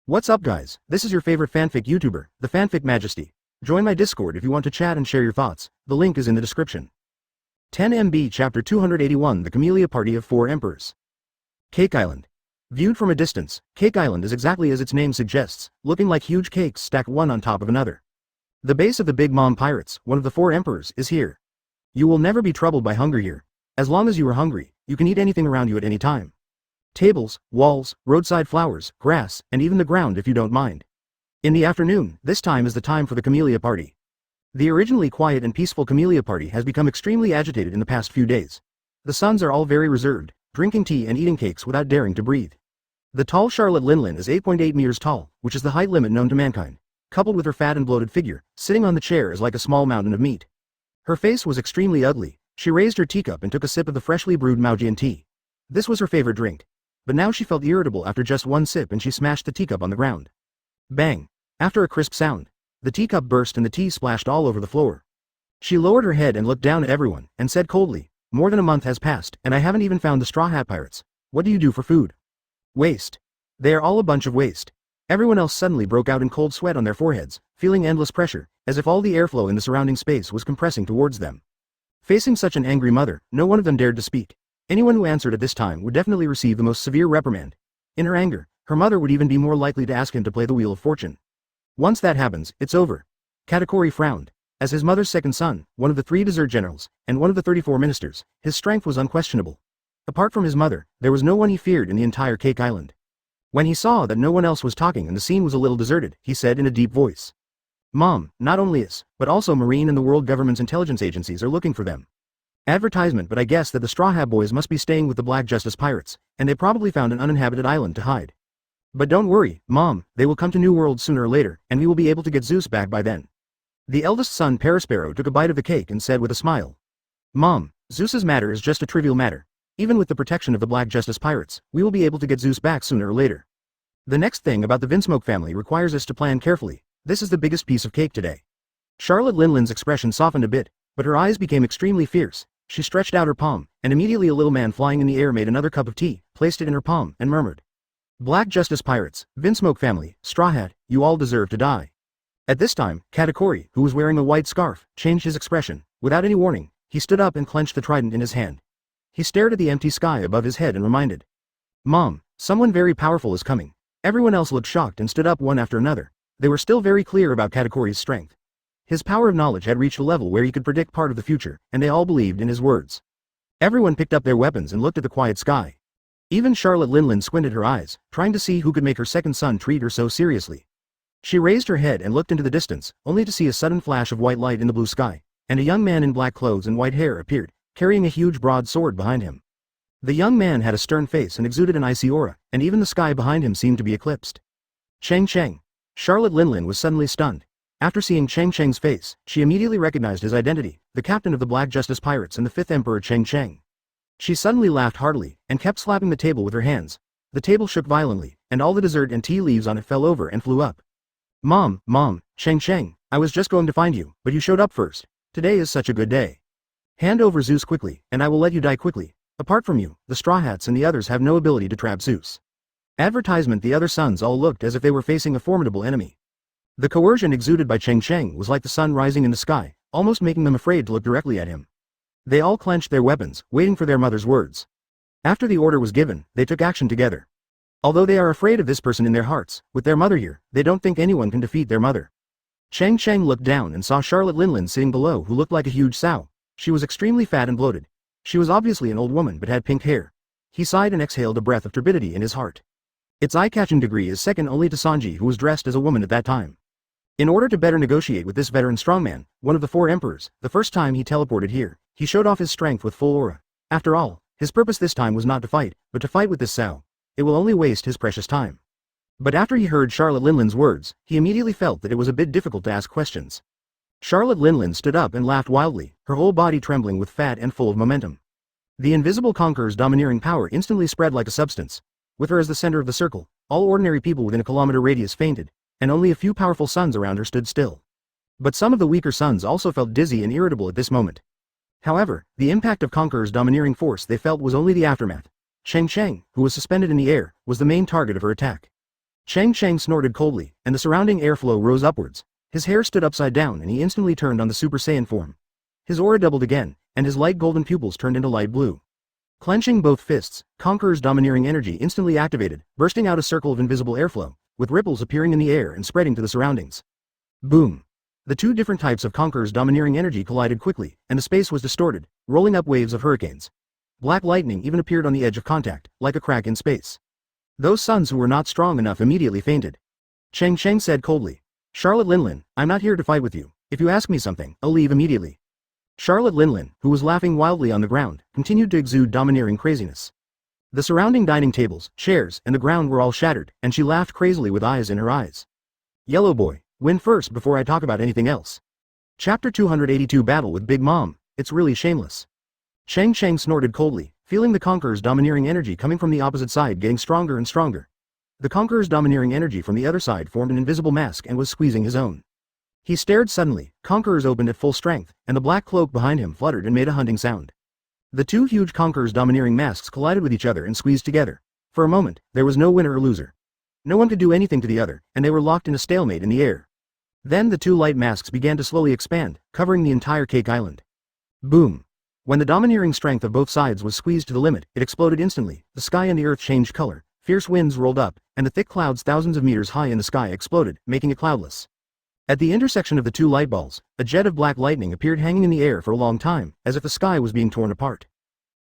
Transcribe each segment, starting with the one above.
What's up guys, this is your favorite fanfic YouTuber, the Fanfic Majesty. Join my Discord if you want to chat and share your thoughts, the link is in the description. 10 MB Chapter 281 The Camellia Party of 4 Emperors. Cake Island. Viewed from a distance, Cake Island is exactly as its name suggests, looking like huge cakes stacked one on top of another. The base of the Big Mom Pirates, one of the 4 Emperors, is here. You will never be troubled by hunger here. As long as you are hungry, you can eat anything around you at any time. Tables, walls, roadside flowers, grass, and even the ground if you don't mind. In the afternoon, this time is the time for the Camellia Party. The originally quiet and peaceful Camellia Party has become extremely agitated in the past few days. The sons are all very reserved, drinking tea and eating cakes without daring to breathe. The tall Charlotte Linlin is 8.8 meters tall, which is the height limit known to mankind. Coupled with her fat and bloated figure, sitting on the chair is like a small mountain of meat. Her face was extremely ugly. She raised her teacup and took a sip of the freshly brewed Maujian tea. This was her favorite drink. But now she felt irritable after just one sip and she smashed the teacup on the ground. Bang! After a crisp sound, the teacup burst and the tea splashed all over the floor. She lowered her head and looked down at everyone, and said coldly, "More than a month has passed, and I haven't even found the Straw Hat Pirates. What do you do for food?" "Waste. They are all a bunch of waste." Everyone else suddenly broke out in cold sweat on their foreheads, feeling endless pressure, as if all the airflow in the surrounding space was compressing towards them. Facing such an angry mother, no one of them dared to speak. Anyone who answered at this time would definitely receive the most severe reprimand. In her anger, her mother would even be more likely to ask him to play the Wheel of Fortune. Once that happens, it's over. Katakuri frowned. As his mother's second son, one of the 3 desert generals, and one of the 34 ministers, his strength was unquestionable. Apart from his mother, there was no one he feared in the entire Cake Island. When he saw that no one else was talking and the scene was a little deserted, he said in a deep voice, "Mom, not only us, but also Marine and the world government's intelligence agencies are looking for them. Advertisement, but I guess that the Straw Hat Boys must be staying with the Black Justice Pirates, and they probably found an uninhabited island to hide. But don't worry, Mom, they will come to New World sooner or later, and we will be able to get Zeus back by then." The eldest son Perisparrow took a bite of the cake and said with a smile, "Mom, Zeus's matter is just a trivial matter. Even with the protection of the Black Justice Pirates, we will be able to get Zeus back sooner or later. The next thing about the Vinsmoke family requires us to plan carefully. This is the biggest piece of cake today." Charlotte Linlin's expression softened a bit, but her eyes became extremely fierce. She stretched out her palm, and immediately a little man flying in the air made another cup of tea, placed it in her palm, and murmured, "Black Justice Pirates, Vinsmoke family, Straw Hat, you all deserve to die." At this time, Katakuri, who was wearing a white scarf, changed his expression. Without any warning, he stood up and clenched the trident in his hand. He stared at the empty sky above his head and reminded, "Mom, someone very powerful is coming." Everyone else looked shocked and stood up one after another. They were still very clear about Katakuri's strength. His power of knowledge had reached a level where he could predict part of the future, and they all believed in his words. Everyone picked up their weapons and looked at the quiet sky. Even Charlotte Linlin squinted her eyes, trying to see who could make her second son treat her so seriously. She raised her head and looked into the distance, only to see a sudden flash of white light in the blue sky, and a young man in black clothes and white hair appeared, carrying a huge broad sword behind him. The young man had a stern face and exuded an icy aura, and even the sky behind him seemed to be eclipsed. Cheng Cheng. Charlotte Linlin was suddenly stunned. After seeing Cheng Cheng's face, she immediately recognized his identity, the captain of the Black Justice Pirates and the 5th Emperor Cheng Cheng. She suddenly laughed heartily, and kept slapping the table with her hands. The table shook violently, and all the dessert and tea leaves on it fell over and flew up. Mom, Cheng Cheng, I was just going to find you, but you showed up first. Today is such a good day. Hand over Zeus quickly, and I will let you die quickly. Apart from you, the Straw Hats and the others have no ability to trap Zeus." Advertisement. The other sons all looked as if they were facing a formidable enemy. The coercion exuded by Cheng Cheng was like the sun rising in the sky, almost making them afraid to look directly at him. They all clenched their weapons, waiting for their mother's words. After the order was given, they took action together. Although they are afraid of this person in their hearts, with their mother here, they don't think anyone can defeat their mother. Cheng Cheng looked down and saw Charlotte Linlin sitting below, who looked like a huge sow. She was extremely fat and bloated. She was obviously an old woman but had pink hair. He sighed and exhaled a breath of turbidity in his heart. Its eye-catching degree is second only to Sanji, who was dressed as a woman at that time. In order to better negotiate with this veteran strongman, one of the 4 emperors, the first time he teleported here, he showed off his strength with full aura. After all, his purpose this time was not to fight, but to fight with this sow. It will only waste his precious time. But after he heard Charlotte Linlin's words, he immediately felt that it was a bit difficult to ask questions. Charlotte Linlin stood up and laughed wildly, her whole body trembling with fat and full of momentum. The invisible conqueror's domineering power instantly spread like a substance. With her as the center of the circle, all ordinary people within a kilometer radius fainted, and only a few powerful sons around her stood still. But some of the weaker sons also felt dizzy and irritable at this moment. However, the impact of Conqueror's domineering force they felt was only the aftermath. Cheng Cheng, who was suspended in the air, was the main target of her attack. Cheng Cheng snorted coldly, and the surrounding airflow rose upwards. His hair stood upside down and he instantly turned on the Super Saiyan form. His aura doubled again, and his light golden pupils turned into light blue. Clenching both fists, Conqueror's domineering energy instantly activated, bursting out a circle of invisible airflow, with ripples appearing in the air and spreading to the surroundings. Boom! The two different types of Conqueror's domineering energy collided quickly, and the space was distorted, rolling up waves of hurricanes. Black lightning even appeared on the edge of contact, like a crack in space. Those sons who were not strong enough immediately fainted. Cheng Cheng said coldly, "Charlotte Linlin, I'm not here to fight with you. If you ask me something, I'll leave immediately." Charlotte Linlin, who was laughing wildly on the ground, continued to exude domineering craziness. The surrounding dining tables, chairs, and the ground were all shattered, and she laughed crazily with eyes in her eyes. "Yellow boy, win first before I talk about anything else." Chapter 282 Battle with Big Mom, it's really shameless. Cheng Cheng snorted coldly, feeling the Conqueror's domineering energy coming from the opposite side getting stronger and stronger. The Conqueror's domineering energy from the other side formed an invisible mask and was squeezing his own. He stared suddenly, Conqueror's opened at full strength, and the black cloak behind him fluttered and made a hunting sound. The two huge Conqueror's domineering masks collided with each other and squeezed together. For a moment, there was no winner or loser. No one could do anything to the other, and they were locked in a stalemate in the air. Then the two light masks began to slowly expand, covering the entire Cake Island. Boom! When the domineering strength of both sides was squeezed to the limit, it exploded instantly, the sky and the earth changed color, fierce winds rolled up, and the thick clouds thousands of meters high in the sky exploded, making it cloudless. At the intersection of the two light balls, a jet of black lightning appeared hanging in the air for a long time, as if the sky was being torn apart.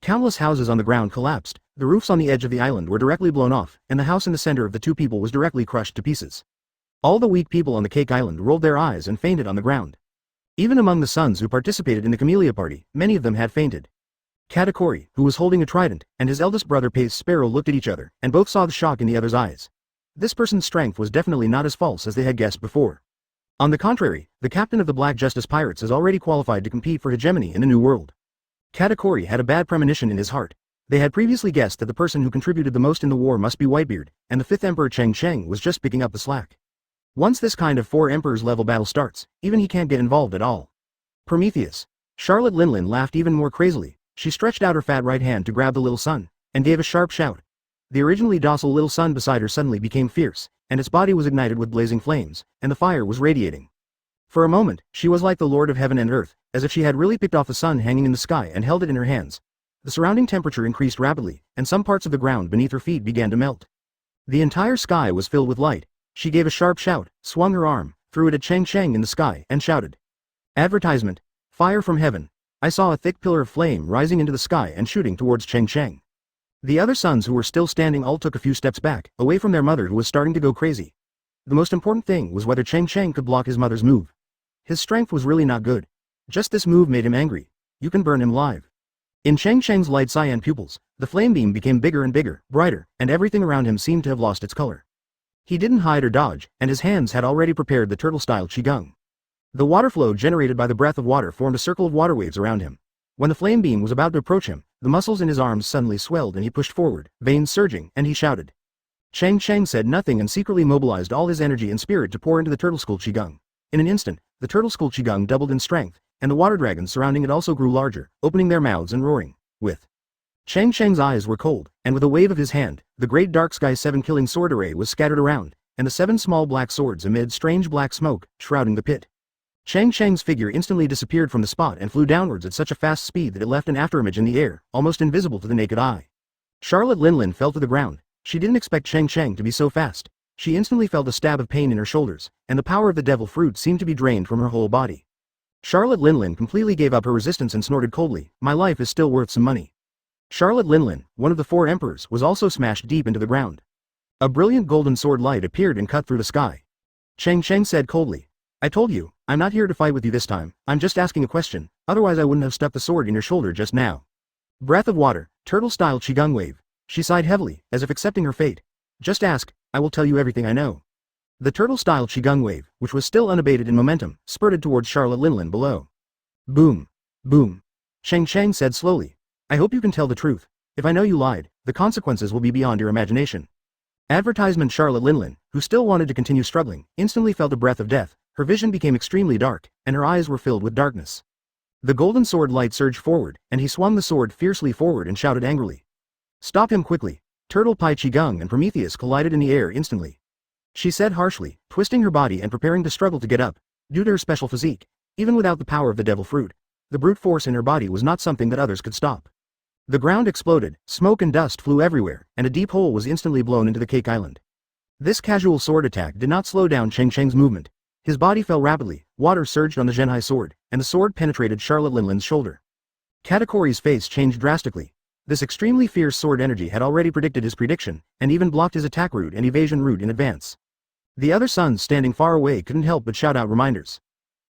Countless houses on the ground collapsed, the roofs on the edge of the island were directly blown off, and the house in the center of the two people was directly crushed to pieces. All the weak people on the Cake Island rolled their eyes and fainted on the ground. Even among the sons who participated in the Camellia Party, many of them had fainted. Katakuri, who was holding a trident, and his eldest brother Pace Sparrow looked at each other, and both saw the shock in the other's eyes. This person's strength was definitely not as false as they had guessed before. On the contrary, the captain of the Black Justice Pirates is already qualified to compete for hegemony in the New World. Katakuri had a bad premonition in his heart. They had previously guessed that the person who contributed the most in the war must be Whitebeard, and the 5th Emperor Cheng Cheng was just picking up the slack. Once this kind of 4 Emperors level battle starts, even he can't get involved at all. Prometheus. Charlotte Linlin laughed even more crazily. She stretched out her fat right hand to grab the little sun, and gave a sharp shout. The originally docile little sun beside her suddenly became fierce, and its body was ignited with blazing flames, and the fire was radiating. For a moment, she was like the Lord of Heaven and Earth, as if she had really picked off the sun hanging in the sky and held it in her hands. The surrounding temperature increased rapidly, and some parts of the ground beneath her feet began to melt. The entire sky was filled with light. She gave a sharp shout, swung her arm, threw it at Cheng Cheng in the sky, and shouted. Advertisement. Fire from heaven. I saw a thick pillar of flame rising into the sky and shooting towards Cheng Cheng. The other sons who were still standing all took a few steps back, away from their mother who was starting to go crazy. The most important thing was whether Cheng Cheng could block his mother's move. His strength was really not good. Just this move made him angry. You can burn him live. In Cheng Cheng's light cyan pupils, the flame beam became bigger and bigger, brighter, and everything around him seemed to have lost its color. He didn't hide or dodge, and his hands had already prepared the turtle-style qigong. The water flow generated by the breath of water formed a circle of water waves around him. When the flame beam was about to approach him, the muscles in his arms suddenly swelled and he pushed forward, veins surging, and he shouted. Cheng Cheng said nothing and secretly mobilized all his energy and spirit to pour into the turtle skull qigong. In an instant, the turtle skull qigong doubled in strength, and the water dragons surrounding it also grew larger, opening their mouths and roaring. With Cheng Cheng's eyes were cold, and with a wave of his hand, the great dark sky 7 killing sword array was scattered around, and the 7 small black swords amid strange black smoke, shrouding the pit. Cheng Cheng's figure instantly disappeared from the spot and flew downwards at such a fast speed that it left an afterimage in the air, almost invisible to the naked eye. Charlotte Linlin fell to the ground. She didn't expect Cheng Cheng to be so fast. She instantly felt a stab of pain in her shoulders, and the power of the devil fruit seemed to be drained from her whole body. Charlotte Linlin completely gave up her resistance and snorted coldly, my life is still worth some money. Charlotte Linlin, one of the 4 emperors, was also smashed deep into the ground. A brilliant golden sword light appeared and cut through the sky. Cheng Cheng said coldly, I told you, I'm not here to fight with you this time, I'm just asking a question, otherwise I wouldn't have stuck the sword in your shoulder just now. Breath of water, turtle-style qigong wave. She sighed heavily, as if accepting her fate. Just ask, I will tell you everything I know. The turtle-style qigong wave, which was still unabated in momentum, spurted towards Charlotte Linlin below. Boom. Boom. Cheng Cheng said slowly, I hope you can tell the truth. If I know you lied, the consequences will be beyond your imagination. Advertisement. Charlotte Linlin, who still wanted to continue struggling, instantly felt a breath of death. Her vision became extremely dark, and her eyes were filled with darkness. The golden sword light surged forward, and he swung the sword fiercely forward and shouted angrily. Stop him quickly. Turtle Pai Qigong and Prometheus collided in the air instantly. she said harshly, twisting her body and preparing to struggle to get up. Due to her special physique, even without the power of the devil fruit, the brute force in her body was not something that others could stop. The ground exploded, smoke and dust flew everywhere, and a deep hole was instantly blown into the Cake Island. This casual sword attack did not slow down Cheng Cheng's movement. His body fell rapidly, water surged on the Zhenhai sword, and the sword penetrated Charlotte Linlin's shoulder. Katakori's face changed drastically. This extremely fierce sword energy had already predicted his prediction, and even blocked his attack route and evasion route in advance. The other sons standing far away couldn't help but shout out reminders.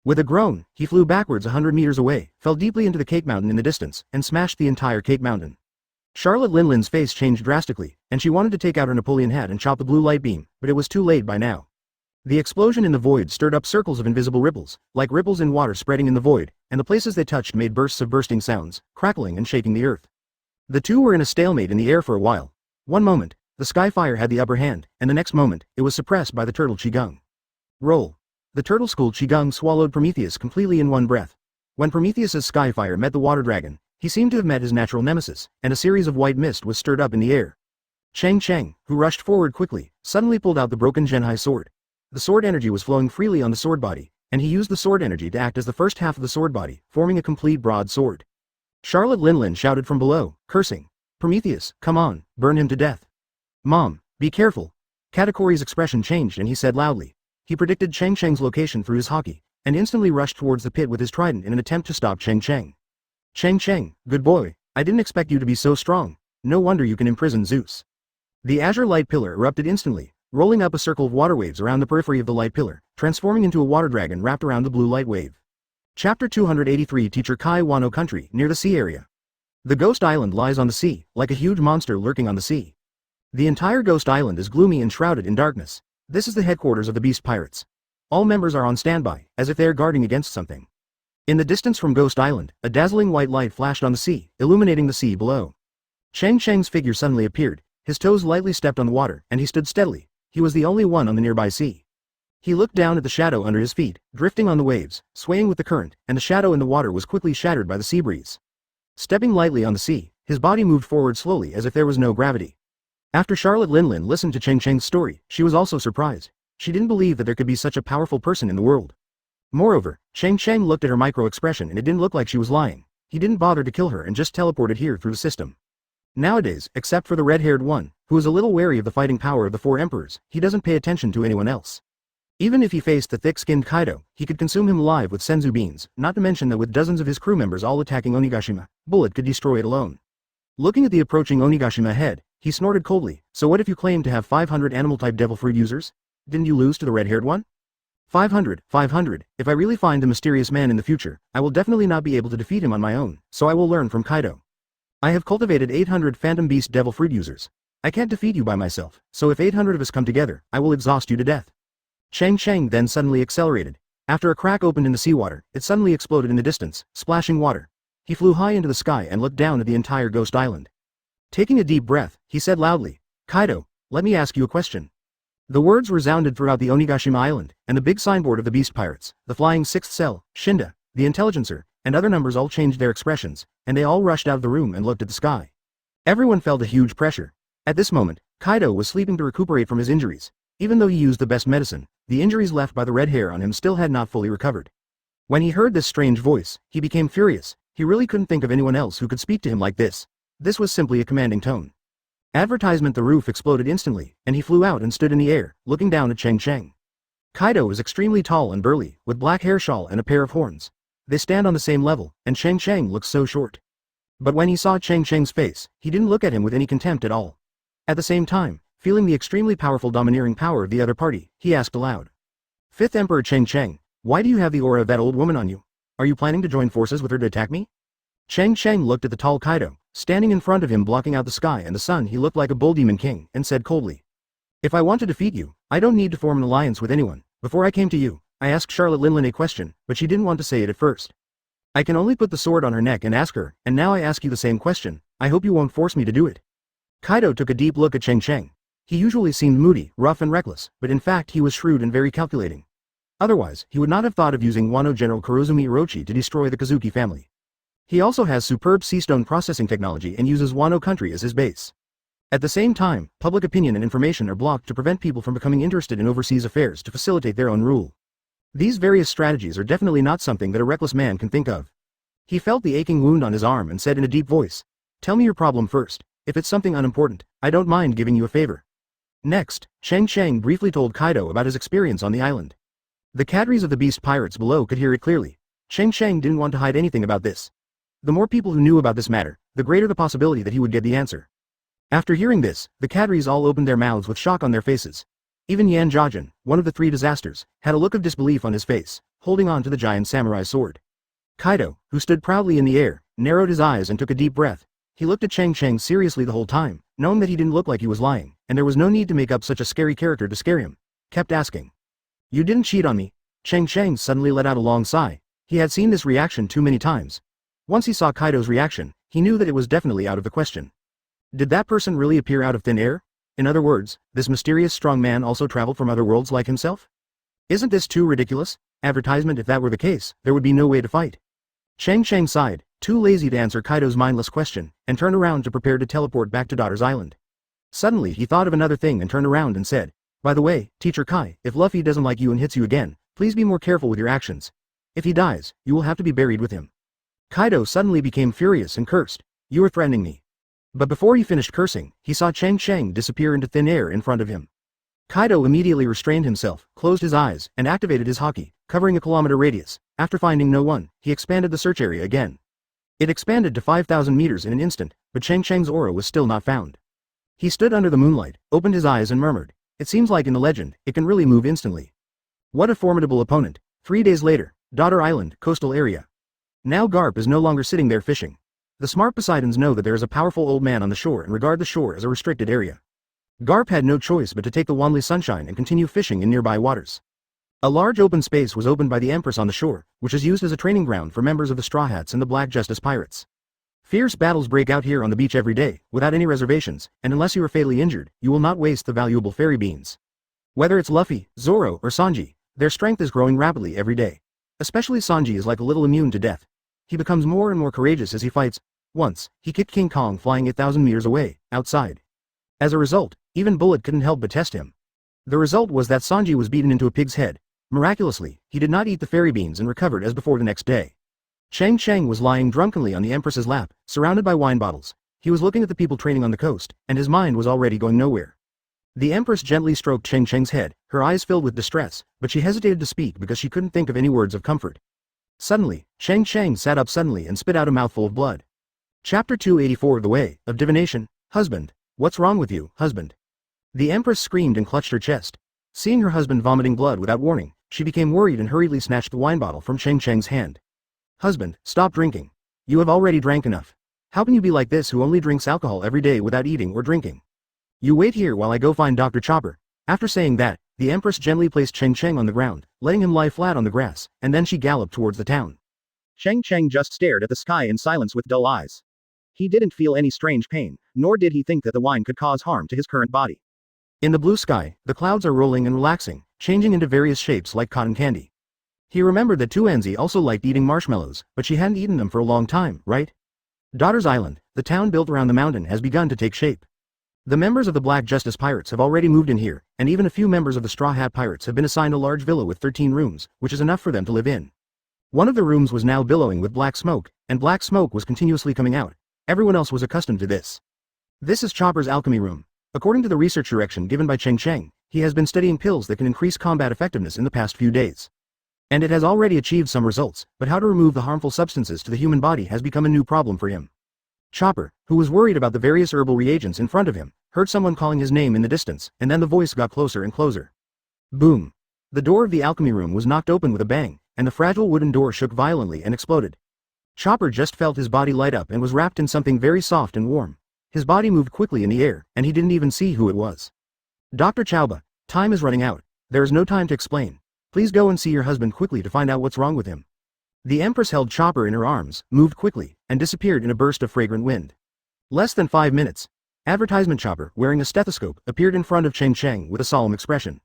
With a groan, he flew backwards 100 meters away, fell deeply into the Cake Mountain in the distance, and smashed the entire Cake Mountain. Charlotte Linlin's face changed drastically, and she wanted to take out her Napoleon hat and chop the blue light beam, but it was too late by now. The explosion in the void stirred up circles of invisible ripples, like ripples in water spreading in the void, and the places they touched made bursts of bursting sounds, crackling and shaking the earth. The two were in a stalemate in the air for a while. One moment, the Skyfire had the upper hand, and the next moment, it was suppressed by the turtle Qigong. Roll. The turtle school Qigong swallowed Prometheus completely in one breath. When Prometheus's Skyfire met the water dragon, he seemed to have met his natural nemesis, and a series of white mist was stirred up in the air. Cheng Cheng, who rushed forward quickly, suddenly pulled out the broken Zhenhai sword. The sword energy was flowing freely on the sword body, and he used the sword energy to act as the first half of the sword body, forming a complete broadsword. Charlotte Linlin shouted from below, cursing. Prometheus, come on, burn him to death. Mom, be careful. Katakori's expression changed and he said loudly. He predicted Cheng Cheng's location through his haki, and instantly rushed towards the pit with his trident in an attempt to stop Cheng Cheng. Cheng Cheng, good boy, I didn't expect you to be so strong. No wonder you can imprison Zeus. The azure light pillar erupted instantly, rolling up a circle of water waves around the periphery of the light pillar, transforming into a water dragon wrapped around the blue light wave. Chapter 283 Teacher Kai Wano Country, near the sea area. The Ghost Island lies on the sea, like a huge monster lurking on the sea. The entire Ghost Island is gloomy and shrouded in darkness. This is the headquarters of the Beast Pirates. All members are on standby, as if they are guarding against something. In the distance from Ghost Island, a dazzling white light flashed on the sea, illuminating the sea below. Cheng Cheng's figure suddenly appeared, his toes lightly stepped on the water, and he stood steadily. He was the only one on the nearby sea. He looked down at the shadow under his feet, drifting on the waves, swaying with the current, and the shadow in the water was quickly shattered by the sea breeze. Stepping lightly on the sea, his body moved forward slowly as if there was no gravity. After Charlotte Linlin listened to Cheng Cheng's story, she was also surprised. She didn't believe that there could be such a powerful person in the world. Moreover, Cheng Cheng looked at her micro-expression and it didn't look like she was lying. He didn't bother to kill her and just teleported here through the system. Nowadays, except for the red-haired one, who is a little wary of the fighting power of the four emperors, he doesn't pay attention to anyone else. Even if he faced the thick-skinned Kaido, he could consume him alive with senzu beans, not to mention that with dozens of his crew members all attacking Onigashima, Bullet could destroy it alone. Looking at the approaching Onigashima head, he snorted coldly, so what if you claim to have 500 animal-type devil fruit users? Didn't you lose to the red-haired one? 500, if I really find the mysterious man in the future, I will definitely not be able to defeat him on my own, so I will learn from Kaido. I have cultivated 800 Phantom Beast devil fruit users. I can't defeat you by myself, so if 800 of us come together, I will exhaust you to death. Cheng Cheng then suddenly accelerated. After a crack opened in the seawater, it suddenly exploded in the distance, splashing water. He flew high into the sky and looked down at the entire Ghost Island. Taking a deep breath, he said loudly, Kaido, let me ask you a question. The words resounded throughout the Onigashima Island, and the big signboard of the Beast Pirates, the Flying Sixth Cell, Shinda, the Intelligencer, and other numbers all changed their expressions, and they all rushed out of the room and looked at the sky. Everyone felt a huge pressure. At this moment, Kaido was sleeping to recuperate from his injuries. Even though he used the best medicine, the injuries left by the red hair on him still had not fully recovered. When he heard this strange voice, he became furious. He really couldn't think of anyone else who could speak to him like this. This was simply a commanding tone. Advertisement. The roof exploded instantly, and he flew out and stood in the air, looking down at Cheng Cheng. Kaido is extremely tall and burly, with black hair shawl and a pair of horns. They stand on the same level, and Cheng Cheng looks so short. But when he saw Cheng Cheng's face, he didn't look at him with any contempt at all. At the same time, feeling the extremely powerful domineering power of the other party, he asked aloud. Fifth Emperor Cheng Cheng, why do you have the aura of that old woman on you? Are you planning to join forces with her to attack me? Cheng Cheng looked at the tall Kaido, standing in front of him blocking out the sky and the sun. He looked like a bull demon king, and said coldly. If I want to defeat you, I don't need to form an alliance with anyone. Before I came to you, I asked Charlotte Linlin a question, but she didn't want to say it at first. I can only put the sword on her neck and ask her, and now I ask you the same question. I hope you won't force me to do it. Kaido took a deep look at Cheng Cheng. He usually seemed moody, rough and reckless, but in fact he was shrewd and very calculating. Otherwise, he would not have thought of using Wano General Kurozumi Orochi to destroy the Kazuki family. He also has superb seastone processing technology and uses Wano country as his base. At the same time, public opinion and information are blocked to prevent people from becoming interested in overseas affairs to facilitate their own rule. These various strategies are definitely not something that a reckless man can think of. He felt the aching wound on his arm and said in a deep voice, "Tell me your problem first. If it's something unimportant, I don't mind giving you a favor." Next, Cheng Cheng briefly told Kaido about his experience on the island. The cadres of the beast pirates below could hear it clearly. Cheng Cheng didn't want to hide anything about this. The more people who knew about this matter, the greater the possibility that he would get the answer. After hearing this, the cadres all opened their mouths with shock on their faces. Even Yan Jiajin, one of the three disasters, had a look of disbelief on his face, holding on to the giant samurai sword. Kaido, who stood proudly in the air, narrowed his eyes and took a deep breath. He looked at Cheng Cheng seriously the whole time, knowing that he didn't look like he was lying, and there was no need to make up such a scary character to scare him. Kept asking, "You didn't cheat on me?" Cheng Cheng suddenly let out a long sigh. He had seen this reaction too many times. Once he saw Kaido's reaction, he knew that it was definitely out of the question. Did that person really appear out of thin air? In other words, this mysterious strong man also traveled from other worlds like himself? Isn't this too ridiculous? Advertisement. If that were the case, there would be no way to fight. Cheng Cheng sighed, too lazy to answer Kaido's mindless question, and turned around to prepare to teleport back to Daughter's Island. Suddenly he thought of another thing and turned around and said, "By the way, Teacher Kai, if Luffy doesn't like you and hits you again, please be more careful with your actions. If he dies, you will have to be buried with him." Kaido suddenly became furious and cursed, "You are threatening me." But before he finished cursing, he saw Cheng Cheng disappear into thin air in front of him. Kaido immediately restrained himself, closed his eyes, and activated his haki, covering a kilometer radius. After finding no one, he expanded the search area again. It expanded to 5,000 meters in an instant, but Cheng Cheng's aura was still not found. He stood under the moonlight, opened his eyes and murmured, "It seems like in the legend, it can really move instantly." What a formidable opponent. 3 days later, Daughter Island, coastal area. Now Garp is no longer sitting there fishing. The smart Poseidons know that there is a powerful old man on the shore and regard the shore as a restricted area. Garp had no choice but to take the Wanli sunshine and continue fishing in nearby waters. A large open space was opened by the Empress on the shore, which is used as a training ground for members of the Straw Hats and the Black Justice Pirates. Fierce battles break out here on the beach every day, without any reservations, and unless you are fatally injured, you will not waste the valuable fairy beans. Whether it's Luffy, Zoro, or Sanji, their strength is growing rapidly every day. Especially Sanji is like a little immune to death. He becomes more and more courageous as he fights. Once, he kicked King Kong flying 8,000 meters away, outside. As a result, even Bullet couldn't help but test him. The result was that Sanji was beaten into a pig's head. Miraculously, he did not eat the fairy beans and recovered as before the next day. Cheng Cheng was lying drunkenly on the Empress's lap, surrounded by wine bottles. He was looking at the people training on the coast, and his mind was already going nowhere. The Empress gently stroked Cheng Cheng's head, her eyes filled with distress, but she hesitated to speak because she couldn't think of any words of comfort. Suddenly, Cheng Cheng sat up suddenly and spit out a mouthful of blood. Chapter 284 The Way of Divination. Husband. What's wrong with you, husband? The Empress screamed and clutched her chest. Seeing her husband vomiting blood without warning, she became worried and hurriedly snatched the wine bottle from Cheng Cheng's hand. Husband, stop drinking. You have already drank enough. How can you be like this who only drinks alcohol every day without eating or drinking? You wait here while I go find Dr. Chopper. After saying that, the Empress gently placed Cheng Cheng on the ground, letting him lie flat on the grass, and then she galloped towards the town. Cheng Cheng just stared at the sky in silence with dull eyes. He didn't feel any strange pain, nor did he think that the wine could cause harm to his current body. In the blue sky, the clouds are rolling and relaxing, changing into various shapes like cotton candy. He remembered that Tuanzi also liked eating marshmallows, but she hadn't eaten them for a long time, right? Daughter's Island, the town built around the mountain, has begun to take shape. The members of the Black Justice Pirates have already moved in here, and even a few members of the Straw Hat Pirates have been assigned a large villa with 13 rooms, which is enough for them to live in. One of the rooms was now billowing with black smoke, and black smoke was continuously coming out. Everyone else was accustomed to this. This is Chopper's alchemy room. According to the research direction given by Cheng Cheng, he has been studying pills that can increase combat effectiveness in the past few days. And it has already achieved some results, but how to remove the harmful substances to the human body has become a new problem for him. Chopper, who was worried about the various herbal reagents in front of him, heard someone calling his name in the distance, and then the voice got closer and closer. Boom! The door of the alchemy room was knocked open with a bang, and the fragile wooden door shook violently and exploded. Chopper just felt his body light up and was wrapped in something very soft and warm. His body moved quickly in the air, and he didn't even see who it was. Dr. Chauba, time is running out. There is no time to explain. Please go and see your husband quickly to find out what's wrong with him. The Empress held Chopper in her arms, moved quickly, and disappeared in a burst of fragrant wind. Less than 5 minutes. Advertisement Chopper, wearing a stethoscope, appeared in front of Cheng Cheng with a solemn expression.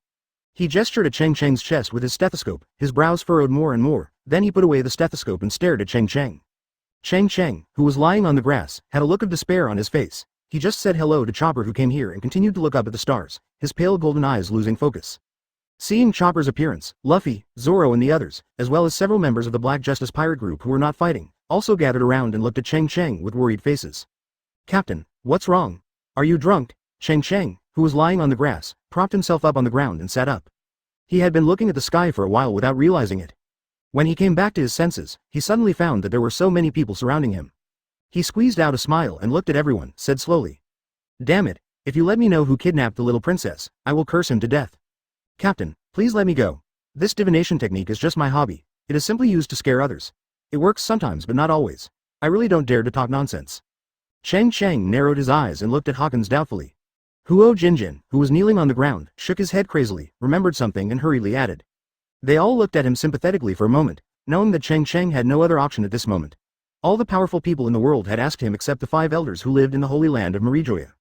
He gestured at Cheng Cheng's chest with his stethoscope, his brows furrowed more and more, then he put away the stethoscope and stared at Cheng Cheng. Cheng Cheng, who was lying on the grass, had a look of despair on his face. He just said hello to Chopper, who came here and continued to look up at the stars, his pale golden eyes losing focus. Seeing Chopper's appearance, Luffy, Zoro and the others, as well as several members of the Black Justice pirate group who were not fighting, also gathered around and looked at Cheng Cheng with worried faces. "Captain, what's wrong? Are you drunk?" Cheng Cheng, who was lying on the grass, propped himself up on the ground and sat up. He had been looking at the sky for a while without realizing it. When he came back to his senses, he suddenly found that there were so many people surrounding him. He squeezed out a smile and looked at everyone, said slowly, "Damn it, if you let me know who kidnapped the little princess, I will curse him to death. Captain, please let me go. This divination technique is just my hobby. It is simply used to scare others. It works sometimes but not always. I really don't dare to talk nonsense." Cheng Cheng narrowed his eyes and looked at Hawkins doubtfully. Huo Jinjin, who was kneeling on the ground, shook his head crazily, remembered something and hurriedly added. They all looked at him sympathetically for a moment, knowing that Cheng Cheng had no other option at this moment. All the powerful people in the world had asked him except the 5 elders who lived in the Holy Land of Marijoya.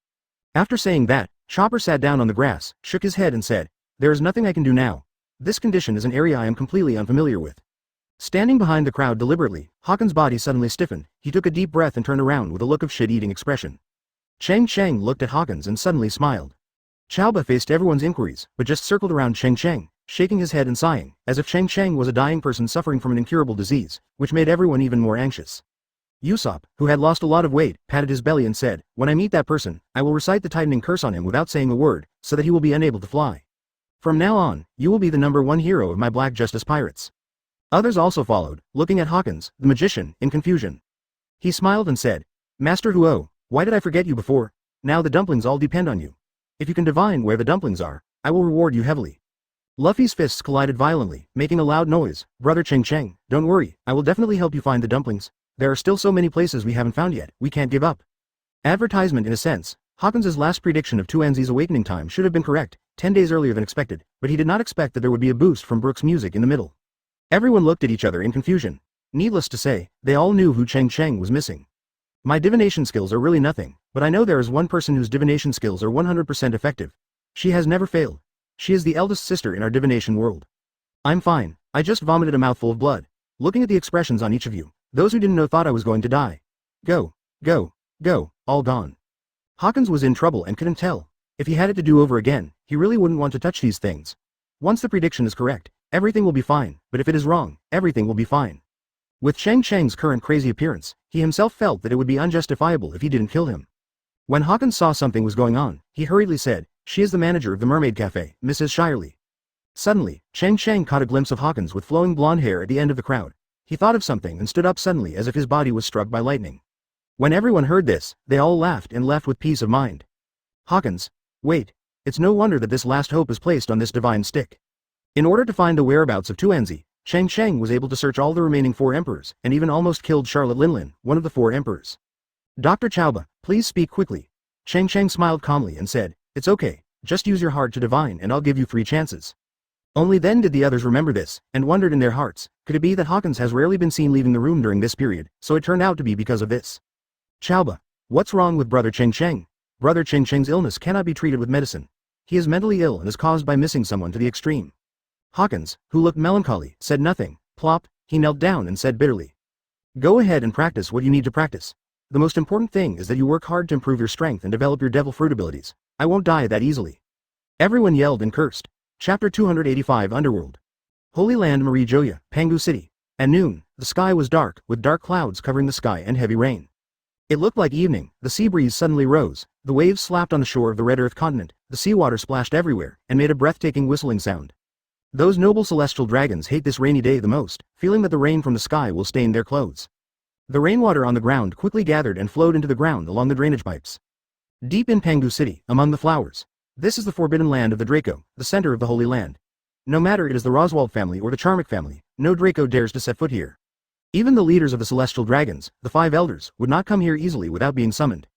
After saying that, Chopper sat down on the grass, shook his head and said, "There is nothing I can do now. This condition is an area I am completely unfamiliar with." Standing behind the crowd deliberately, Hawkins' body suddenly stiffened. He took a deep breath and turned around with a look of shit-eating expression. Cheng Cheng looked at Hawkins and suddenly smiled. Chauba faced everyone's inquiries, but just circled around Cheng Cheng, shaking his head and sighing, as if Cheng Cheng was a dying person suffering from an incurable disease, which made everyone even more anxious. Usopp, who had lost a lot of weight, patted his belly and said, "When I meet that person, I will recite the tightening curse on him without saying a word, so that he will be unable to fly. From now on, you will be the #1 hero of my Black Justice pirates." Others also followed, looking at Hawkins, the magician, in confusion. He smiled and said, "Master Huo, why did I forget you before? Now the dumplings all depend on you. If you can divine where the dumplings are, I will reward you heavily." Luffy's fists collided violently, making a loud noise. "Brother Cheng Cheng, don't worry, I will definitely help you find the dumplings. There are still so many places we haven't found yet, we can't give up." Advertisement in a sense. Hawkins's last prediction of Tuanzi's awakening time should have been correct, 10 days earlier than expected, but he did not expect that there would be a boost from Brook's music in the middle. Everyone looked at each other in confusion. Needless to say, they all knew who Cheng Cheng was missing. "My divination skills are really nothing, but I know there is one person whose divination skills are 100% effective. She has never failed. She is the eldest sister in our divination world. I'm fine, I just vomited a mouthful of blood. Looking at the expressions on each of you, those who didn't know thought I was going to die. Go, go, go, all gone." Hawkins was in trouble and couldn't tell. If he had it to do over again, he really wouldn't want to touch these things. Once the prediction is correct, everything will be fine, but if it is wrong, everything will be fine. With Cheng Cheng's current crazy appearance, he himself felt that it would be unjustifiable if he didn't kill him. When Hawkins saw something was going on, he hurriedly said, "She is the manager of the Mermaid Cafe, Mrs. Shirley." Suddenly, Cheng Cheng caught a glimpse of Hawkins with flowing blonde hair at the end of the crowd. He thought of something and stood up suddenly as if his body was struck by lightning. When everyone heard this, they all laughed and left with peace of mind. "Hawkins, wait, it's no wonder that this last hope is placed on this divine stick." In order to find the whereabouts of Tuanzi, Cheng Cheng was able to search all the remaining 4 emperors, and even almost killed Charlotte Linlin, one of the 4 emperors. "Dr. Chauba, please speak quickly." Cheng Cheng smiled calmly and said, "It's okay, just use your heart to divine and I'll give you 3 chances." Only then did the others remember this, and wondered in their hearts, could it be that Hawkins has rarely been seen leaving the room during this period, so it turned out to be because of this. "Chauba, what's wrong with Brother Cheng Cheng? Brother Cheng Cheng's illness cannot be treated with medicine. He is mentally ill and is caused by missing someone to the extreme." Hawkins, who looked melancholy, said nothing. Plop, he knelt down and said bitterly, "Go ahead and practice what you need to practice. The most important thing is that you work hard to improve your strength and develop your devil fruit abilities. I won't die that easily." Everyone yelled and cursed. Chapter 285 Underworld. Holy Land Marijoya, Pangu City. At noon, the sky was dark, with dark clouds covering the sky and heavy rain. It looked like evening. The sea breeze suddenly rose, the waves slapped on the shore of the Red Earth continent, the seawater splashed everywhere, and made a breathtaking whistling sound. Those noble celestial dragons hate this rainy day the most, feeling that the rain from the sky will stain their clothes. The rainwater on the ground quickly gathered and flowed into the ground along the drainage pipes. Deep in Pangu City, among the flowers. This is the forbidden land of the Draco, the center of the Holy Land. No matter it is the Roswald family or the Charmic family, no Draco dares to set foot here. Even the leaders of the celestial dragons, the 5 elders, would not come here easily without being summoned.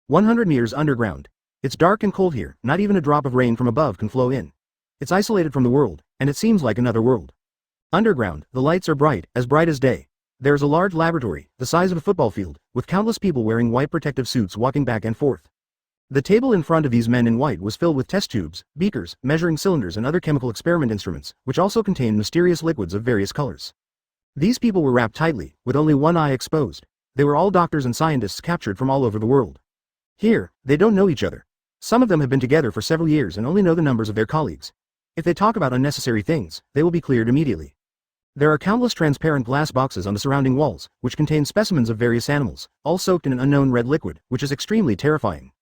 100 meters underground. It's dark and cold here, not even a drop of rain from above can flow in. It's isolated from the world, and it seems like another world. Underground, the lights are bright as day. There is a large laboratory, the size of a football field, with countless people wearing white protective suits walking back and forth. The table in front of these men in white was filled with test tubes, beakers, measuring cylinders and other chemical experiment instruments, which also contained mysterious liquids of various colors. These people were wrapped tightly, with only one eye exposed. They were all doctors and scientists captured from all over the world. Here, they don't know each other. Some of them have been together for several years and only know the numbers of their colleagues. If they talk about unnecessary things, they will be cleared immediately. There are countless transparent glass boxes on the surrounding walls, which contain specimens of various animals, all soaked in an unknown red liquid, which is extremely terrifying.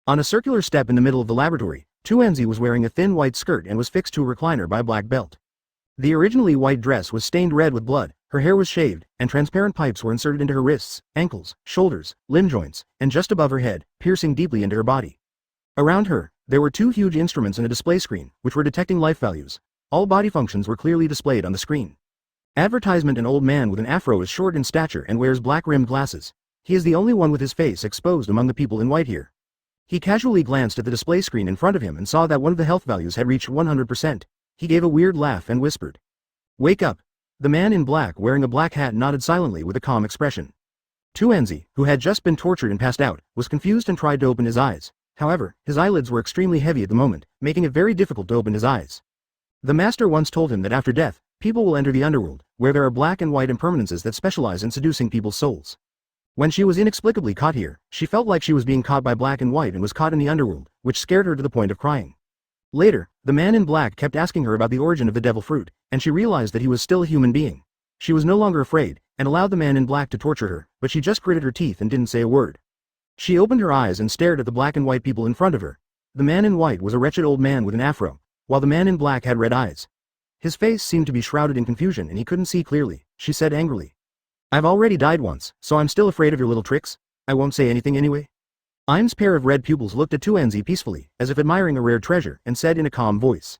On a circular step in the middle of the laboratory, Tuanzi was wearing a thin white skirt and was fixed to a recliner by a black belt. The originally white dress was stained red with blood, her hair was shaved, and transparent pipes were inserted into her wrists, ankles, shoulders, limb joints, and just above her head, piercing deeply into her body. Around her, there were two huge instruments and a display screen, which were detecting life values. All body functions were clearly displayed on the screen. Advertisement: an old man with an afro is short in stature and wears black-rimmed glasses. He is the only one with his face exposed among the people in white here. He casually glanced at the display screen in front of him and saw that one of the health values had reached 100%. He gave a weird laugh and whispered, "Wake up." The man in black wearing a black hat nodded silently with a calm expression. Tuanzi, who had just been tortured and passed out, was confused and tried to open his eyes. However, his eyelids were extremely heavy at the moment, making it very difficult to open his eyes. The master once told him that after death, people will enter the underworld, where there are black and white impermanences that specialize in seducing people's souls. When she was inexplicably caught here, she felt like she was being caught by black and white and was caught in the underworld, which scared her to the point of crying. Later, the man in black kept asking her about the origin of the devil fruit, and she realized that he was still a human being. She was no longer afraid, and allowed the man in black to torture her, but she just gritted her teeth and didn't say a word. She opened her eyes and stared at the black and white people in front of her. The man in white was a wretched old man with an afro, while the man in black had red eyes. His face seemed to be shrouded in confusion and he couldn't see clearly. She said angrily, "I've already died once, so I'm still afraid of your little tricks? I won't say anything anyway." Im's pair of red pupils looked at Tuanzi peacefully, as if admiring a rare treasure, and said in a calm voice,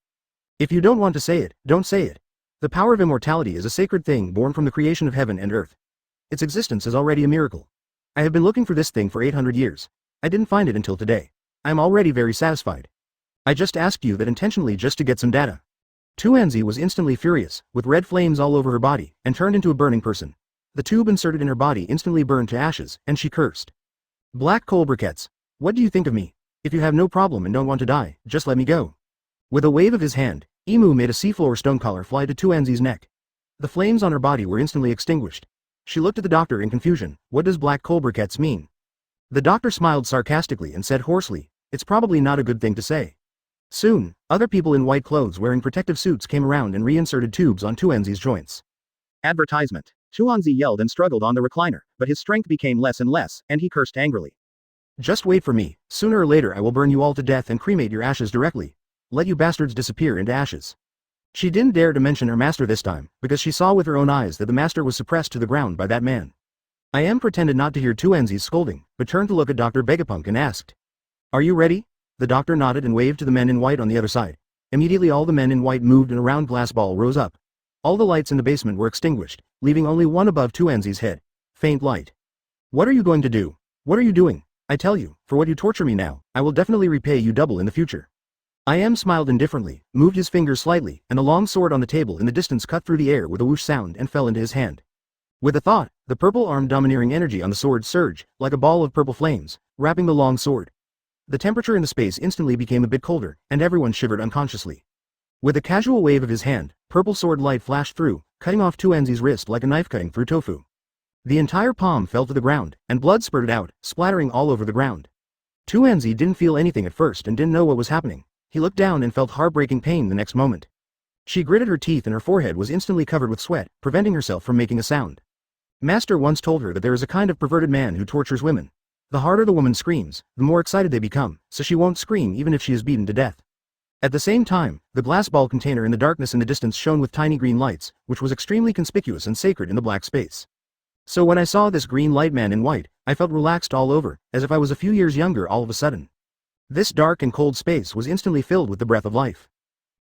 "If you don't want to say it, don't say it. The power of immortality is a sacred thing born from the creation of heaven and earth. Its existence is already a miracle. I have been looking for this thing for 800 years. I didn't find it until today. I am already very satisfied. I just asked you that intentionally just to get some data." Tuanzi was instantly furious, with red flames all over her body, and turned into a burning person. The tube inserted in her body instantly burned to ashes, and she cursed. "Black coal briquettes. What do you think of me? If you have no problem and don't want to die, just let me go." With a wave of his hand, Emu made a seafloor stone collar fly to Tuanzi's neck. The flames on her body were instantly extinguished. She looked at the doctor in confusion. "What does black coal briquettes mean?" The doctor smiled sarcastically and said hoarsely, "It's probably not a good thing to say." Soon, other people in white clothes wearing protective suits came around and reinserted tubes on Tuanzi's joints. Advertisement. Tuanzi yelled and struggled on the recliner, but his strength became less and less, and he cursed angrily. "Just wait for me. Sooner or later I will burn you all to death and cremate your ashes directly. Let you bastards disappear into ashes." She didn't dare to mention her master this time, because she saw with her own eyes that the master was suppressed to the ground by that man. Im pretended not to hear Tuanzi's scolding, but turned to look at Dr. Vegapunk and asked, "Are you ready?" The doctor nodded and waved to the men in white on the other side. Immediately all the men in white moved and a round glass ball rose up. All the lights in the basement were extinguished, leaving only one above Tuanzi's head. Faint light. "What are you going to do? What are you doing? I tell you, for what you torture me now, I will definitely repay you double in the future." Im smiled indifferently, moved his fingers slightly, and a long sword on the table in the distance cut through the air with a whoosh sound and fell into his hand. With a thought, the purple-armed domineering energy on the sword surged, like a ball of purple flames, wrapping the long sword. The temperature in the space instantly became a bit colder, and everyone shivered unconsciously. With a casual wave of his hand, purple sword light flashed through, cutting off Tuanzi's wrist like a knife cutting through tofu. The entire palm fell to the ground, and blood spurted out, splattering all over the ground. Tuanzi didn't feel anything at first and didn't know what was happening. He looked down and felt heartbreaking pain the next moment. She gritted her teeth and her forehead was instantly covered with sweat, preventing herself from making a sound. Master once told her that there is a kind of perverted man who tortures women. The harder the woman screams, the more excited they become, so she won't scream even if she is beaten to death. At the same time, the glass ball container in the darkness in the distance shone with tiny green lights, which was extremely conspicuous and sacred in the black space. So when I saw this green light man in white, I felt relaxed all over, as if I was a few years younger all of a sudden. This dark and cold space was instantly filled with the breath of life.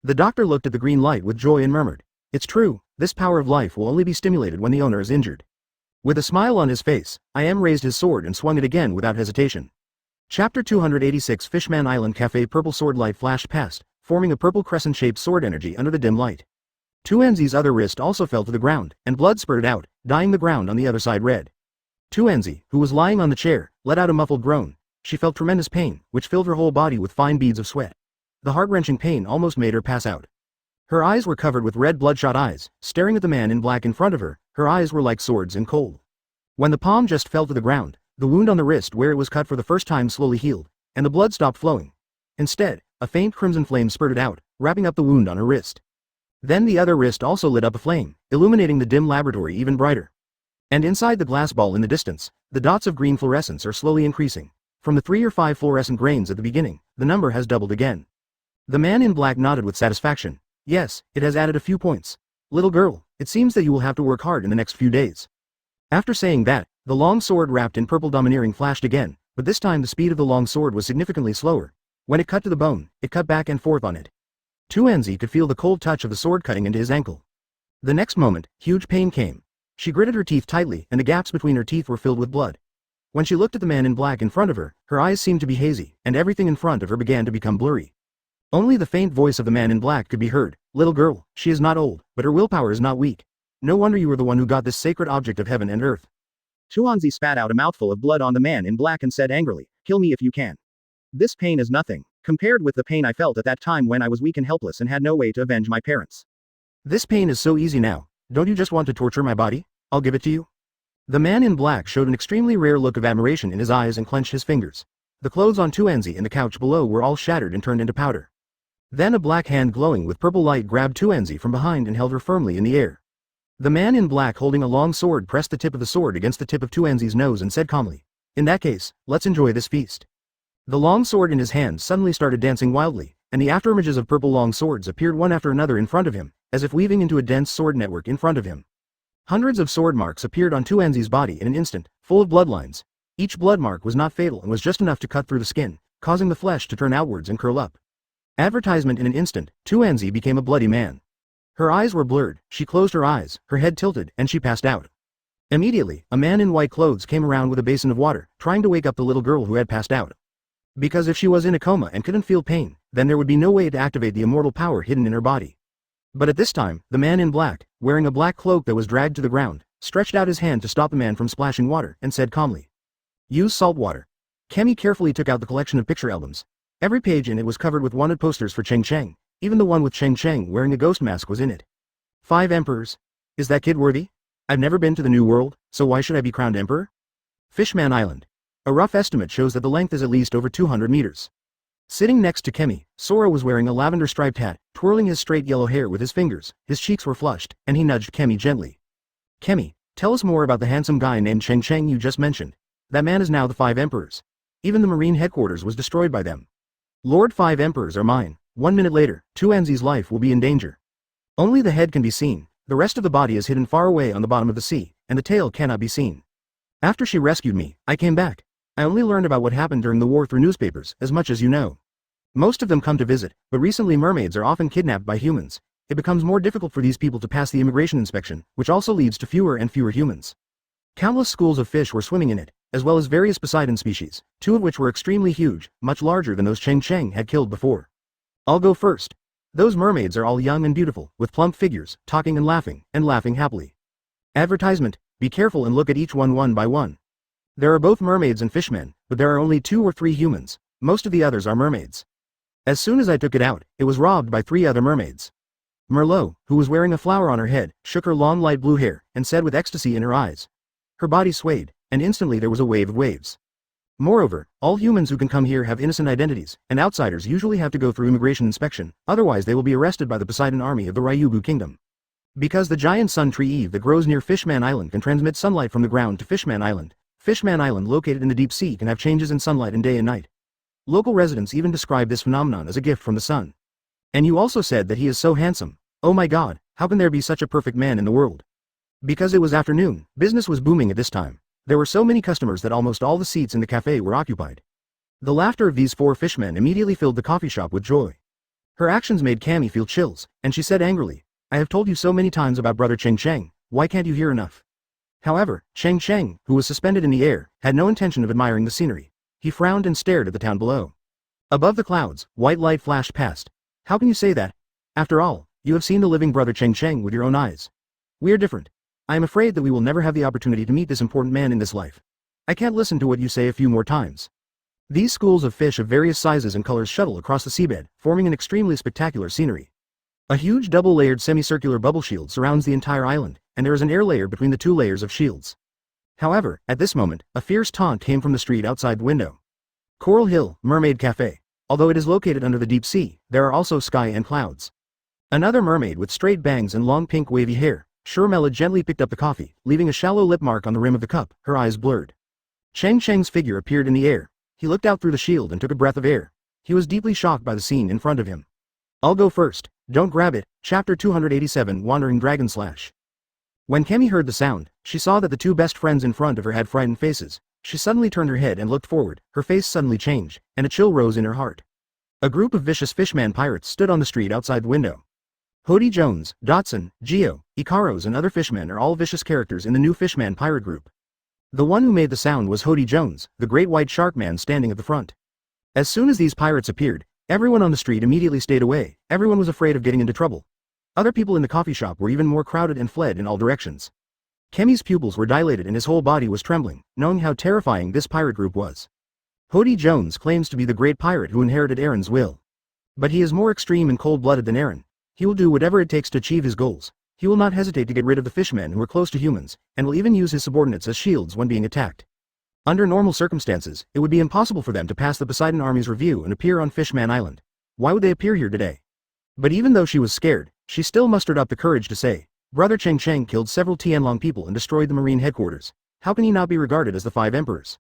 The doctor looked at the green light with joy and murmured, "It's true, this power of life will only be stimulated when the owner is injured." With a smile on his face, Im raised his sword and swung it again without hesitation. Chapter 286 Fishman Island Cafe. Purple sword light flashed past, forming a purple crescent-shaped sword energy under the dim light. Tuanzi's other wrist also fell to the ground, and blood spurted out, dyeing the ground on the other side red. Tuanzi, who was lying on the chair, let out a muffled groan. She felt tremendous pain, which filled her whole body with fine beads of sweat. The heart-wrenching pain almost made her pass out. Her eyes were covered with red bloodshot eyes, staring at the man in black in front of her. Her eyes were like swords in cold. When the palm just fell to the ground, The wound on the wrist where it was cut for the first time slowly healed, and the blood stopped flowing. Instead, a faint crimson flame spurted out, wrapping up the wound on her wrist. Then the other wrist also lit up aflame, illuminating the dim laboratory even brighter. And inside the glass ball in the distance, the dots of green fluorescence are slowly increasing. From the 3 or 5 fluorescent grains at the beginning, the number has doubled again. The man in black nodded with satisfaction. Yes, it has added a few points. Little girl, it seems that you will have to work hard in the next few days. After saying that, the long sword wrapped in purple domineering flashed again, but this time the speed of the long sword was significantly slower. When it cut to the bone, it cut back and forth on it. Tuanzi could feel the cold touch of the sword cutting into his ankle. The next moment, huge pain came. She gritted her teeth tightly and the gaps between her teeth were filled with blood. When she looked at the man in black in front of her, her eyes seemed to be hazy, and everything in front of her began to become blurry. Only the faint voice of the man in black could be heard. Little girl, she is not old, but her willpower is not weak. No wonder you were the one who got this sacred object of heaven and earth. Tuanzi spat out a mouthful of blood on the man in black and said angrily, kill me if you can. This pain is nothing, compared with the pain I felt at that time when I was weak and helpless and had no way to avenge my parents. This pain is so easy now, don't you just want to torture my body? I'll give it to you. The man in black showed an extremely rare look of admiration in his eyes and clenched his fingers. The clothes on Tuanzi and the couch below were all shattered and turned into powder. Then a black hand glowing with purple light grabbed Tuanzi from behind and held her firmly in the air. The man in black holding a long sword pressed the tip of the sword against the tip of Tuanzi's nose and said calmly, in that case, let's enjoy this feast. The long sword in his hand suddenly started dancing wildly, and the afterimages of purple long swords appeared one after another in front of him, as if weaving into a dense sword network in front of him. Hundreds of sword marks appeared on Tuanzi's body in an instant, full of bloodlines. Each blood mark was not fatal and was just enough to cut through the skin, causing the flesh to turn outwards and curl up. Advertisement in an instant, Tuanzi became a bloody man. Her eyes were blurred, she closed her eyes, her head tilted, and she passed out. Immediately, a man in white clothes came around with a basin of water, trying to wake up the little girl who had passed out. Because if she was in a coma and couldn't feel pain, then there would be no way to activate the immortal power hidden in her body. But at this time, the man in black, wearing a black cloak that was dragged to the ground, stretched out his hand to stop the man from splashing water, and said calmly, use salt water. Kemi carefully took out the collection of picture albums. Every page in it was covered with wanted posters for Cheng Cheng, even the one with Cheng Cheng wearing a ghost mask was in it. 5 emperors. Is that kid worthy? I've never been to the New World, so why should I be crowned emperor? Fishman Island. A rough estimate shows that the length is at least over 200 meters. Sitting next to Kemi, Sora was wearing a lavender-striped hat, twirling his straight yellow hair with his fingers, his cheeks were flushed, and he nudged Kemi gently. Kemi, tell us more about the handsome guy named Cheng Cheng you just mentioned. That man is now the 5 emperors. Even the marine headquarters was destroyed by them. Lord 5 emperors are mine. 1 minute later, Tuanzi's life will be in danger. Only the head can be seen, the rest of the body is hidden far away on the bottom of the sea, and the tail cannot be seen. After she rescued me, I came back. I only learned about what happened during the war through newspapers, as much as you know. Most of them come to visit, but recently mermaids are often kidnapped by humans. It becomes more difficult for these people to pass the immigration inspection, which also leads to fewer and fewer humans. Countless schools of fish were swimming in it, as well as various Poseidon species, 2 of which were extremely huge, much larger than those Cheng Cheng had killed before. I'll go first. Those mermaids are all young and beautiful, with plump figures, talking and laughing happily. Advertisement, be careful and look at each one by one. There are both mermaids and fishmen, but there are only 2 or 3 humans. Most of the others are mermaids. As soon as I took it out, it was robbed by 3 other mermaids. Merlot, who was wearing a flower on her head, shook her long light blue hair, and said with ecstasy in her eyes. Her body swayed, and instantly there was a wave of waves. Moreover, all humans who can come here have innocent identities, and outsiders usually have to go through immigration inspection, otherwise they will be arrested by the Poseidon army of the Ryugu kingdom. Because the giant sun tree Eve that grows near Fishman Island can transmit sunlight from the ground to Fishman Island located in the deep sea can have changes in sunlight in day and night. Local residents even describe this phenomenon as a gift from the sun. And you also said that he is so handsome. Oh my god, how can there be such a perfect man in the world? Because it was afternoon, business was booming at this time. There were so many customers that almost all the seats in the cafe were occupied. The laughter of these 4 fishmen immediately filled the coffee shop with joy. Her actions made Kami feel chills, and she said angrily, I have told you so many times about brother Cheng Cheng, why can't you hear enough? However, Cheng Cheng, who was suspended in the air, had no intention of admiring the scenery. He frowned and stared at the town below. Above the clouds, white light flashed past. How can you say that? After all, you have seen the living brother Cheng Cheng with your own eyes. We are different. I am afraid that we will never have the opportunity to meet this important man in this life. I can't listen to what you say a few more times. These schools of fish of various sizes and colors shuttle across the seabed, forming an extremely spectacular scenery. A huge double-layered semicircular bubble shield surrounds the entire island, and there is an air layer between the 2 layers of shields. However, at this moment, a fierce taunt came from the street outside the window. Coral Hill, Mermaid Cafe. Although it is located under the deep sea, there are also sky and clouds. Another mermaid with straight bangs and long pink wavy hair, Sharmella gently picked up the coffee, leaving a shallow lip mark on the rim of the cup, her eyes blurred. Cheng Cheng's figure appeared in the air. He looked out through the shield and took a breath of air. He was deeply shocked by the scene in front of him. I'll go first, don't grab it, Chapter 287 Wandering Dragon Slash. When Kemi heard the sound, she saw that the two best friends in front of her had frightened faces. She suddenly turned her head and looked forward, her face suddenly changed, and a chill rose in her heart. A group of vicious fishman pirates stood on the street outside the window. Hody Jones, Dotson, Geo, Ikaros and other fishmen are all vicious characters in the new fishman pirate group. The one who made the sound was Hody Jones, the great white shark man standing at the front. As soon as these pirates appeared, everyone on the street immediately stayed away. Everyone was afraid of getting into trouble. Other people in the coffee shop were even more crowded and fled in all directions. Kemi's pupils were dilated and his whole body was trembling, knowing how terrifying this pirate group was. Hody Jones claims to be the great pirate who inherited Aaron's will. But he is more extreme and cold-blooded than Aaron. He will do whatever it takes to achieve his goals. He will not hesitate to get rid of the fishmen who are close to humans, and will even use his subordinates as shields when being attacked. Under normal circumstances, it would be impossible for them to pass the Poseidon Army's review and appear on Fishman Island. Why would they appear here today? But even though she was scared, she still mustered up the courage to say, Brother Cheng Cheng killed several Tianlong people and destroyed the marine headquarters. How can he not be regarded as the five emperors?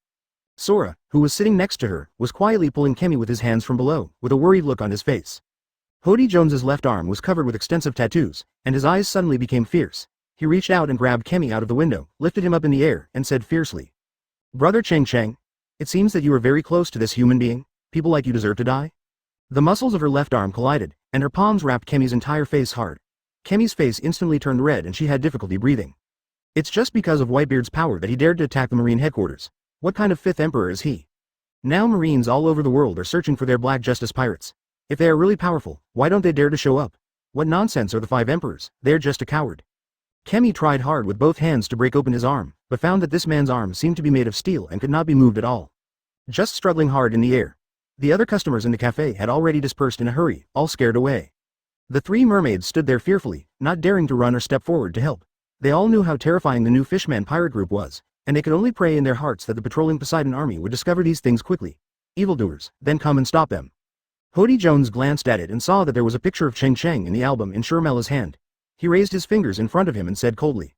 Sora, who was sitting next to her, was quietly pulling Kemi with his hands from below, with a worried look on his face. Hody Jones's left arm was covered with extensive tattoos, and his eyes suddenly became fierce. He reached out and grabbed Kemi out of the window, lifted him up in the air, and said fiercely, Brother Cheng Cheng, it seems that you are very close to this human being. People like you deserve to die? The muscles of her left arm collided, and her palms wrapped Kemi's entire face hard. Kemi's face instantly turned red and she had difficulty breathing. It's just because of Whitebeard's power that he dared to attack the marine headquarters. What kind of fifth emperor is he? Now marines all over the world are searching for their black justice pirates. If they are really powerful, why don't they dare to show up? What nonsense are the five emperors? They're just a coward. Kemi tried hard with both hands to break open his arm, but found that this man's arm seemed to be made of steel and could not be moved at all. Just struggling hard in the air. The other customers in the cafe had already dispersed in a hurry, all scared away. The three mermaids stood there fearfully, not daring to run or step forward to help. They all knew how terrifying the new Fishman pirate group was, and they could only pray in their hearts that the patrolling Poseidon army would discover these things quickly. Evildoers, then come and stop them. Hody Jones glanced at it and saw that there was a picture of Cheng Cheng in the album in Sharmella's hand. He raised his fingers in front of him and said coldly,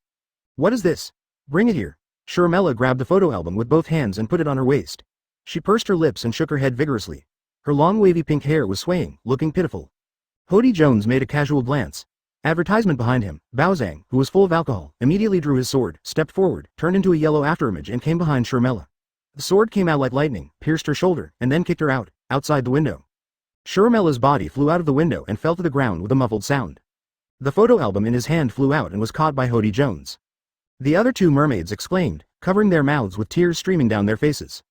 What is this? Bring it here. Sharmella grabbed the photo album with both hands and put it on her waist. She pursed her lips and shook her head vigorously. Her long wavy pink hair was swaying, looking pitiful. Hody Jones made a casual glance. Advertisement behind him, Baozang, who was full of alcohol, immediately drew his sword, stepped forward, turned into a yellow afterimage and came behind Sharmella. The sword came out like lightning, pierced her shoulder, and then kicked her out, outside the window. Sharmella's body flew out of the window and fell to the ground with a muffled sound. The photo album in his hand flew out and was caught by Hody Jones. The other two mermaids exclaimed, covering their mouths with tears streaming down their faces.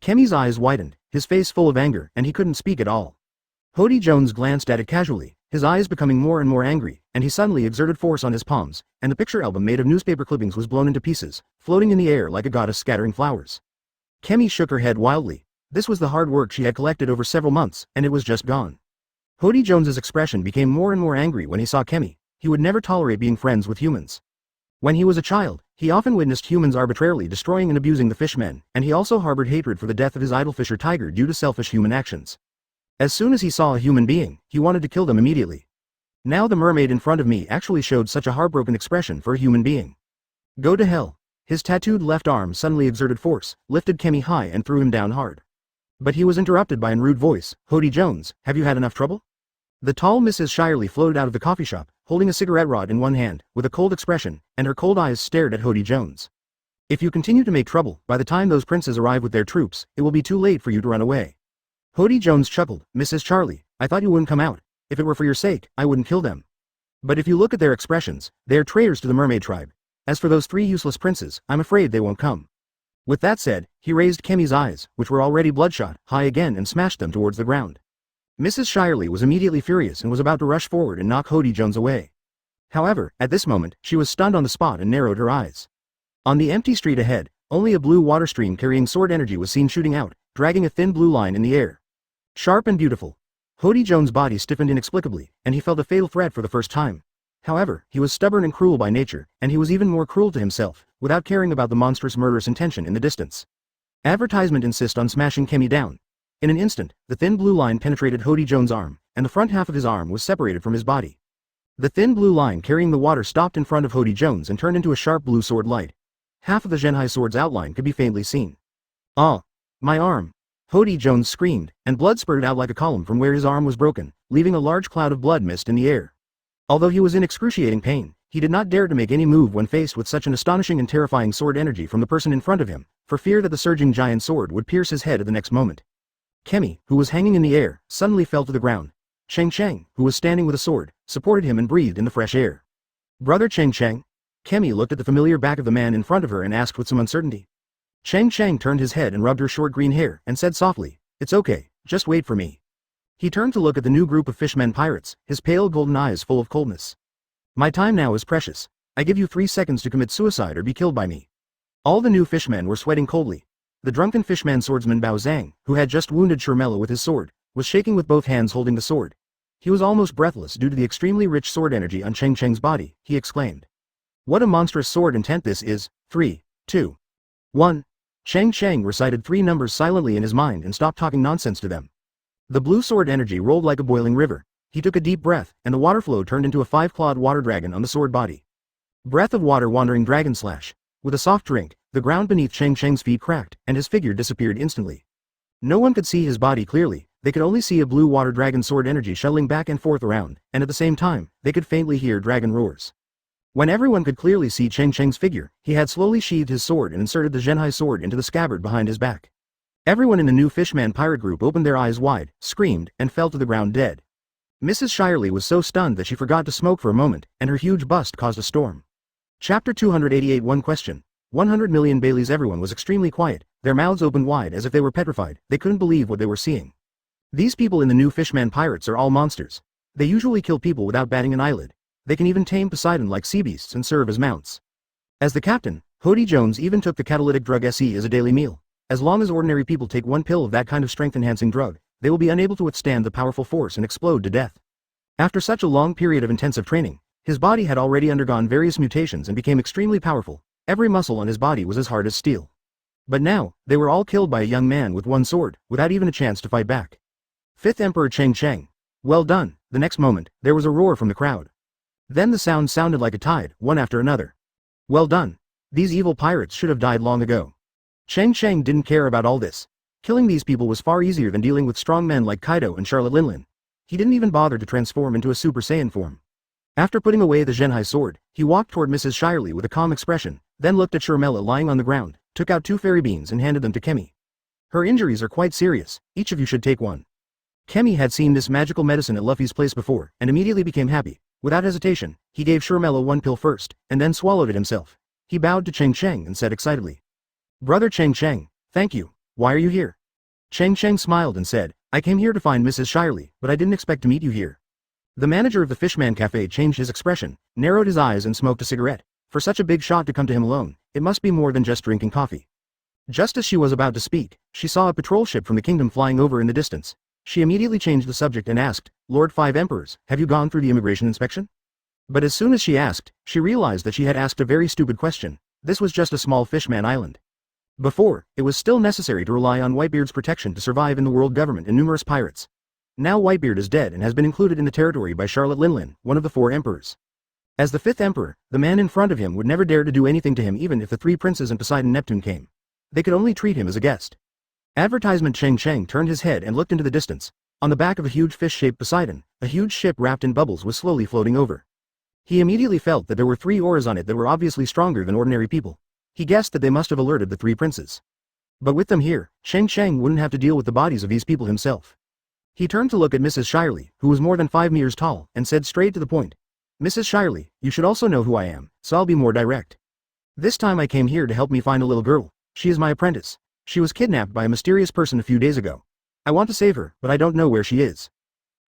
Kemi's eyes widened, his face full of anger, and he couldn't speak at all. Hody Jones glanced at it casually, his eyes becoming more and more angry, and he suddenly exerted force on his palms, and the picture album made of newspaper clippings was blown into pieces, floating in the air like a goddess scattering flowers. Kemi shook her head wildly. This was the hard work she had collected over several months, and it was just gone. Hody Jones's expression became more and more angry when he saw Kemi. He would never tolerate being friends with humans. When he was a child, he often witnessed humans arbitrarily destroying and abusing the fishmen, and he also harbored hatred for the death of his idol fisher Tiger due to selfish human actions. As soon as he saw a human being, he wanted to kill them immediately. Now the mermaid in front of me actually showed such a heartbroken expression for a human being. Go to hell. His tattooed left arm suddenly exerted force, lifted Kemi high and threw him down hard. But he was interrupted by a rude voice. Hody Jones, have you had enough trouble? The tall Mrs. Shirley floated out of the coffee shop, holding a cigarette rod in one hand, with a cold expression, and her cold eyes stared at Hody Jones. If you continue to make trouble, by the time those princes arrive with their troops, it will be too late for you to run away. Hody Jones chuckled. Mrs. Charlie, I thought you wouldn't come out. If it were for your sake, I wouldn't kill them. But if you look at their expressions, they are traitors to the mermaid tribe. As for those three useless princes, I'm afraid they won't come. With that said, he raised Kemi's eyes, which were already bloodshot, high again and smashed them towards the ground. Mrs. Shirley was immediately furious and was about to rush forward and knock Hody Jones away. However, at this moment, she was stunned on the spot and narrowed her eyes. On the empty street ahead, only a blue water stream carrying sword energy was seen shooting out, dragging a thin blue line in the air. Sharp and beautiful. Hody Jones' body stiffened inexplicably, and he felt a fatal threat for the first time. However, he was stubborn and cruel by nature, and he was even more cruel to himself, without caring about the monstrous murderous intention in the distance. Advertisement insist on smashing Kemi down. In an instant, the thin blue line penetrated Hody Jones' arm, and the front half of his arm was separated from his body. The thin blue line carrying the water stopped in front of Hody Jones and turned into a sharp blue sword light. Half of the Genhai sword's outline could be faintly seen. "Ah! My arm!" Hody Jones screamed, and blood spurted out like a column from where his arm was broken, leaving a large cloud of blood mist in the air. Although he was in excruciating pain, he did not dare to make any move when faced with such an astonishing and terrifying sword energy from the person in front of him, for fear that the surging giant sword would pierce his head at the next moment. Kemi, who was hanging in the air, suddenly fell to the ground. Cheng Cheng, who was standing with a sword, supported him and breathed in the fresh air. "Brother Cheng Cheng?" Kemi looked at the familiar back of the man in front of her and asked with some uncertainty. Cheng Cheng turned his head and rubbed her short green hair, and said softly, "It's okay, just wait for me." He turned to look at the new group of fishmen pirates, his pale golden eyes full of coldness. "My time now is precious. I give you 3 seconds to commit suicide or be killed by me." All the new fishmen were sweating coldly. The drunken fishman swordsman Bao Zhang, who had just wounded Shermella with his sword, was shaking with both hands holding the sword. He was almost breathless due to the extremely rich sword energy on Cheng Cheng's body. He exclaimed, "What a monstrous sword intent this is! 3, 2, 1. Cheng Cheng recited 3 numbers silently in his mind and stopped talking nonsense to them. The blue sword energy rolled like a boiling river. He took a deep breath, and the water flow turned into a 5-clawed water dragon on the sword body. Breath of water wandering dragon slash. With a soft drink, the ground beneath Cheng Cheng's feet cracked, and his figure disappeared instantly. No one could see his body clearly. They could only see a blue water dragon sword energy shuttling back and forth around, and at the same time, they could faintly hear dragon roars. When everyone could clearly see Cheng Cheng's figure, he had slowly sheathed his sword and inserted the Genhai sword into the scabbard behind his back. Everyone in the new fishman pirate group opened their eyes wide, screamed, and fell to the ground dead. Mrs. Shirley was so stunned that she forgot to smoke for a moment, and her huge bust caused a storm. Chapter 288. One question. 100 million Baileys. Everyone was extremely quiet, their mouths opened wide as if they were petrified. They couldn't believe what they were seeing. These people in the new fishman pirates are all monsters. They usually kill people without batting an eyelid. They can even tame Poseidon like sea beasts and serve as mounts. As the captain, Hody Jones even took the catalytic drug SE as a daily meal. As long as ordinary people take 1 pill of that kind of strength-enhancing drug, they will be unable to withstand the powerful force and explode to death. After such a long period of intensive training, his body had already undergone various mutations and became extremely powerful. Every muscle on his body was as hard as steel. But now, they were all killed by a young man with 1 sword, without even a chance to fight back. 5th Emperor Cheng Cheng. Well done. The next moment, there was a roar from the crowd. Then the sound sounded like a tide, one after another. Well done. These evil pirates should have died long ago. Cheng Cheng didn't care about all this. Killing these people was far easier than dealing with strong men like Kaido and Charlotte Linlin. He didn't even bother to transform into a Super Saiyan form. After putting away the Genhai sword, he walked toward Mrs. Shirley with a calm expression, then looked at Shermella lying on the ground, took out 2 fairy beans and handed them to Kemi. "Her injuries are quite serious, each of you should take one." Kemi had seen this magical medicine at Luffy's place before, and immediately became happy. Without hesitation, he gave Shermella 1 pill first, and then swallowed it himself. He bowed to Cheng Cheng and said excitedly, "Brother Cheng Cheng, thank you. Why are you here?" Cheng Cheng smiled and said, "I came here to find Mrs. Shirley, but I didn't expect to meet you here." The manager of the Fishman Cafe changed his expression, narrowed his eyes and smoked a cigarette. For such a big shot to come to him alone, it must be more than just drinking coffee. Just as she was about to speak, she saw a patrol ship from the kingdom flying over in the distance. She immediately changed the subject and asked, "Lord 5 Emperors, have you gone through the immigration inspection?" But as soon as she asked, she realized that she had asked a very stupid question. This was just a small fishman island. Before, it was still necessary to rely on Whitebeard's protection to survive in the world government and numerous pirates. Now Whitebeard is dead and has been included in the territory by Charlotte Linlin, one of the 4 emperors. As the 5th emperor, the man in front of him would never dare to do anything to him even if the 3 princes and Poseidon Neptune came. They could only treat him as a guest. Advertisement Cheng Cheng turned his head and looked into the distance. On the back of a huge fish-shaped Poseidon, a huge ship wrapped in bubbles was slowly floating over. He immediately felt that there were 3 oars on it that were obviously stronger than ordinary people. He guessed that they must have alerted the 3 princes. But with them here, Cheng Cheng wouldn't have to deal with the bodies of these people himself. He turned to look at Mrs. Shirley, who was more than 5 meters tall, and said straight to the point, "Mrs. Shirley, you should also know who I am, so I'll be more direct. This time I came here to help me find a little girl. She is my apprentice. She was kidnapped by a mysterious person a few days ago. I want to save her, but I don't know where she is."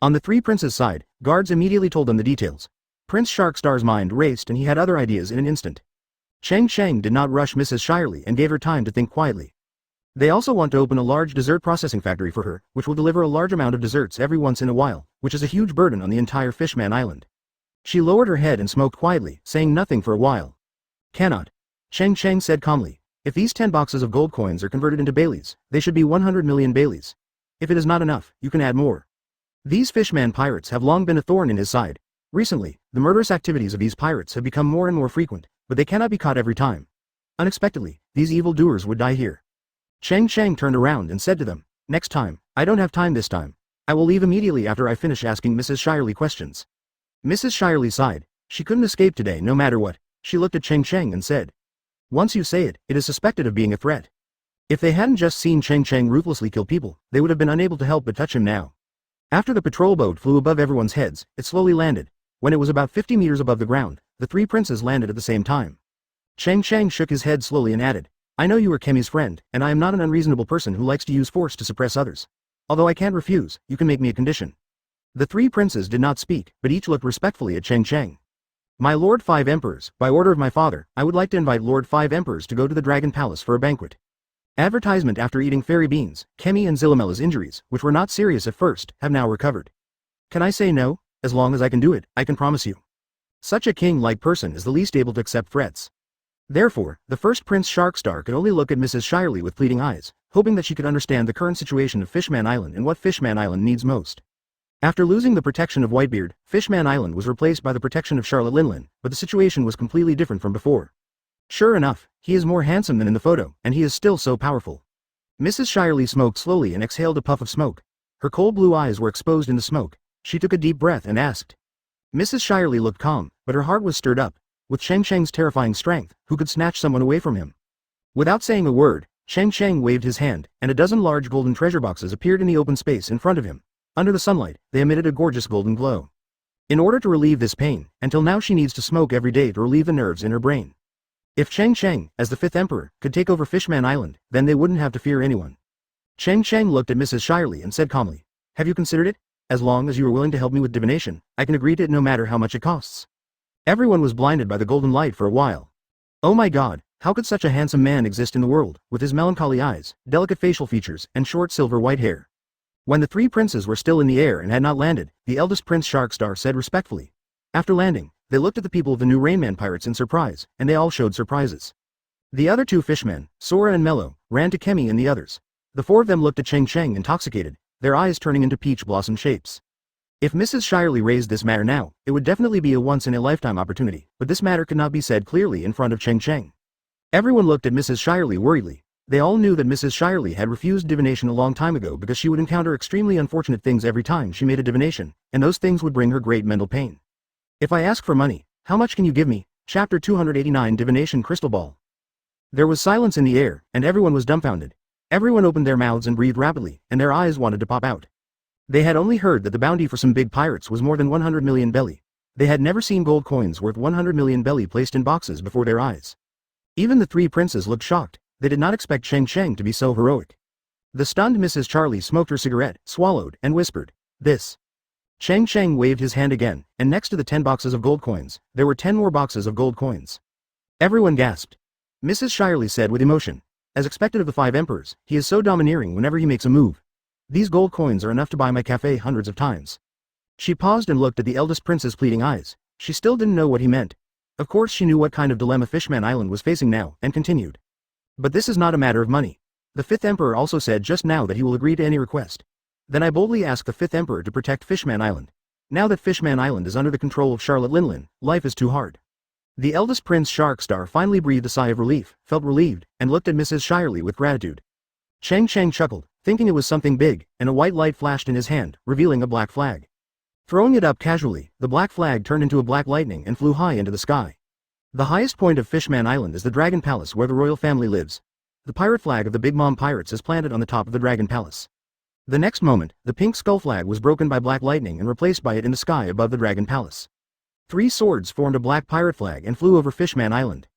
On the 3 princes' side, guards immediately told them the details. Prince Sharkstar's mind raced and he had other ideas in an instant. Cheng Cheng did not rush Mrs. Shirley and gave her time to think quietly. They also want to open a large dessert processing factory for her, which will deliver a large amount of desserts every once in a while, which is a huge burden on the entire Fishman Island. She lowered her head and smoked quietly, saying nothing for a while. Cannot. Cheng Cheng said calmly. If these 10 boxes of gold coins are converted into Baileys, they should be 100 million Baileys. If it is not enough, you can add more. These fishman pirates have long been a thorn in his side. Recently, the murderous activities of these pirates have become more and more frequent, but they cannot be caught every time. Unexpectedly, these evildoers would die here. Cheng Cheng turned around and said to them, next time, I don't have time this time. I will leave immediately after I finish asking Mrs. Shirley questions. Mrs. Shirley sighed. She couldn't escape today no matter what. She looked at Cheng Cheng and said, once you say it, it is suspected of being a threat. If they hadn't just seen Cheng Cheng ruthlessly kill people, they would have been unable to help but touch him now. After the patrol boat flew above everyone's heads, it slowly landed. When it was about 50 meters above the ground, the 3 princes landed at the same time. Cheng Cheng shook his head slowly and added, I know you are Kemi's friend, and I am not an unreasonable person who likes to use force to suppress others. Although I can't refuse, you can make me a condition. The 3 princes did not speak, but each looked respectfully at Cheng Cheng. My Lord 5 Emperors, by order of my father, I would like to invite Lord 5 Emperors to go to the Dragon Palace for a banquet. Advertisement after eating fairy beans, Kemi and Zillamella's injuries, which were not serious at first, have now recovered. Can I say no? As long as I can do it, I can promise you. Such a king-like person is the least able to accept threats. Therefore, the first Prince Sharkstar could only look at Mrs. Shirley with pleading eyes, hoping that she could understand the current situation of Fishman Island and what Fishman Island needs most. After losing the protection of Whitebeard, Fishman Island was replaced by the protection of Charlotte Linlin, but the situation was completely different from before. Sure enough, he is more handsome than in the photo, and he is still so powerful. Mrs. Shirley smoked slowly and exhaled a puff of smoke. Her cold blue eyes were exposed in the smoke. She took a deep breath and asked. Mrs. Shirley looked calm, but her heart was stirred up. With Cheng Cheng's terrifying strength, who could snatch someone away from him? Without saying a word, Cheng Cheng waved his hand, and a dozen large golden treasure boxes appeared in the open space in front of him. Under the sunlight, they emitted a gorgeous golden glow. In order to relieve this pain, until now she needs to smoke every day to relieve the nerves in her brain. If Cheng Cheng, as the 5th Emperor, could take over Fishman Island, then they wouldn't have to fear anyone. Cheng Cheng looked at Mrs. Shirley and said calmly, have you considered it? As long as you are willing to help me with divination, I can agree to it no matter how much it costs. Everyone was blinded by the golden light for a while. Oh my god, how could such a handsome man exist in the world, with his melancholy eyes, delicate facial features, and short silver white hair? When the 3 princes were still in the air and had not landed, the eldest Prince Sharkstar said respectfully. After landing, they looked at the people of the new Rainman pirates in surprise, and they all showed surprises. The other 2 fishmen, Sora and Mello, ran to Kemi and the others. The 4 of them looked at Cheng Cheng intoxicated, their eyes turning into peach blossom shapes. If Mrs. Shirley raised this matter now, it would definitely be a once-in-a-lifetime opportunity, but this matter could not be said clearly in front of Cheng Cheng. Everyone looked at Mrs. Shirley worriedly. They all knew that Mrs. Shirley had refused divination a long time ago because she would encounter extremely unfortunate things every time she made a divination, and those things would bring her great mental pain. If I ask for money, how much can you give me? Chapter 289 Divination Crystal Ball. There was silence in the air, and everyone was dumbfounded. Everyone opened their mouths and breathed rapidly, and their eyes wanted to pop out. They had only heard that the bounty for some big pirates was more than 100 million belly. They had never seen gold coins worth 100 million belly placed in boxes before their eyes. Even the 3 princes looked shocked. They did not expect Cheng Cheng to be so heroic. The stunned Mrs. Shirley smoked her cigarette, swallowed, and whispered, this. Cheng Cheng waved his hand again, and next to the 10 boxes of gold coins, there were 10 more boxes of gold coins. Everyone gasped. Mrs. Shirley said with emotion, as expected of the 5 emperors, he is so domineering whenever he makes a move. These gold coins are enough to buy my cafe hundreds of times. She paused and looked at the eldest prince's pleading eyes. She still didn't know what he meant. Of course she knew what kind of dilemma Fishman Island was facing now, and continued. But this is not a matter of money. The 5th Emperor also said just now that he will agree to any request. Then I boldly ask the 5th Emperor to protect Fishman Island. Now that Fishman Island is under the control of Charlotte Linlin, life is too hard. The eldest Prince Sharkstar finally breathed a sigh of relief, felt relieved, and looked at Mrs. Shirley with gratitude. Cheng Cheng chuckled, thinking it was something big, and a white light flashed in his hand, revealing a black flag. Throwing it up casually, the black flag turned into a black lightning and flew high into the sky. The highest point of Fishman Island is the Dragon Palace where the royal family lives. The pirate flag of the Big Mom Pirates is planted on the top of the Dragon Palace. The next moment, the pink skull flag was broken by black lightning and replaced by it in the sky above the Dragon Palace. 3 swords formed a black pirate flag and flew over Fishman Island.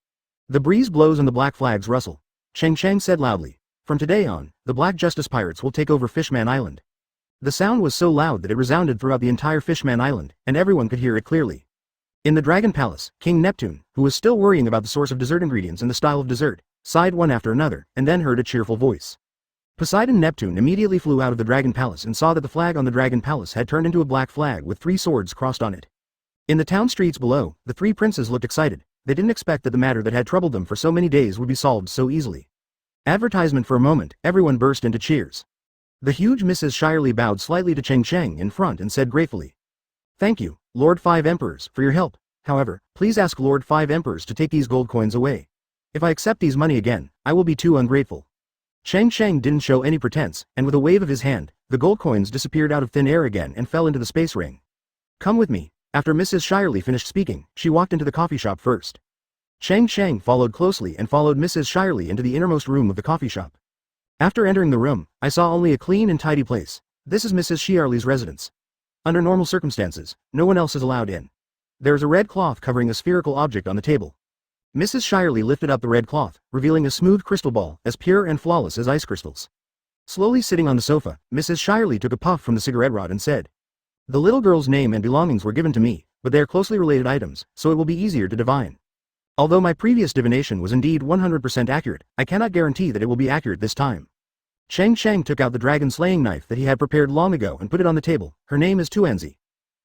The breeze blows and the black flags rustle. Cheng Cheng said loudly, from today on, the Black Justice Pirates will take over Fishman Island. The sound was so loud that it resounded throughout the entire Fishman Island, and everyone could hear it clearly. In the Dragon Palace, King Neptune, who was still worrying about the source of dessert ingredients and the style of dessert, sighed one after another, and then heard a cheerful voice. Poseidon Neptune immediately flew out of the Dragon Palace and saw that the flag on the Dragon Palace had turned into a black flag with 3 swords crossed on it. In the town streets below, the three princes looked excited. They didn't expect that the matter that had troubled them for so many days would be solved so easily. Advertisement for a moment, everyone burst into cheers. The huge Mrs. Shirley bowed slightly to Cheng Cheng in front and said gratefully, "Thank you, Lord Five Emperors, for your help. However, please ask Lord Five Emperors to take these gold coins away. If I accept these money again, I will be too ungrateful." Cheng Cheng didn't show any pretense, and with a wave of his hand, the gold coins disappeared out of thin air again and fell into the space ring. "Come with me." After Mrs. Shirley finished speaking, she walked into the coffee shop first. Cheng Cheng followed closely and followed Mrs. Shirley into the innermost room of the coffee shop. After entering the room, I saw only a clean and tidy place. This is Mrs. Shirley's residence. Under normal circumstances, no one else is allowed in. There is a red cloth covering a spherical object on the table. Mrs. Shirley lifted up the red cloth, revealing a smooth crystal ball, as pure and flawless as ice crystals. Slowly sitting on the sofa, Mrs. Shirley took a puff from the cigarette rod and said, "The little girl's name and belongings were given to me, but they are closely related items, so it will be easier to divine. Although my previous divination was indeed 100% accurate, I cannot guarantee that it will be accurate this time." Cheng Cheng took out the dragon-slaying knife that he had prepared long ago and put it on the table. "Her name is Tuanzi.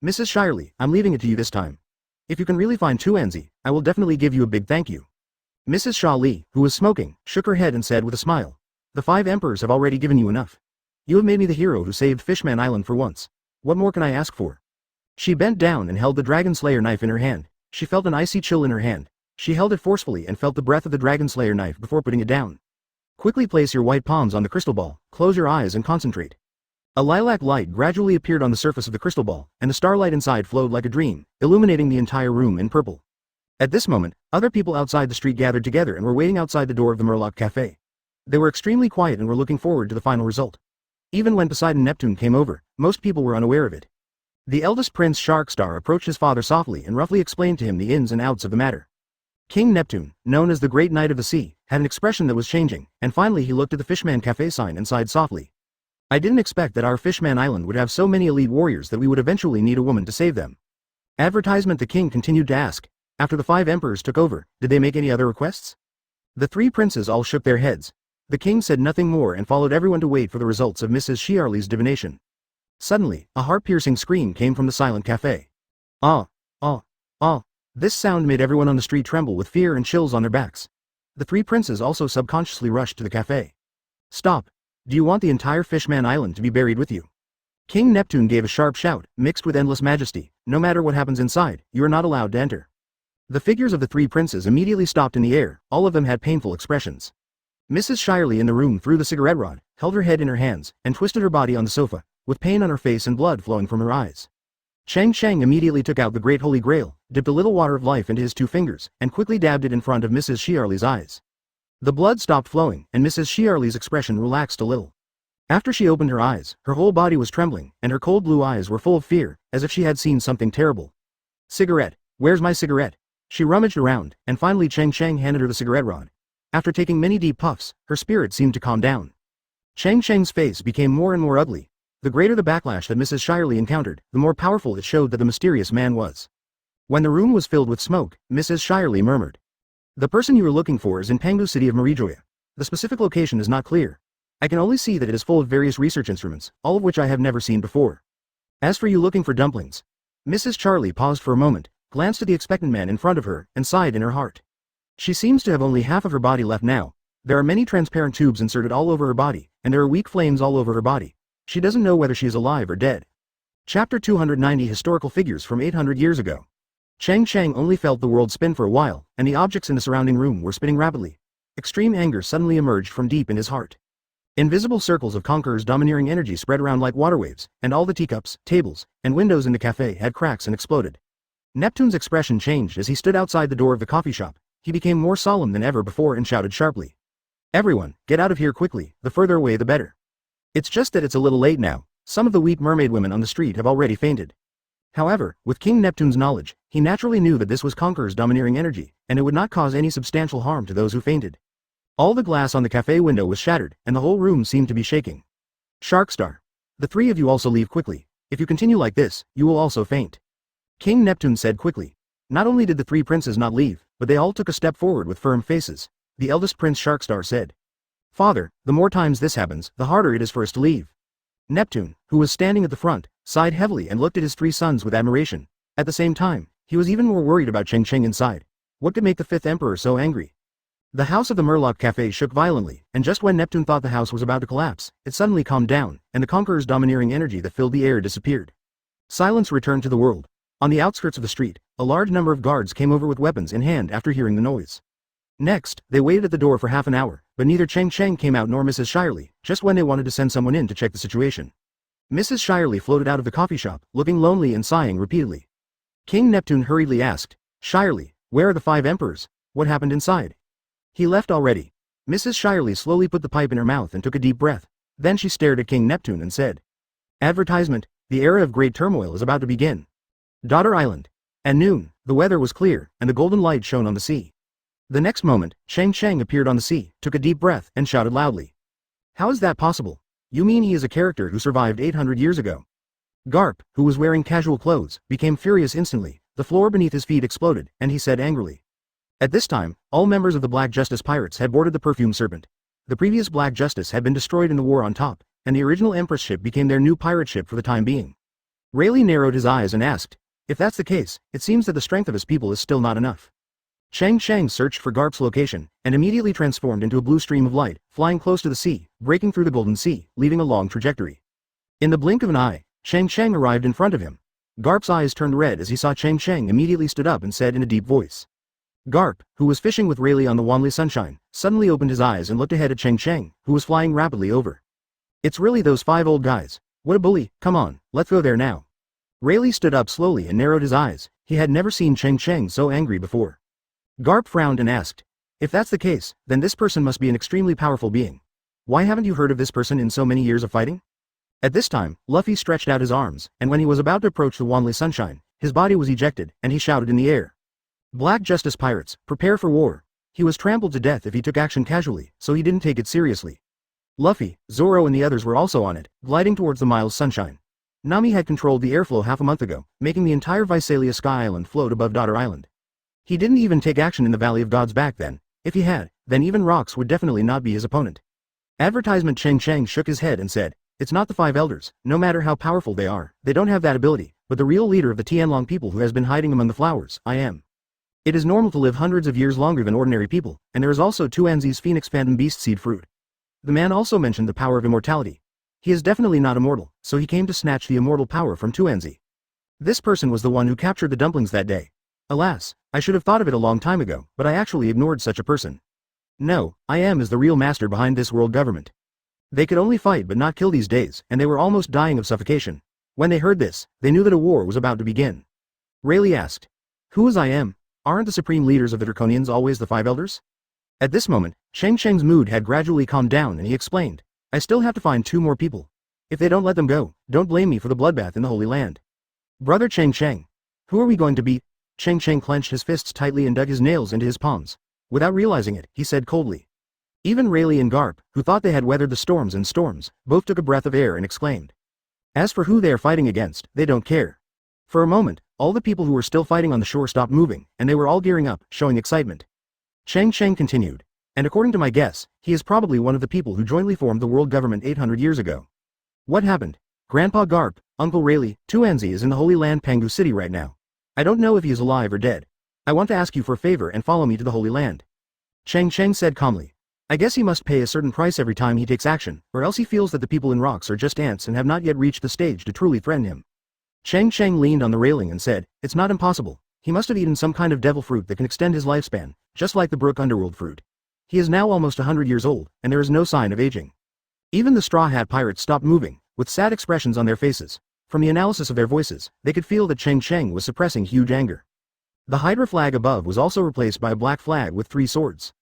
Mrs. Shirley, I'm leaving it to you this time. If you can really find Tuanzi, I will definitely give you a big thank you." Mrs. Sha Li, who was smoking, shook her head and said with a smile, "The Five Emperors have already given you enough. You have made me the hero who saved Fishman Island for once. What more can I ask for?" She bent down and held the Dragon Slayer knife in her hand. She felt an icy chill in her hand. She held it forcefully and felt the breath of the Dragon Slayer knife before putting it down. "Quickly place your white palms on the crystal ball, close your eyes and concentrate." A lilac light gradually appeared on the surface of the crystal ball, and the starlight inside flowed like a dream, illuminating the entire room in purple. At this moment, other people outside the street gathered together and were waiting outside the door of the Murloc Cafe. They were extremely quiet and were looking forward to the final result. Even when Poseidon Neptune came over, most people were unaware of it. The eldest prince Sharkstar approached his father softly and roughly explained to him the ins and outs of the matter. King Neptune, known as the Great Knight of the Sea, had an expression that was changing, and finally he looked at the Fishman Cafe sign and sighed softly. "I didn't expect that our Fishman Island would have so many elite warriors that we would eventually need a woman to save them." Advertisement. The king continued to ask, "After the Five Emperors took over, did they make any other requests?" The three princes all shook their heads. The king said nothing more and followed everyone to wait for the results of Mrs. Shirley's divination. Suddenly, a heart-piercing scream came from the silent cafe. "Ah! Ah! Ah!" This sound made everyone on the street tremble with fear and chills on their backs. The three princes also subconsciously rushed to the cafe. "Stop! Do you want the entire Fishman Island to be buried with you?" King Neptune gave a sharp shout, mixed with endless majesty. "No matter what happens inside, you are not allowed to enter." The figures of the three princes immediately stopped in the air. All of them had painful expressions. Mrs. Shirley in the room threw the cigarette rod, held her head in her hands, and twisted her body on the sofa, with pain on her face and blood flowing from her eyes. Cheng Cheng immediately took out the Great Holy Grail, dipped a little water of life into his two fingers, and quickly dabbed it in front of Mrs. Shirley's eyes. The blood stopped flowing, and Mrs. Shirley's expression relaxed a little. After she opened her eyes, her whole body was trembling, and her cold blue eyes were full of fear, as if she had seen something terrible. "Cigarette, where's my cigarette?" She rummaged around, and finally Cheng Cheng handed her the cigarette rod. After taking many deep puffs, her spirit seemed to calm down. Cheng Cheng's face became more and more ugly. The greater the backlash that Mrs. Shirley encountered, the more powerful it showed that the mysterious man was. When the room was filled with smoke, Mrs. Shirley murmured, "The person you are looking for is in Pangu city of Marijoya. The specific location is not clear. I can only see that it is full of various research instruments, all of which I have never seen before. As for you looking for dumplings..." Mrs. Shirley paused for a moment, glanced at the expectant man in front of her, and sighed in her heart. She seems to have only half of her body left now. There are many transparent tubes inserted all over her body, and there are weak flames all over her body. She doesn't know whether she is alive or dead. Chapter 290 Historical Figures from 800 years ago. Cheng Cheng only felt the world spin for a while, and the objects in the surrounding room were spinning rapidly. Extreme anger suddenly emerged from deep in his heart. Invisible circles of Conqueror's domineering energy spread around like water waves, and all the teacups, tables, and windows in the cafe had cracks and exploded. Neptune's expression changed as he stood outside the door of the coffee shop. He became more solemn than ever before and shouted sharply, "Everyone, get out of here quickly, the further away the better. It's just that it's a little late now. Some of the weak mermaid women on the street have already fainted." However, with King Neptune's knowledge, he naturally knew that this was Conqueror's domineering energy, and it would not cause any substantial harm to those who fainted. All the glass on the cafe window was shattered, and the whole room seemed to be shaking. "Sharkstar. The three of you also leave quickly. If you continue like this, you will also faint." King Neptune said quickly. Not only did the three princes not leave, but they all took a step forward with firm faces. The eldest prince Sharkstar said, "Father, the more times this happens, the harder it is for us to leave." Neptune, who was standing at the front, sighed heavily and looked at his three sons with admiration. At the same time, he was even more worried about Cheng Cheng inside. What could make the 5th Emperor so angry? The house of the Murloc Cafe shook violently, and just when Neptune thought the house was about to collapse, it suddenly calmed down, and the Conqueror's domineering energy that filled the air disappeared. Silence returned to the world. On the outskirts of the street, a large number of guards came over with weapons in hand after hearing the noise. Next, they waited at the door for half an hour, but neither Cheng Cheng came out nor Mrs. Shirley, just when they wanted to send someone in to check the situation. Mrs. Shirley floated out of the coffee shop, looking lonely and sighing repeatedly. King Neptune hurriedly asked, "Shirley, where are the 5 emperors? What happened inside?" "He left already." Mrs. Shirley slowly put the pipe in her mouth and took a deep breath. Then she stared at King Neptune and said, "Advertisement, the era of great turmoil is about to begin. Daughter Island." At noon, the weather was clear, and the golden light shone on the sea. The next moment, Cheng Cheng appeared on the sea, took a deep breath, and shouted loudly. "How is that possible? You mean he is a character who survived 800 years ago?" Garp, who was wearing casual clothes, became furious instantly. The floor beneath his feet exploded, and he said angrily. At this time, all members of the Black Justice pirates had boarded the Perfume Serpent. The previous Black Justice had been destroyed in the war on top, and the original Empress ship became their new pirate ship for the time being. Rayleigh narrowed his eyes and asked, "If that's the case, it seems that the strength of his people is still not enough." Cheng Cheng searched for Garp's location, and immediately transformed into a blue stream of light, flying close to the sea, breaking through the Golden Sea, leaving a long trajectory. In the blink of an eye, Cheng Cheng arrived in front of him. Garp's eyes turned red as he saw Cheng Cheng immediately stood up and said in a deep voice. Garp, who was fishing with Rayleigh on the Wanli Sunshine, suddenly opened his eyes and looked ahead at Cheng Cheng, who was flying rapidly over. "It's really those 5 old guys. What a bully, come on, let's go there now." Rayleigh stood up slowly and narrowed his eyes. He had never seen Cheng Cheng so angry before. Garp frowned and asked, "If that's the case, then this person must be an extremely powerful being. Why haven't you heard of this person in so many years of fighting?" At this time, Luffy stretched out his arms, and when he was about to approach the Wanli Sunshine, his body was ejected, and he shouted in the air. "Black Justice pirates, prepare for war." He was trampled to death if he took action casually, so he didn't take it seriously. Luffy, Zoro and the others were also on it, gliding towards the Miles Sunshine. Nami had controlled the airflow half a month ago, making the entire Visalia Sky Island float above Daughter Island. He didn't even take action in the Valley of Gods back then. If he had, then even rocks would definitely not be his opponent. Advertisement. Cheng Cheng shook his head and said, "It's not the 5 elders, no matter how powerful they are, they don't have that ability, but the real leader of the Tianlong people who has been hiding among the flowers, I am. It is normal to live hundreds of years longer than ordinary people, and there is also Tuanzi's Phoenix Phantom Beast Seed Fruit." The man also mentioned the power of immortality. He is definitely not immortal, so he came to snatch the immortal power from Tuanzi. This person was the one who captured the dumplings that day. Alas, I should have thought of it a long time ago, but I actually ignored such a person. No, I am is the real master behind this world government. They could only fight but not kill these days, and they were almost dying of suffocation. When they heard this, they knew that a war was about to begin. Rayleigh asked, "Who is I am? Aren't the supreme leaders of the Draconians always the 5 elders?" At this moment, Cheng Cheng's mood had gradually calmed down and he explained, "I still have to find 2 more people. If they don't let them go, don't blame me for the bloodbath in the Holy Land." "Brother Cheng Cheng, who are we going to beat?" Cheng Cheng clenched his fists tightly and dug his nails into his palms. Without realizing it, he said coldly. Even Rayleigh and Garp, who thought they had weathered the storms and storms, both took a breath of air and exclaimed. As for who they are fighting against, they don't care. For a moment, all the people who were still fighting on the shore stopped moving, and they were all gearing up, showing excitement. Cheng Cheng continued. And according to my guess, he is probably one of the people who jointly formed the world government 800 years ago. What happened? Grandpa Garp, Uncle Rayleigh, Tuanzi is in the Holy Land Pangu City right now. I don't know if he is alive or dead. I want to ask you for a favor and follow me to the Holy Land. Cheng Cheng said calmly. I guess he must pay a certain price every time he takes action, or else he feels that the people in rocks are just ants and have not yet reached the stage to truly threaten him. Cheng Cheng leaned on the railing and said, it's not impossible. He must have eaten some kind of devil fruit that can extend his lifespan, just like the Brook Underworld fruit. He is now almost 100 years old, and there is no sign of aging. Even the Straw Hat Pirates stopped moving, with sad expressions on their faces. From the analysis of their voices, they could feel that Cheng Cheng was suppressing huge anger. The Hydra flag above was also replaced by a black flag with 3 swords.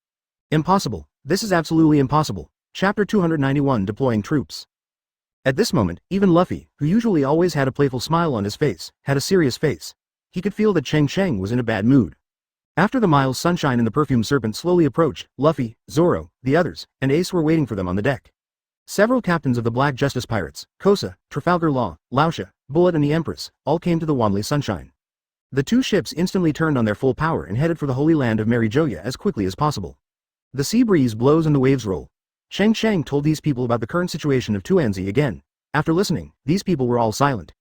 Impossible. This is absolutely impossible. Chapter 291 Deploying Troops. At this moment, even Luffy, who usually always had a playful smile on his face, had a serious face. He could feel that Cheng Cheng was in a bad mood. After the Miles Sunshine and the Perfume Serpent slowly approached, Luffy, Zoro, the others, and Ace were waiting for them on the deck. Several captains of the Black Justice Pirates, Kosa, Trafalgar Law, Laosha, Bullet and the Empress, all came to the Wanli Sunshine. The 2 ships instantly turned on their full power and headed for the Holy Land of Mary Joya as quickly as possible. The sea breeze blows and the waves roll. Cheng Cheng told these people about the current situation of Tuanzi again. After listening, these people were all silent.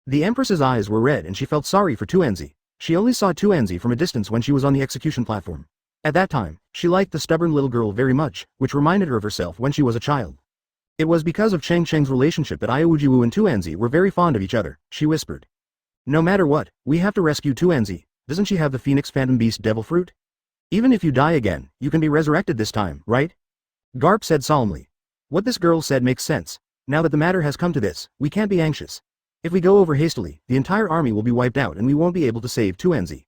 The Empress's eyes were red and she felt sorry for Tuanzi. She only saw Tuanzi from a distance when she was on the execution platform. At that time, she liked the stubborn little girl very much, which reminded her of herself when she was a child. It was because of Cheng Cheng's relationship that Ioujiwu and Tuanzi were very fond of each other, she whispered. No matter what, we have to rescue Tuanzi. Doesn't she have the Phoenix Phantom Beast Devil Fruit? Even if you die again, you can be resurrected this time, right? Garp said solemnly. What this girl said makes sense. Now that the matter has come to this, we can't be anxious. If we go over hastily, the entire army will be wiped out and we won't be able to save Tuanzi.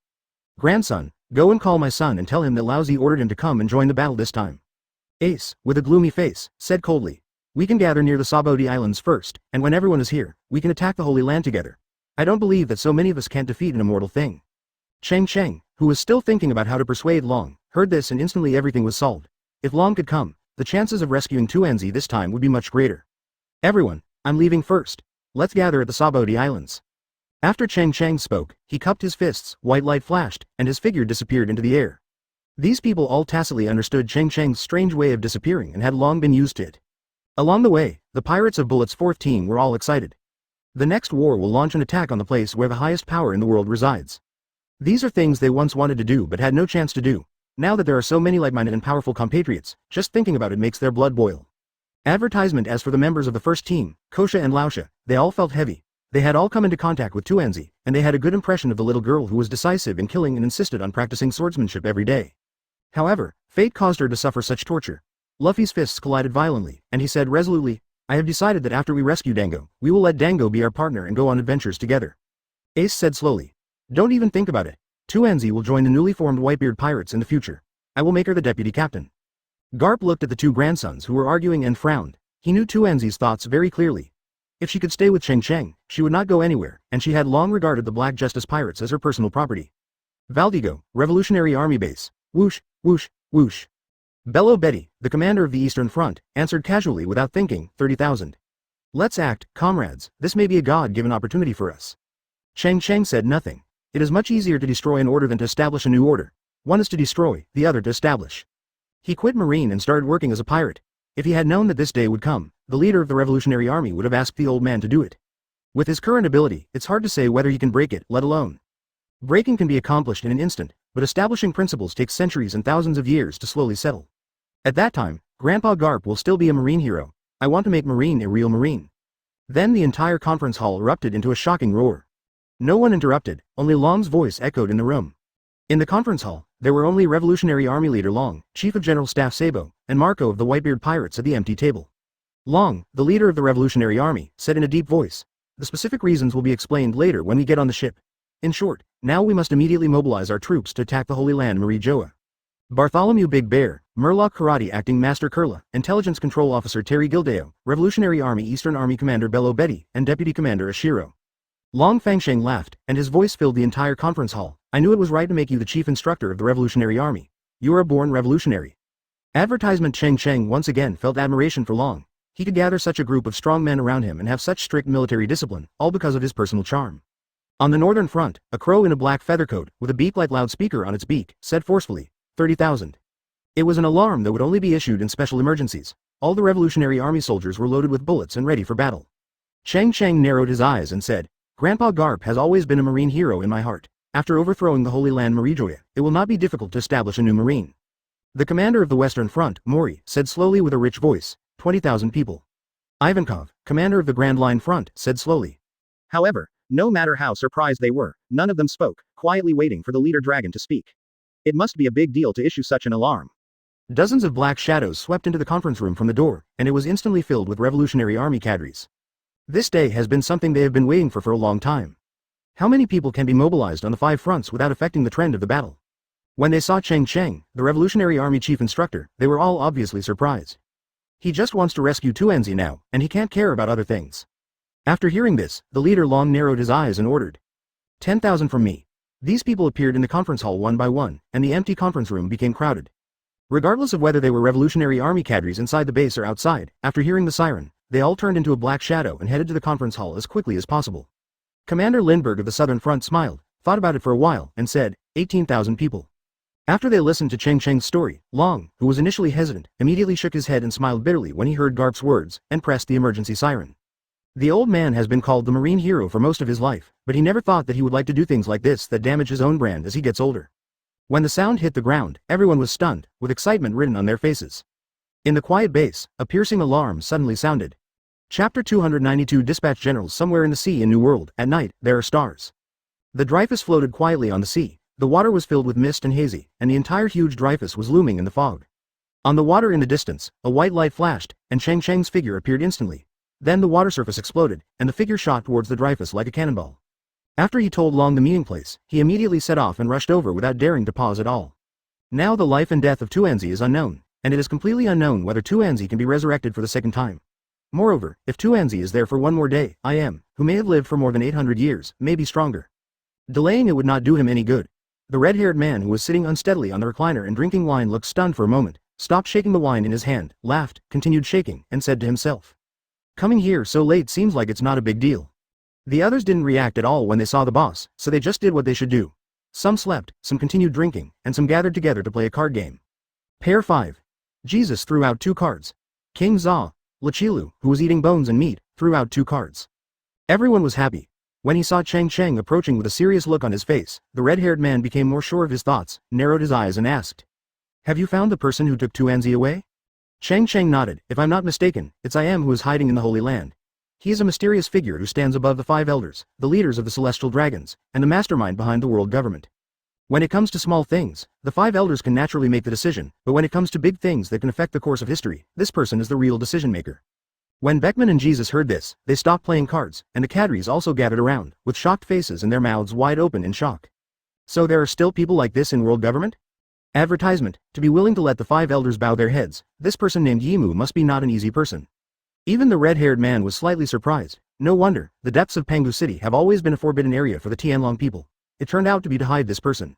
Grandson, go and call my son and tell him that Laozi ordered him to come and join the battle this time. Ace, with a gloomy face, said coldly. We can gather near the Sabo Islands first, and when everyone is here, we can attack the Holy Land together. I don't believe that so many of us can't defeat an immortal thing. Cheng Cheng, who was still thinking about how to persuade Long, heard this and instantly everything was solved. If Long could come, the chances of rescuing Tuanzi this time would be much greater. Everyone, I'm leaving first. Let's gather at the Sabo Islands. After Cheng Cheng spoke, he cupped his fists, white light flashed, and his figure disappeared into the air. These people all tacitly understood Cheng Cheng's strange way of disappearing and had long been used to it. Along the way, the Pirates of Bullet's fourth team were all excited. The next war will launch an attack on the place where the highest power in the world resides. These are things they once wanted to do but had no chance to do. Now that there are so many like-minded and powerful compatriots, just thinking about it makes their blood boil. Advertisement. As for the members of the first team, Kosha and Laosha, they all felt heavy. They had all come into contact with Tuanzi, and they had a good impression of the little girl who was decisive in killing and insisted on practicing swordsmanship every day. However, fate caused her to suffer such torture. Luffy's fists collided violently, and he said resolutely, I have decided that after we rescue Dango, we will let Dango be our partner and go on adventures together. Ace said slowly. Don't even think about it. Tuanzi will join the newly formed Whitebeard Pirates in the future. I will make her the deputy captain. Garp looked at the two grandsons who were arguing and frowned. He knew Tuanzi's thoughts very clearly. If she could stay with Cheng Cheng, she would not go anywhere, and she had long regarded the Black Justice Pirates as her personal property. Valdigo, Revolutionary Army Base. Whoosh, whoosh, whoosh. Bello Betty, the commander of the Eastern Front, answered casually without thinking, 30,000. Let's act, comrades, this may be a God-given opportunity for us. Cheng Cheng said nothing. It is much easier to destroy an order than to establish a new order. One is to destroy, the other to establish. He quit Marine and started working as a pirate. If he had known that this day would come, the leader of the Revolutionary Army would have asked the old man to do it. With his current ability, it's hard to say whether he can break it, let alone. Breaking can be accomplished in an instant, but establishing principles takes centuries and thousands of years to slowly settle. At that time, Grandpa Garp will still be a Marine hero. I want to make Marine a real Marine. Then the entire conference hall erupted into a shocking roar. No one interrupted, only Long's voice echoed in the room. In the conference hall, there were only Revolutionary Army Leader Long, Chief of General Staff Sabo, and Marco of the Whitebeard Pirates at the empty table. Long, the leader of the Revolutionary Army, said in a deep voice. The specific reasons will be explained later when we get on the ship. In short, now we must immediately mobilize our troops to attack the Holy Land Marie Joa. Bartholomew Big Bear, Murloc Karate Acting Master Kurla, Intelligence Control Officer Terry Gildeo, Revolutionary Army Eastern Army Commander Bello Betty, and Deputy Commander Ashiro. Long Fangsheng laughed, and his voice filled the entire conference hall. I knew it was right to make you the chief instructor of the Revolutionary Army. You are a born revolutionary. Advertisement. Cheng Cheng once again felt admiration for Long. He could gather such a group of strong men around him and have such strict military discipline, all because of his personal charm. On the northern front, a crow in a black feather coat, with a beak-like loudspeaker on its beak, said forcefully, 30,000. It was an alarm that would only be issued in special emergencies. All the Revolutionary Army soldiers were loaded with bullets and ready for battle. Cheng Cheng narrowed his eyes and said, Grandpa Garp has always been a Marine hero in my heart. After overthrowing the Holy Land Marijoya, it will not be difficult to establish a new Marine. The commander of the Western Front, Mori, said slowly with a rich voice, 20,000 people. Ivankov, commander of the Grand Line Front, said slowly. However, no matter how surprised they were, none of them spoke, quietly waiting for the leader dragon to speak. It must be a big deal to issue such an alarm. Dozens of black shadows swept into the conference room from the door, and it was instantly filled with Revolutionary Army cadres. This day has been something they have been waiting for a long time. How many people can be mobilized on the 5 fronts without affecting the trend of the battle? When they saw Cheng Cheng, the Revolutionary Army chief instructor, they were all obviously surprised. He just wants to rescue Tuanzi now, and he can't care about other things. After hearing this, the leader Long narrowed his eyes and ordered, 10,000 from me. These people appeared in the conference hall one by one, and the empty conference room became crowded. Regardless of whether they were Revolutionary Army cadres inside the base or outside, after hearing the siren, they all turned into a black shadow and headed to the conference hall as quickly as possible. Commander Lindbergh of the Southern Front smiled, thought about it for a while, and said, 18,000 people. After they listened to Cheng Cheng's story, Long, who was initially hesitant, immediately shook his head and smiled bitterly when he heard Garp's words, and pressed the emergency siren. The old man has been called the marine hero for most of his life, but he never thought that he would like to do things like this that damage his own brand as he gets older. When the sound hit the ground, everyone was stunned, with excitement written on their faces. In the quiet base, a piercing alarm suddenly sounded. Chapter 292 Dispatch Generals. Somewhere in the sea in New World, at night, there are stars. The Dreyfus floated quietly on the sea. The water was filled with mist and hazy, and the entire huge Dreyfus was looming in the fog. On the water in the distance, a white light flashed, and Cheng Cheng's figure appeared instantly. Then the water surface exploded, and the figure shot towards the Dreyfus like a cannonball. After he told Long the meeting place, he immediately set off and rushed over without daring to pause at all. Now the life and death of Tuanzi is unknown, and it is completely unknown whether Tuanzi can be resurrected for the second time. Moreover, if Tuanzi is there for one more day, I am, who may have lived for more than 800 years, may be stronger. Delaying it would not do him any good. The red-haired man who was sitting unsteadily on the recliner and drinking wine looked stunned for a moment, stopped shaking the wine in his hand, laughed, continued shaking, and said to himself, "Coming here so late seems like it's not a big deal." The others didn't react at all when they saw the boss, so they just did what they should do. Some slept, some continued drinking, and some gathered together to play a card game. Pair 5. Jesus threw out 2 cards. King Za, Lachilu, who was eating bones and meat, threw out 2 cards. Everyone was happy. When he saw Cheng Cheng approaching with a serious look on his face, the red-haired man became more sure of his thoughts, narrowed his eyes and asked, "Have you found the person who took Tuanzi away?" Cheng Cheng nodded. "If I'm not mistaken, it's I am who is hiding in the Holy Land. He is a mysterious figure who stands above the 5 elders, the leaders of the celestial dragons, and the mastermind behind the world government. When it comes to small things, the 5 elders can naturally make the decision, but when it comes to big things that can affect the course of history, this person is the real decision maker." When Beckman and Jesus heard this, they stopped playing cards, and the cadres also gathered around, with shocked faces and their mouths wide open in shock. So there are still people like this in world government? Advertisement, to be willing to let the 5 elders bow their heads, this person named Yimu must be not an easy person. Even the red-haired man was slightly surprised. No wonder, the depths of Pangu City have always been a forbidden area for the Tianlong people. It turned out to be to hide this person.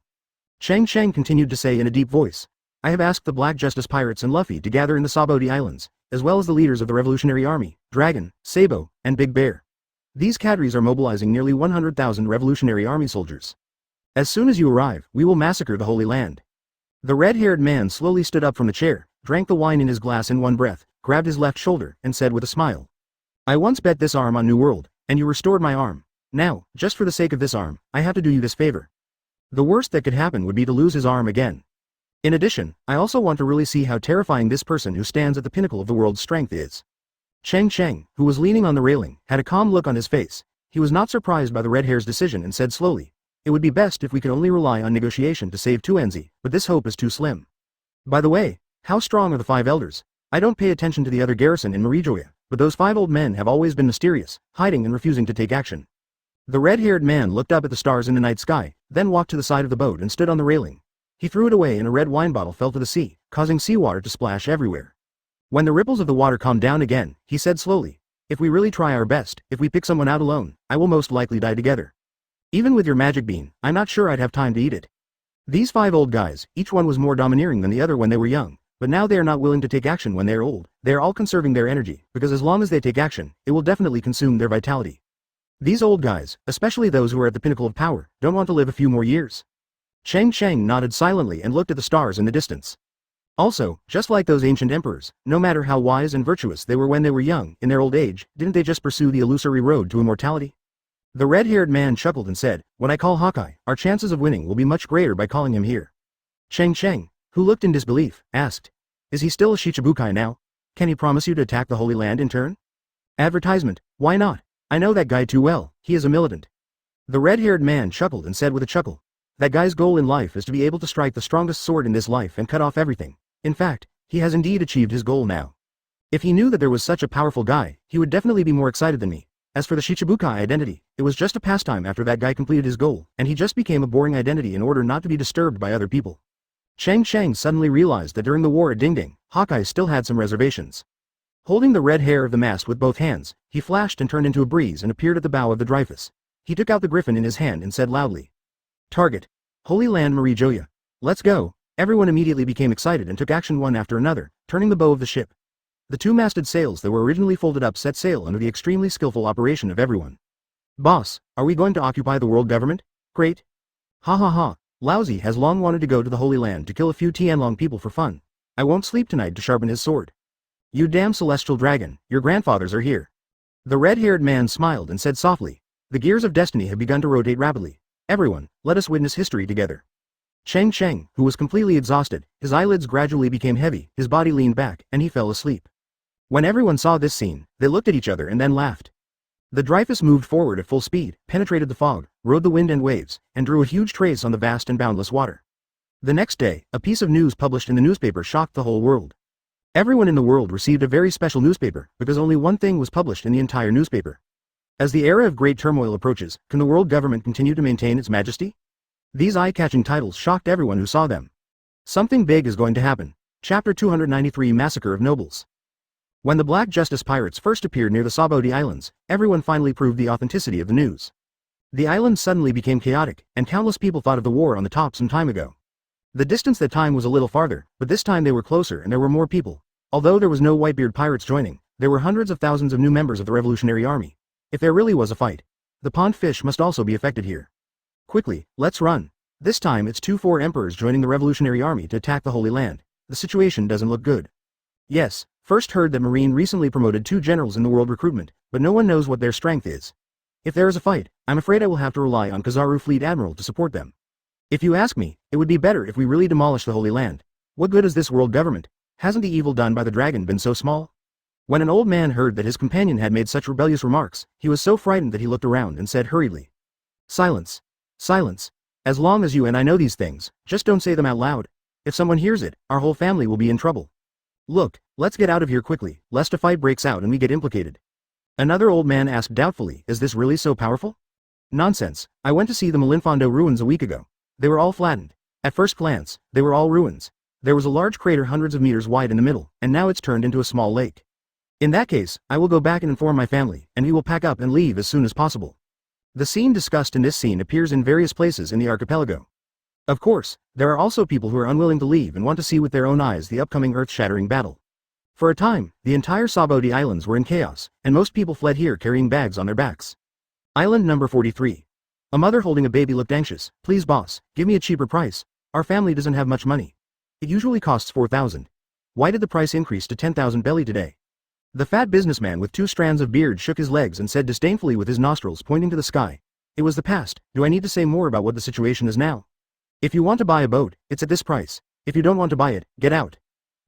Cheng Cheng continued to say in a deep voice, "I have asked the Black Justice Pirates and Luffy to gather in the Sabo Islands, as well as the leaders of the Revolutionary Army, Dragon, Sabo, and Big Bear. These cadres are mobilizing nearly 100,000 Revolutionary Army soldiers. As soon as you arrive, we will massacre the Holy Land." The red-haired man slowly stood up from the chair, drank the wine in his glass in one breath, grabbed his left shoulder, and said with a smile, "I once bet this arm on New World, and you restored my arm. Now, just for the sake of this arm, I have to do you this favor. The worst that could happen would be to lose his arm again. In addition, I also want to really see how terrifying this person who stands at the pinnacle of the world's strength is." Cheng Cheng, who was leaning on the railing, had a calm look on his face. He was not surprised by the red-hair's decision and said slowly, "It would be best if we could only rely on negotiation to save Tuanzi, but this hope is too slim. By the way, how strong are the 5 elders? I don't pay attention to the other garrison in Marijoya, but those 5 old men have always been mysterious, hiding and refusing to take action." The red-haired man looked up at the stars in the night sky, then walked to the side of the boat and stood on the railing. He threw it away and a red wine bottle fell to the sea, causing seawater to splash everywhere. When the ripples of the water calmed down again, he said slowly, "If we really try our best, if we pick someone out alone, I will most likely die together. Even with your magic bean, I'm not sure I'd have time to eat it." These 5 old guys, each one was more domineering than the other when they were young, but now they are not willing to take action when they are old. They are all conserving their energy, because as long as they take action, it will definitely consume their vitality. These old guys, especially those who are at the pinnacle of power, don't want to live a few more years. Cheng Cheng nodded silently and looked at the stars in the distance. Also, just like those ancient emperors, no matter how wise and virtuous they were when they were young, in their old age, didn't they just pursue the illusory road to immortality? The red-haired man chuckled and said, "When I call Hawkeye, our chances of winning will be much greater by calling him here." Cheng Cheng, who looked in disbelief, asked, "Is he still a Shichibukai now? Can he promise you to attack the Holy Land in turn?" Advertisement, "Why not? I know that guy too well, he is a militant." The red-haired man chuckled and said with a chuckle, "That guy's goal in life is to be able to strike the strongest sword in this life and cut off everything. In fact, he has indeed achieved his goal now. If he knew that there was such a powerful guy, he would definitely be more excited than me. As for the Shichibukai identity, it was just a pastime after that guy completed his goal, and he just became a boring identity in order not to be disturbed by other people." Cheng Cheng suddenly realized that during the war at Ding Ding, Hawkeye still had some reservations. Holding the red hair of the mast with both hands, he flashed and turned into a breeze and appeared at the bow of the Dreyfus. He took out the griffin in his hand and said loudly, "Target. Holy Land Marijoya. Let's go." Everyone immediately became excited and took action one after another, turning the bow of the ship. The 2-masted sails that were originally folded up set sail under the extremely skillful operation of everyone. "Boss, are we going to occupy the world government? Great. Ha ha ha, Lousy has long wanted to go to the Holy Land to kill a few Tianlong people for fun. I won't sleep tonight to sharpen his sword. You damn celestial dragon, your grandfathers are here." The red-haired man smiled and said softly, "The gears of destiny have begun to rotate rapidly. Everyone, let us witness history together." Cheng Cheng, who was completely exhausted, his eyelids gradually became heavy, his body leaned back, and he fell asleep. When everyone saw this scene, they looked at each other and then laughed. The Dreyfus moved forward at full speed, penetrated the fog, rode the wind and waves, and drew a huge trace on the vast and boundless water. The next day, a piece of news published in the newspaper shocked the whole world. Everyone in the world received a very special newspaper, because only one thing was published in the entire newspaper. As the era of great turmoil approaches, can the world government continue to maintain its majesty? These eye-catching titles shocked everyone who saw them. Something big is going to happen. Chapter 293 Massacre of Nobles. When the Black Justice pirates first appeared near the Sabo Islands, everyone finally proved the authenticity of the news. The island suddenly became chaotic, and countless people thought of the war on the top some time ago. The distance that time was a little farther, but this time they were closer and there were more people. Although there was no Whitebeard pirates joining, there were hundreds of thousands of new members of the Revolutionary Army. If there really was a fight, the pond fish must also be affected here. Quickly, let's run. This time it's 4 emperors joining the Revolutionary Army to attack the Holy Land. The situation doesn't look good. Yes, first heard that Marine recently promoted 2 generals in the world recruitment, but no one knows what their strength is. If there is a fight, I'm afraid I will have to rely on Kizaru Fleet Admiral to support them. If you ask me, it would be better if we really demolish the Holy Land. What good is this world government? Hasn't the evil done by the dragon been so small? When an old man heard that his companion had made such rebellious remarks, he was so frightened that he looked around and said hurriedly, "Silence. Silence. As long as you and I know these things, just don't say them out loud. If someone hears it, our whole family will be in trouble. Look, let's get out of here quickly, lest a fight breaks out and we get implicated." Another old man asked doubtfully, "Is this really so powerful?" "Nonsense. I went to see the Malinfondo ruins a week ago. They were all flattened. At first glance, they were all ruins. There was a large crater hundreds of meters wide in the middle, and now it's turned into a small lake. In that case, I will go back and inform my family, and we will pack up and leave as soon as possible." The scene discussed in this scene appears in various places in the archipelago. Of course, there are also people who are unwilling to leave and want to see with their own eyes the upcoming earth-shattering battle. For a time, the entire Sabo Islands were in chaos, and most people fled here carrying bags on their backs. Island number 43. A mother holding a baby looked anxious. "Please boss, give me a cheaper price. Our family doesn't have much money. It usually costs 4,000. Why did the price increase to 10,000 belly today?" The fat businessman with 2 strands of beard shook his legs and said disdainfully with his nostrils pointing to the sky, "It was the past. Do I need to say more about what the situation is now? If you want to buy a boat, it's at this price. If you don't want to buy it, get out.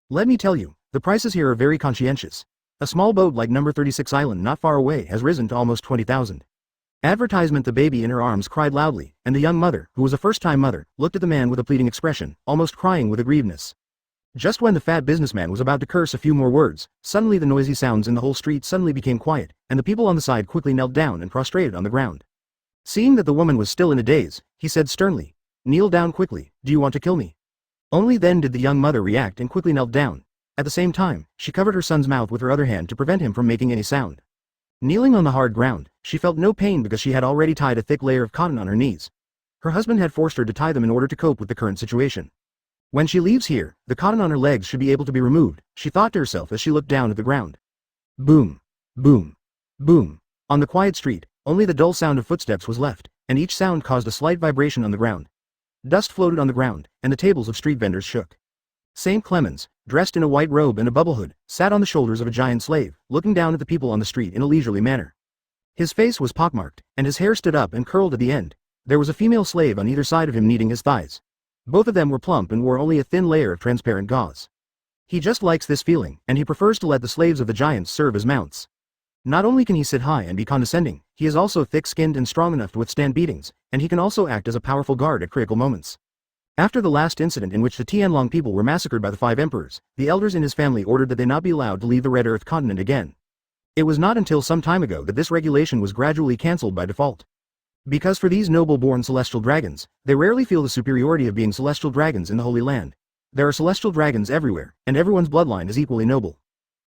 Let me tell you, the prices here are very conscientious. A small boat like number 36 island not far away has risen to almost 20,000. Advertisement. The baby in her arms cried loudly, and the young mother, who was a first-time mother, looked at the man with a pleading expression, almost crying with aggrievedness. Just when the fat businessman was about to curse a few more words, suddenly the noisy sounds in the whole street suddenly became quiet, and the people on the side quickly knelt down and prostrated on the ground. Seeing that the woman was still in a daze, he said sternly, "Kneel down quickly, do you want to kill me?" Only then did the young mother react and quickly knelt down. At the same time, she covered her son's mouth with her other hand to prevent him from making any sound. Kneeling on the hard ground, she felt no pain because she had already tied a thick layer of cotton on her knees. Her husband had forced her to tie them in order to cope with the current situation. When she leaves here, the cotton on her legs should be able to be removed, she thought to herself as she looked down at the ground. Boom. Boom. Boom. On the quiet street, only the dull sound of footsteps was left, and each sound caused a slight vibration on the ground. Dust floated on the ground, and the tables of street vendors shook. Saint Clemens, dressed in a white robe and a bubble hood, sat on the shoulders of a giant slave, looking down at the people on the street in a leisurely manner. His face was pockmarked, and his hair stood up and curled at the end. There was a female slave on either side of him kneading his thighs. Both of them were plump and wore only a thin layer of transparent gauze. He just likes this feeling, and he prefers to let the slaves of the giants serve as mounts. Not only can he sit high and be condescending, he is also thick-skinned and strong enough to withstand beatings, and he can also act as a powerful guard at critical moments. After the last incident in which the Tianlong people were massacred by the 5 emperors, the elders in his family ordered that they not be allowed to leave the Red Earth continent again. It was not until some time ago that this regulation was gradually cancelled by default. Because for these noble-born celestial dragons, they rarely feel the superiority of being celestial dragons in the Holy Land. There are celestial dragons everywhere, and everyone's bloodline is equally noble.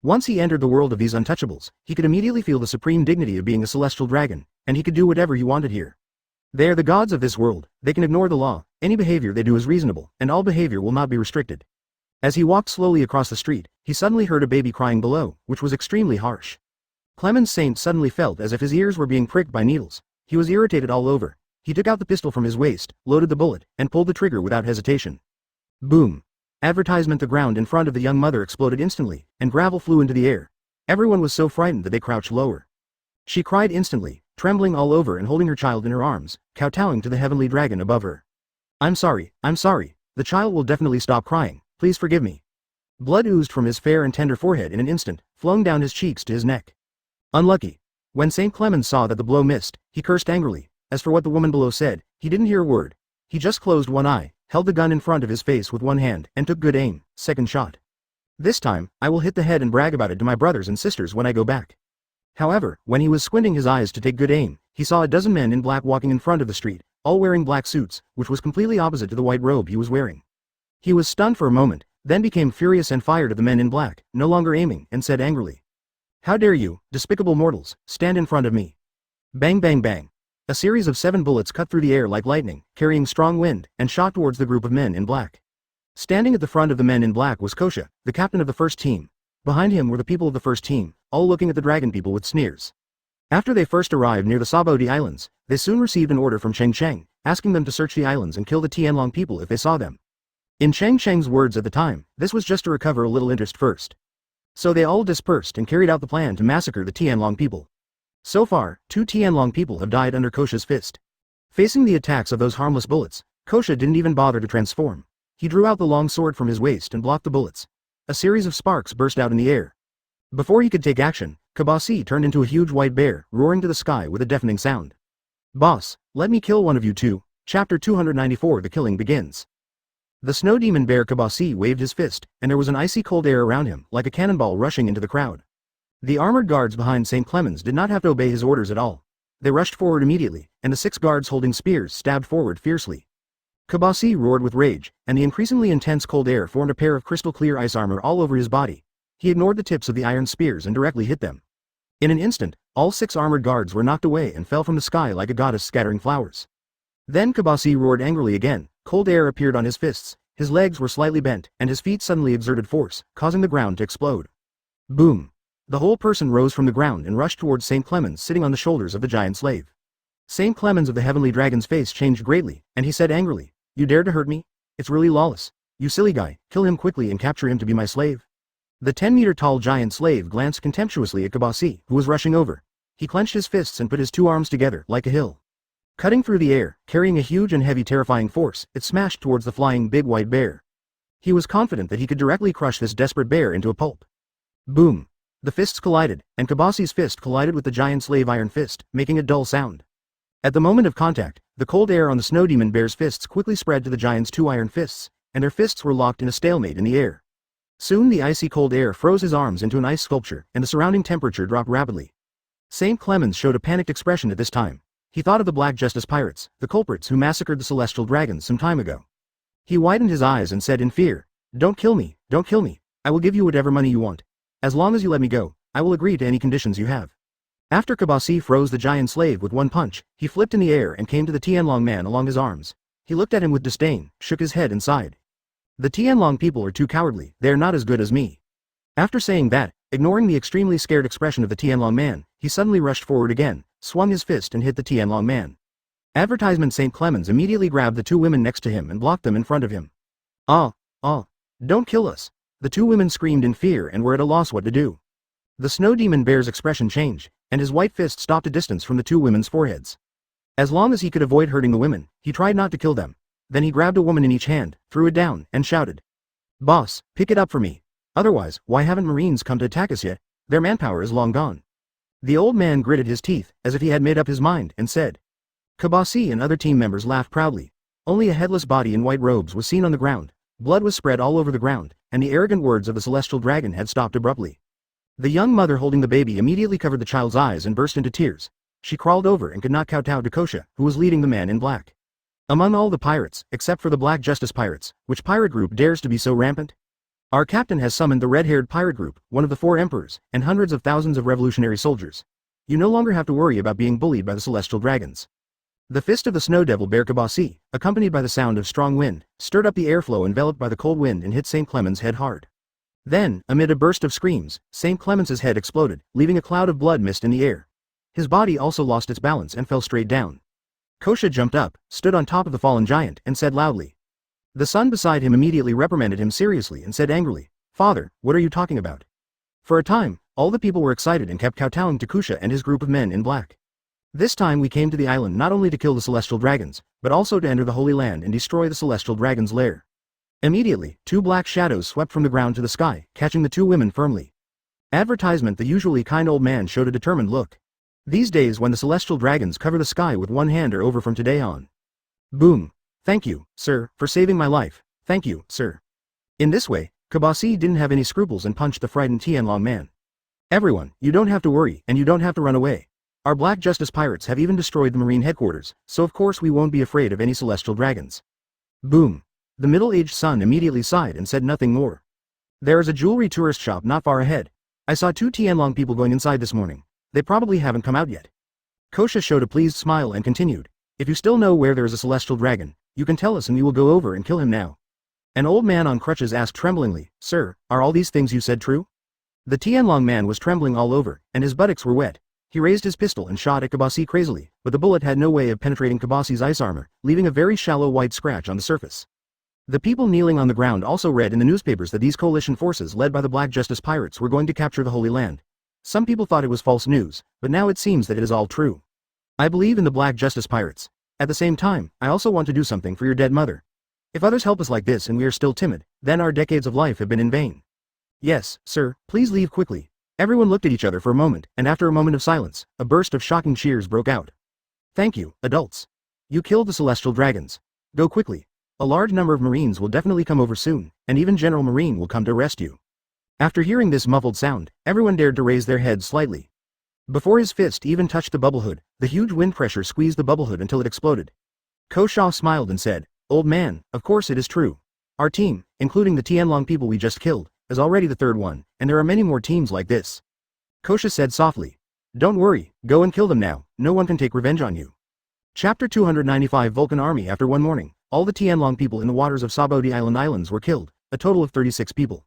Once he entered the world of these untouchables, he could immediately feel the supreme dignity of being a celestial dragon, and he could do whatever he wanted here. They are the gods of this world, they can ignore the law, any behavior they do is reasonable, and all behavior will not be restricted. As he walked slowly across the street, he suddenly heard a baby crying below, which was extremely harsh. Clemens Saint suddenly felt as if his ears were being pricked by needles. He was irritated all over. He took out the pistol from his waist, loaded the bullet, and pulled the trigger without hesitation. Boom. Advertisement. The ground in front of the young mother exploded instantly, and gravel flew into the air. Everyone was so frightened that they crouched lower. She cried instantly, trembling all over and holding her child in her arms, kowtowing to the heavenly dragon above her. I'm sorry, the child will definitely stop crying, please forgive me. Blood oozed from his fair and tender forehead in an instant, flowing down his cheeks to his neck. Unlucky. When St. Clemens saw that the blow missed, he cursed angrily. As for what the woman below said, he didn't hear a word. He just closed one eye, held the gun in front of his face with one hand, and took good aim. Second shot. This time, I will hit the head and brag about it to my brothers and sisters when I go back. However, when he was squinting his eyes to take good aim, he saw a dozen men in black walking in front of the street, all wearing black suits, which was completely opposite to the white robe he was wearing. He was stunned for a moment, then became furious and fired at the men in black, no longer aiming, and said angrily, "How dare you, despicable mortals, stand in front of me?" Bang bang bang. A series of 7 bullets cut through the air like lightning, carrying strong wind, and shot towards the group of men in black. Standing at the front of the men in black was Kosha, the captain of the first team. Behind him were the people of the first team, all looking at the dragon people with sneers. After they first arrived near the Sabo Islands, they soon received an order from Cheng Cheng, asking them to search the islands and kill the Tianlong people if they saw them. In Cheng Cheng's words at the time, this was just to recover a little interest first. So they all dispersed and carried out the plan to massacre the Tianlong people. So far, 2 Tianlong people have died under Kosha's fist. Facing the attacks of those harmless bullets, Kosha didn't even bother to transform. He drew out the long sword from his waist and blocked the bullets. A series of sparks burst out in the air. Before he could take action, Kabasi turned into a huge white bear, roaring to the sky with a deafening sound. "Boss, let me kill one of you too." Chapter 294. The killing begins. The snow demon bear Kabasi waved his fist, and there was an icy cold air around him, like a cannonball rushing into the crowd. The armored guards behind St. Clemens did not have to obey his orders at all. They rushed forward immediately, and the 6 guards holding spears stabbed forward fiercely. Kabasi roared with rage, and the increasingly intense cold air formed a pair of crystal-clear ice armor all over his body. He ignored the tips of the iron spears and directly hit them. In an instant, all 6 armored guards were knocked away and fell from the sky like a goddess scattering flowers. Then Kabasi roared angrily again. Cold air appeared on his fists, his legs were slightly bent, and his feet suddenly exerted force, causing the ground to explode. Boom! The whole person rose from the ground and rushed towards St. Clemens sitting on the shoulders of the giant slave. St. Clemens of the Heavenly Dragon's face changed greatly, and he said angrily, "You dared to hurt me? It's really lawless. You silly guy, kill him quickly and capture him to be my slave." The 10-meter-tall giant slave glanced contemptuously at Kabasi, who was rushing over. He clenched his fists and put his 2 arms together, like a hill. Cutting through the air, carrying a huge and heavy terrifying force, it smashed towards the flying big white bear. He was confident that he could directly crush this desperate bear into a pulp. Boom! The fists collided, and Kabasi's fist collided with the giant slave iron fist, making a dull sound. At the moment of contact, the cold air on the snow demon bear's fists quickly spread to the giant's 2 iron fists, and their fists were locked in a stalemate in the air. Soon the icy cold air froze his arms into an ice sculpture, and the surrounding temperature dropped rapidly. St. Clemens showed a panicked expression at this time. He thought of the Black Justice pirates, the culprits who massacred the celestial dragons some time ago. He widened his eyes and said in fear, don't kill me, I will give you whatever money you want. As long as you let me go, I will agree to any conditions you have." After Kabasi froze the giant slave with one punch, he flipped in the air and came to the Tianlong man along his arms. He looked at him with disdain, shook his head and sighed. "The Tianlong people are too cowardly, they are not as good as me." After saying that, ignoring the extremely scared expression of the Tianlong man, he suddenly rushed forward again, swung his fist and hit the Tianlong man. Advertisement St. Clemens immediately grabbed the 2 women next to him and blocked them in front of him. Don't kill us." The 2 women screamed in fear and were at a loss what to do. The snow demon bear's expression changed, and his white fist stopped a distance from the 2 women's foreheads. As long as he could avoid hurting the women, he tried not to kill them. Then he grabbed a woman in each hand, threw it down, and shouted, "Boss, pick it up for me. Otherwise, why haven't Marines come to attack us yet? Their manpower is long gone." The old man gritted his teeth, as if he had made up his mind, and said. Kabasi and other team members laughed proudly. Only a headless body in white robes was seen on the ground. Blood was spread all over the ground, and the arrogant words of the celestial dragon had stopped abruptly. The young mother holding the baby immediately covered the child's eyes and burst into tears. She crawled over and could not kowtow to Kosha, who was leading the man in black. Among all the pirates, except for the Black Justice pirates, which pirate group dares to be so rampant? Our captain has summoned the red-haired pirate group, one of the 4 emperors, and hundreds of thousands of revolutionary soldiers. You no longer have to worry about being bullied by the celestial dragons. The fist of the snow devil bear Kabasi, accompanied by the sound of strong wind, stirred up the airflow enveloped by the cold wind and hit St. Clemens' head hard. Then, amid a burst of screams, St. Clemens' head exploded, leaving a cloud of blood mist in the air. His body also lost its balance and fell straight down. Kosha jumped up, stood on top of the fallen giant, and said loudly. The son beside him immediately reprimanded him seriously and said angrily, "Father, what are you talking about?" For a time, All the people were excited and kept kowtowing to Kusha and his group of men in black. This time we came to the island not only to kill the celestial dragons, but also to enter the Holy Land and destroy the celestial dragon's lair. Immediately, 2 black shadows swept from the ground to the sky, catching the 2 women firmly. Advertisement. The usually kind old man showed a determined look. These days when the celestial dragons cover the sky with one hand are over from today on. Boom. Thank you, sir, for saving my life. Thank you, sir. In this way, Kabasi didn't have any scruples and punched the frightened Tianlong man. Everyone, you don't have to worry, and you don't have to run away. Our Black Justice pirates have even destroyed the marine headquarters, so of course we won't be afraid of any celestial dragons. Boom. The middle-aged son immediately sighed and said nothing more. There is a jewelry tourist shop not far ahead. I saw 2 Tianlong people going inside this morning. They probably haven't come out yet. Kosha showed a pleased smile and continued. If you still know where there is a celestial dragon, you can tell us and we will go over and kill him now. An old man on crutches asked tremblingly, Sir, are all these things you said true? The Tianlong man was trembling all over, and his buttocks were wet. He raised his pistol and shot at Kabasi crazily, but the bullet had no way of penetrating Kabasi's ice armor, leaving a very shallow white scratch on the surface. The people kneeling on the ground also read in the newspapers that these coalition forces led by the Black Justice pirates were going to capture the Holy Land. Some people thought it was false news, but now it seems that it is all true. I believe in the Black Justice pirates. At the same time, I also want to do something for your dead mother. If others help us like this and we are still timid, then our decades of life have been in vain. Yes, sir, please leave quickly. Everyone looked at each other for a moment, and after a moment of silence, a burst of shocking cheers broke out. Thank you, adults. You killed the celestial dragons. Go quickly. A large number of Marines will definitely come over soon, and even General Marine will come to arrest you. After hearing this muffled sound, everyone dared to raise their heads slightly. Before his fist even touched the bubble hood, the huge wind pressure squeezed the bubble hood until it exploded. Kosha smiled and said, Old man, of course it is true. Our team, including the Tianlong people we just killed, is already the 3rd one, and there are many more teams like this. Kosha said softly. Don't worry, go and kill them now, no one can take revenge on you. Chapter 295 Vulcan Army. After one morning, all the Tianlong people in the waters of Sabo Islands were killed, a total of 36 people.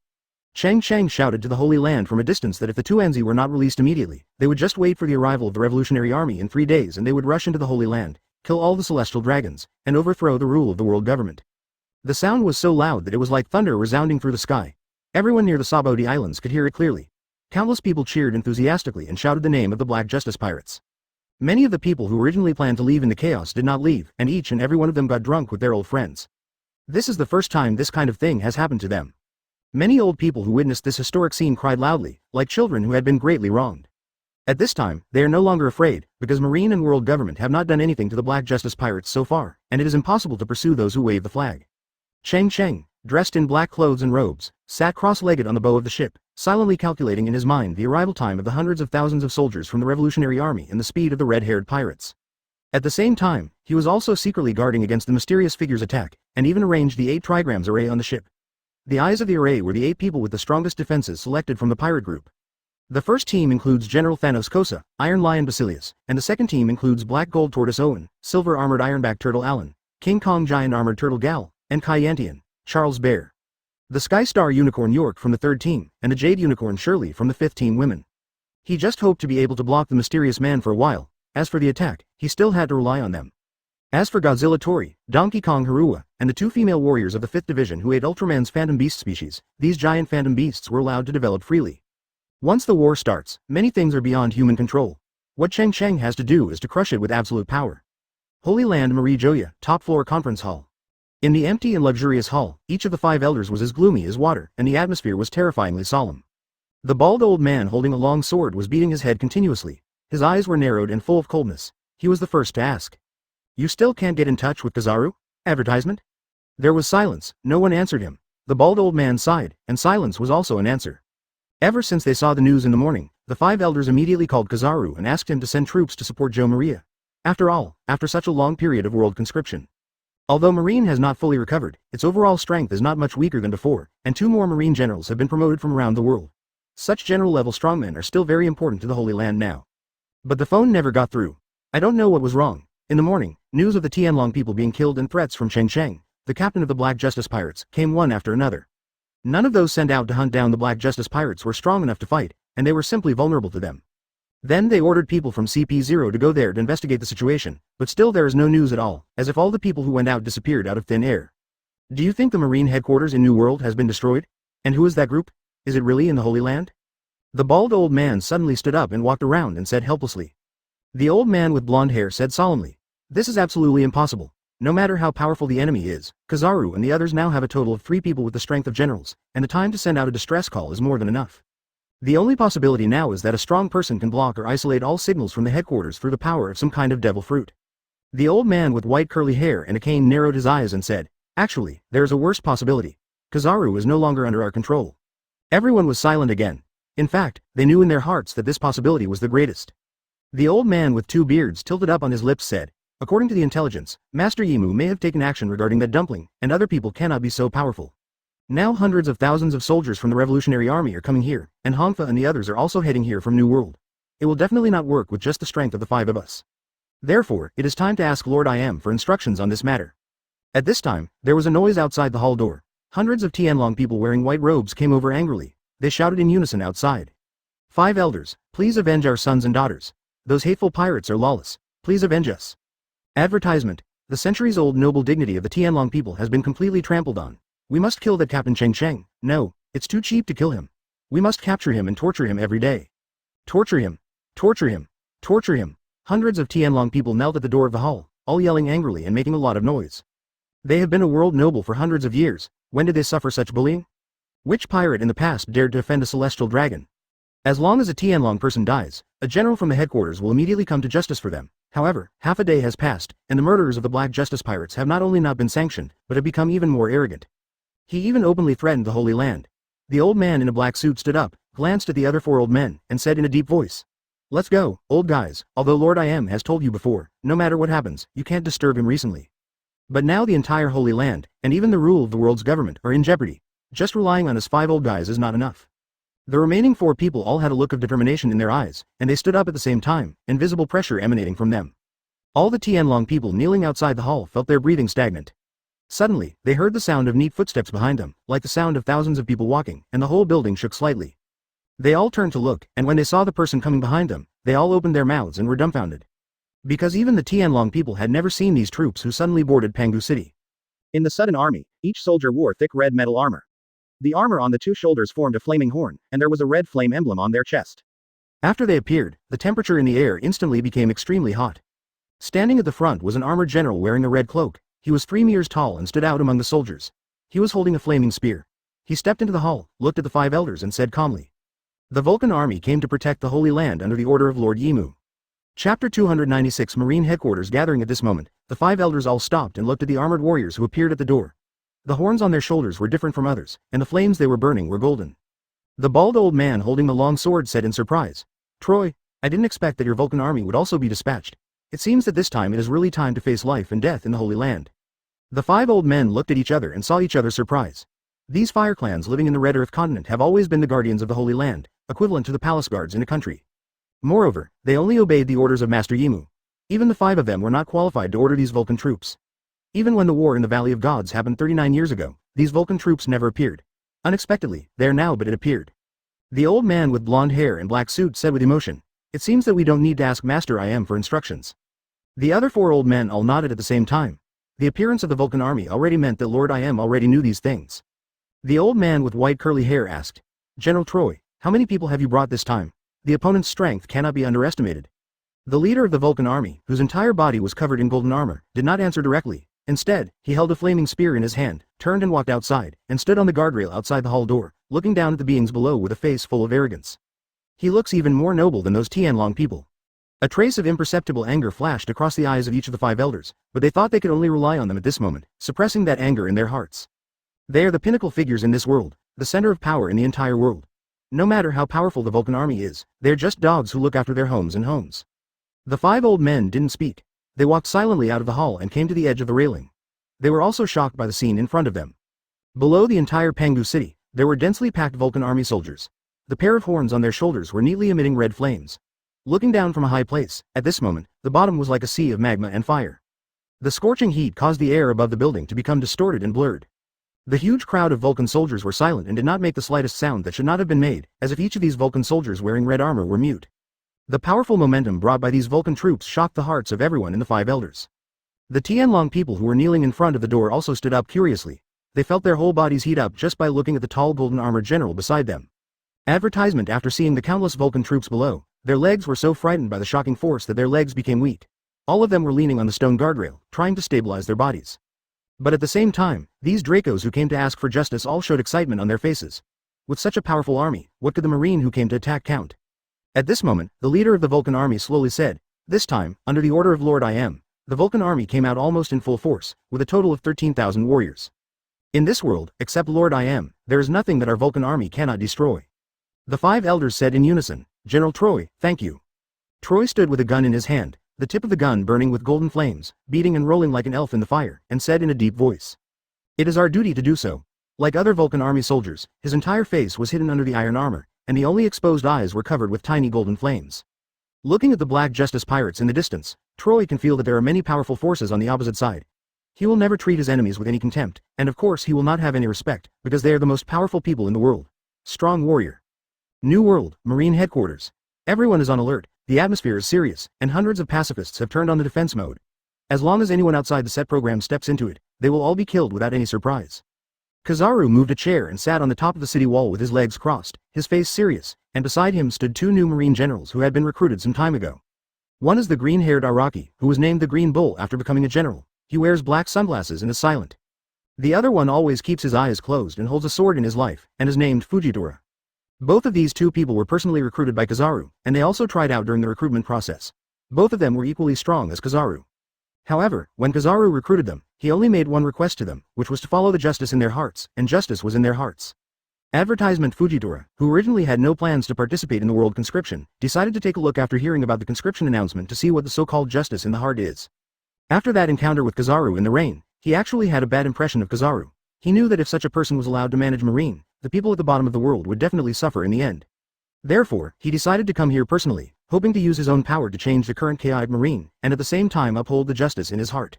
Cheng Cheng shouted to the Holy Land from a distance that if the Tuanzi were not released immediately, they would just wait for the arrival of the Revolutionary Army in 3 days and they would rush into the Holy Land, kill all the celestial dragons, and overthrow the rule of the world government. The sound was so loud that it was like thunder resounding through the sky. Everyone near the Sabo Islands could hear it clearly. Countless people cheered enthusiastically and shouted the name of the Black Justice pirates. Many of the people who originally planned to leave in the chaos did not leave, and each and every one of them got drunk with their old friends. This is the first time this kind of thing has happened to them. Many old people who witnessed this historic scene cried loudly, like children who had been greatly wronged. At this time, they are no longer afraid, because Marine and world government have not done anything to the Black Justice pirates so far, and it is impossible to pursue those who wave the flag. Cheng Cheng, dressed in black clothes and robes, sat cross-legged on the bow of the ship, silently calculating in his mind the arrival time of the hundreds of thousands of soldiers from the Revolutionary Army and the speed of the red-haired pirates. At the same time, he was also secretly guarding against the mysterious figure's attack, and even arranged the 8 trigrams array on the ship. The eyes of the array were the 8 people with the strongest defenses selected from the pirate group. The first team includes General Thanos Kosa, Iron Lion Basilius, and the second team includes Black Gold Tortoise Owen, Silver Armored Ironback Turtle Alan, King Kong Giant Armored Turtle Gal, and Kai Yantian, Charles Bear. The Sky Star Unicorn York from the 3rd team, and the Jade Unicorn Shirley from the 5th team women. He just hoped to be able to block the mysterious man for a while. As for the attack, he still had to rely on them. As for Godzilla Tori, Donkey Kong Harua, and the 2 female warriors of the 5th Division who ate Ultraman's phantom beast species, these giant phantom beasts were allowed to develop freely. Once the war starts, many things are beyond human control. What Cheng Cheng has to do is to crush it with absolute power. Holy Land Marie Joya, top floor conference hall. In the empty and luxurious hall, each of the 5 elders was as gloomy as water, and the atmosphere was terrifyingly solemn. The bald old man holding a long sword was beating his head continuously. His eyes were narrowed and full of coldness. He was the first to ask. You still can't get in touch with Kizaru? Advertisement? There was silence, no one answered him. The bald old man sighed, and silence was also an answer. Ever since they saw the news in the morning, the 5 elders immediately called Kizaru and asked him to send troops to support Jo Maria. After all, after such a long period of world conscription. Although Marine has not fully recovered, its overall strength is not much weaker than before, and 2 more Marine generals have been promoted from around the world. Such general-level strongmen are still very important to the Holy Land now. But the phone never got through. I don't know what was wrong. In the morning, news of the Tianlong people being killed and threats from Cheng Cheng, the captain of the Black Justice pirates, came one after another. None of those sent out to hunt down the Black Justice pirates were strong enough to fight, and they were simply vulnerable to them. Then they ordered people from CP0 to go there to investigate the situation, but still there is no news at all, as if all the people who went out disappeared out of thin air. Do you think the Marine headquarters in New World has been destroyed? And who is that group? Is it really in the Holy Land? The bald old man suddenly stood up and walked around and said helplessly. The old man with blonde hair said solemnly. This is absolutely impossible. No matter how powerful the enemy is, Kizaru and the others now have a total of 3 people with the strength of generals, and the time to send out a distress call is more than enough. The only possibility now is that a strong person can block or isolate all signals from the headquarters through the power of some kind of devil fruit. The old man with white curly hair and a cane narrowed his eyes and said, actually, there is a worse possibility. Kizaru is no longer under our control. Everyone was silent again. In fact, they knew in their hearts that this possibility was the greatest. The old man with 2 beards tilted up on his lips said, according to the intelligence, Master Yimu may have taken action regarding that dumpling, and other people cannot be so powerful. Now hundreds of thousands of soldiers from the Revolutionary Army are coming here, and Hongfa and the others are also heading here from New World. It will definitely not work with just the strength of the 5 of us. Therefore, it is time to ask Lord I Am for instructions on this matter. At this time, there was a noise outside the hall door. Hundreds of Tianlong people wearing white robes came over angrily. They shouted in unison outside. 5 elders, please avenge our sons and daughters. Those hateful pirates are lawless. Please avenge us. Advertisement. The centuries-old noble dignity of the Tianlong people has been completely trampled on. We must kill that Captain Cheng Cheng. No, it's too cheap to kill him. We must capture him and torture him every day. Torture him. Torture him. Torture him. Hundreds of Tianlong people knelt at the door of the hall, all yelling angrily and making a lot of noise. They have been a world noble for hundreds of years. When did they suffer such bullying? Which pirate in the past dared to offend a celestial dragon? As long as a Tianlong person dies, a general from the headquarters will immediately come to justice for them. However, half a day has passed, and the murderers of the Black Justice pirates have not only not been sanctioned, but have become even more arrogant. He even openly threatened the Holy Land. The old man in a black suit stood up, glanced at the other 4 old men, and said in a deep voice. Let's go, old guys, although Lord I Am has told you before, no matter what happens, you can't disturb him recently. But now the entire Holy Land, and even the rule of the world's government, are in jeopardy. Just relying on us 5 old guys is not enough. The remaining 4 people all had a look of determination in their eyes, and they stood up at the same time, invisible pressure emanating from them. All the Tianlong people kneeling outside the hall felt their breathing stagnant. Suddenly, they heard the sound of neat footsteps behind them, like the sound of thousands of people walking, and the whole building shook slightly. They all turned to look, and when they saw the person coming behind them, they all opened their mouths and were dumbfounded. Because even the Tianlong people had never seen these troops who suddenly boarded Pangu City. In the sudden army, each soldier wore thick red metal armor. The armor on the 2 shoulders formed a flaming horn, and there was a red flame emblem on their chest. After they appeared, the temperature in the air instantly became extremely hot. Standing at the front was an armored general wearing a red cloak. He was 3 meters tall and stood out among the soldiers. He was holding a flaming spear. He stepped into the hall, looked at the 5 elders and said calmly. The Vulcan army came to protect the Holy Land under the order of Lord Yimu. Chapter 296 Marine Headquarters gathering at this moment, the 5 elders all stopped and looked at the armored warriors who appeared at the door. The horns on their shoulders were different from others, and the flames they were burning were golden. The bald old man holding the long sword said in surprise, Troy, I didn't expect that your Vulcan army would also be dispatched. It seems that this time it is really time to face life and death in the Holy Land. The 5 old men looked at each other and saw each other's surprise. These fire clans living in the Red Earth continent have always been the guardians of the Holy Land, equivalent to the palace guards in a country. Moreover, they only obeyed the orders of Master Yimu. Even the 5 of them were not qualified to order these Vulcan troops. Even when the war in the Valley of Gods happened 39 years ago, these Vulcan troops never appeared. Unexpectedly, they are now but it appeared. The old man with blonde hair and black suit said with emotion, It seems that we don't need to ask Master I Am for instructions. The other 4 old men all nodded at the same time. The appearance of the Vulcan army already meant that Lord I Am already knew these things. The old man with white curly hair asked, General Troy, how many people have you brought this time? The opponent's strength cannot be underestimated. The leader of the Vulcan army, whose entire body was covered in golden armor, did not answer directly. Instead, he held a flaming spear in his hand, turned and walked outside, and stood on the guardrail outside the hall door, looking down at the beings below with a face full of arrogance. He looks even more noble than those Tianlong people. A trace of imperceptible anger flashed across the eyes of each of the 5 elders, but they thought they could only rely on them at this moment, suppressing that anger in their hearts. They are the pinnacle figures in this world, the center of power in the entire world. No matter how powerful the Vulcan army is, they are just dogs who look after their homes and homes. The 5 old men didn't speak. They walked silently out of the hall and came to the edge of the railing. They were also shocked by the scene in front of them. Below the entire Pangu city, there were densely packed Vulcan army soldiers. The pair of horns on their shoulders were neatly emitting red flames. Looking down from a high place, at this moment, the bottom was like a sea of magma and fire. The scorching heat caused the air above the building to become distorted and blurred. The huge crowd of Vulcan soldiers were silent and did not make the slightest sound that should not have been made, as if each of these Vulcan soldiers wearing red armor were mute. The powerful momentum brought by these Vulcan troops shocked the hearts of everyone in the 5 elders. The Tianlong people who were kneeling in front of the door also stood up curiously. They felt their whole bodies heat up just by looking at the tall golden armored general beside them. Advertisement. After seeing the countless Vulcan troops below, their legs were so frightened by the shocking force that their legs became weak. All of them were leaning on the stone guardrail, trying to stabilize their bodies. But at the same time, these Dracos who came to ask for justice all showed excitement on their faces. With such a powerful army, what could the Marine who came to attack count? At this moment, the leader of the Vulcan army slowly said, "This time, under the order of Lord I Am." The Vulcan army came out almost in full force, with a total of 13,000 warriors. In this world, except Lord I Am, there is nothing that our Vulcan army cannot destroy. The 5 elders said in unison, "General Troy, thank you." Troy stood with a gun in his hand, the tip of the gun burning with golden flames, beating and rolling like an elf in the fire, and said in a deep voice, "It is our duty to do so." Like other Vulcan army soldiers, his entire face was hidden under the iron armor, and the only exposed eyes were covered with tiny golden flames. Looking at the Black Justice pirates in the distance, Troy can feel that there are many powerful forces on the opposite side. He will never treat his enemies with any contempt, and of course he will not have any respect, because they are the most powerful people in the world. Strong warrior. New World, Marine Headquarters. Everyone is on alert, the atmosphere is serious, and hundreds of pacifists have turned on the defense mode. As long as anyone outside the set program steps into it, they will all be killed without any surprise. Kizaru moved a chair and sat on the top of the city wall with his legs crossed, his face serious, and beside him stood 2 new Marine generals who had been recruited some time ago. One is the green-haired Araki, who was named the Green Bull after becoming a general. He wears black sunglasses and is silent. The other one always keeps his eyes closed and holds a sword in his life, and is named Fujitora. Both of these 2 people were personally recruited by Kizaru, and they also tried out during the recruitment process. Both of them were equally strong as Kizaru. However, when Kizaru recruited them, he only made one request to them, which was to follow the justice in their hearts, and justice was in their hearts. Advertisement. Fujitora, who originally had no plans to participate in the world conscription, decided to take a look after hearing about the conscription announcement to see what the so-called justice in the heart is. After that encounter with Kizaru in the rain, he actually had a bad impression of Kizaru. He knew that if such a person was allowed to manage Marine, the people at the bottom of the world would definitely suffer in the end. Therefore, he decided to come here personally, hoping to use his own power to change the current chaotic Marine, and at the same time uphold the justice in his heart.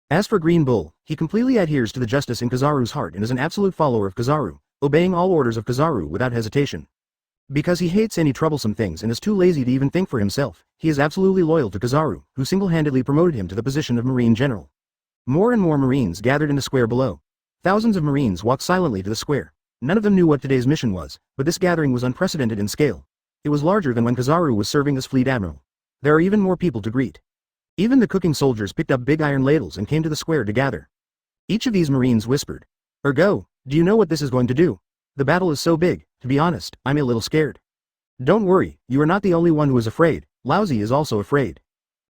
As for Green Bull, he completely adheres to the justice in Kizaru's heart and is an absolute follower of Kizaru, obeying all orders of Kizaru without hesitation. Because he hates any troublesome things and is too lazy to even think for himself, he is absolutely loyal to Kizaru, who single-handedly promoted him to the position of Marine General. More and more Marines gathered in the square below. Thousands of Marines walked silently to the square. None of them knew what today's mission was, but this gathering was unprecedented in scale. It was larger than when Kizaru was serving as Fleet Admiral. There are even more people to greet. Even the cooking soldiers picked up big iron ladles and came to the square to gather. Each of these Marines whispered, "Ergo, do you know what this is going to do? The battle is so big, to be honest, I'm a little scared." "Don't worry, you are not the only one who is afraid, Lousy is also afraid."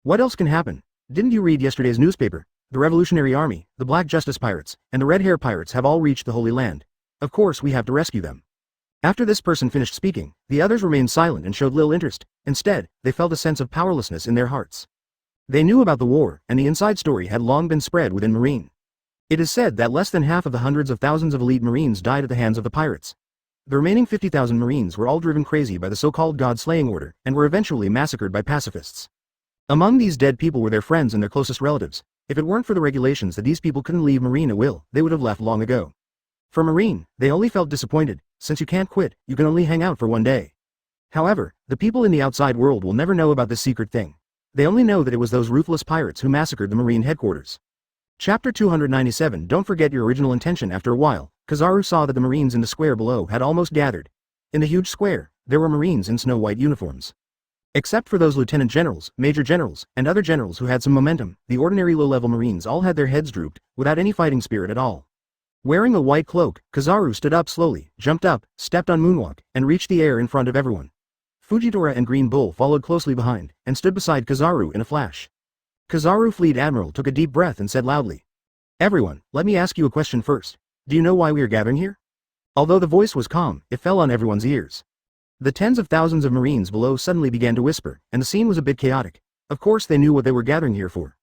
"What else can happen? Didn't you read yesterday's newspaper? The Revolutionary Army, the Black Justice Pirates, and the Red Hair Pirates have all reached the Holy Land. Of course we have to rescue them." After this person finished speaking, the others remained silent and showed little interest. Instead, they felt a sense of powerlessness in their hearts. They knew about the war, and the inside story had long been spread within Marine. It is said that less than half of the hundreds of thousands of elite Marines died at the hands of the pirates. The remaining 50,000 Marines were all driven crazy by the so-called God-slaying order, and were eventually massacred by pacifists. Among these dead people were their friends and their closest relatives. If it weren't for the regulations that these people couldn't leave Marine at will, they would have left long ago. For Marine, they only felt disappointed. Since you can't quit, you can only hang out for one day. However, the people in the outside world will never know about this secret thing. They only know that it was those ruthless pirates who massacred the Marine headquarters. Chapter 297. Don't forget your original intention. After a while, Kizaru saw that the Marines in the square below had almost gathered. In the huge square, there were Marines in snow-white uniforms. Except for those lieutenant generals, major generals, and other generals who had some momentum, the ordinary low-level Marines all had their heads drooped, without any fighting spirit at all. Wearing a white cloak, Kizaru stood up slowly, jumped up, stepped on moonwalk, and reached the air in front of everyone. Fujitora and Green Bull followed closely behind, and stood beside Kizaru in a flash. Kizaru Fleet Admiral took a deep breath and said loudly, "Everyone, let me ask you a question first. Do you know why we are gathering here?" Although the voice was calm, it fell on everyone's ears. The tens of thousands of Marines below suddenly began to whisper, and the scene was a bit chaotic. Of course they knew what they were gathering here for.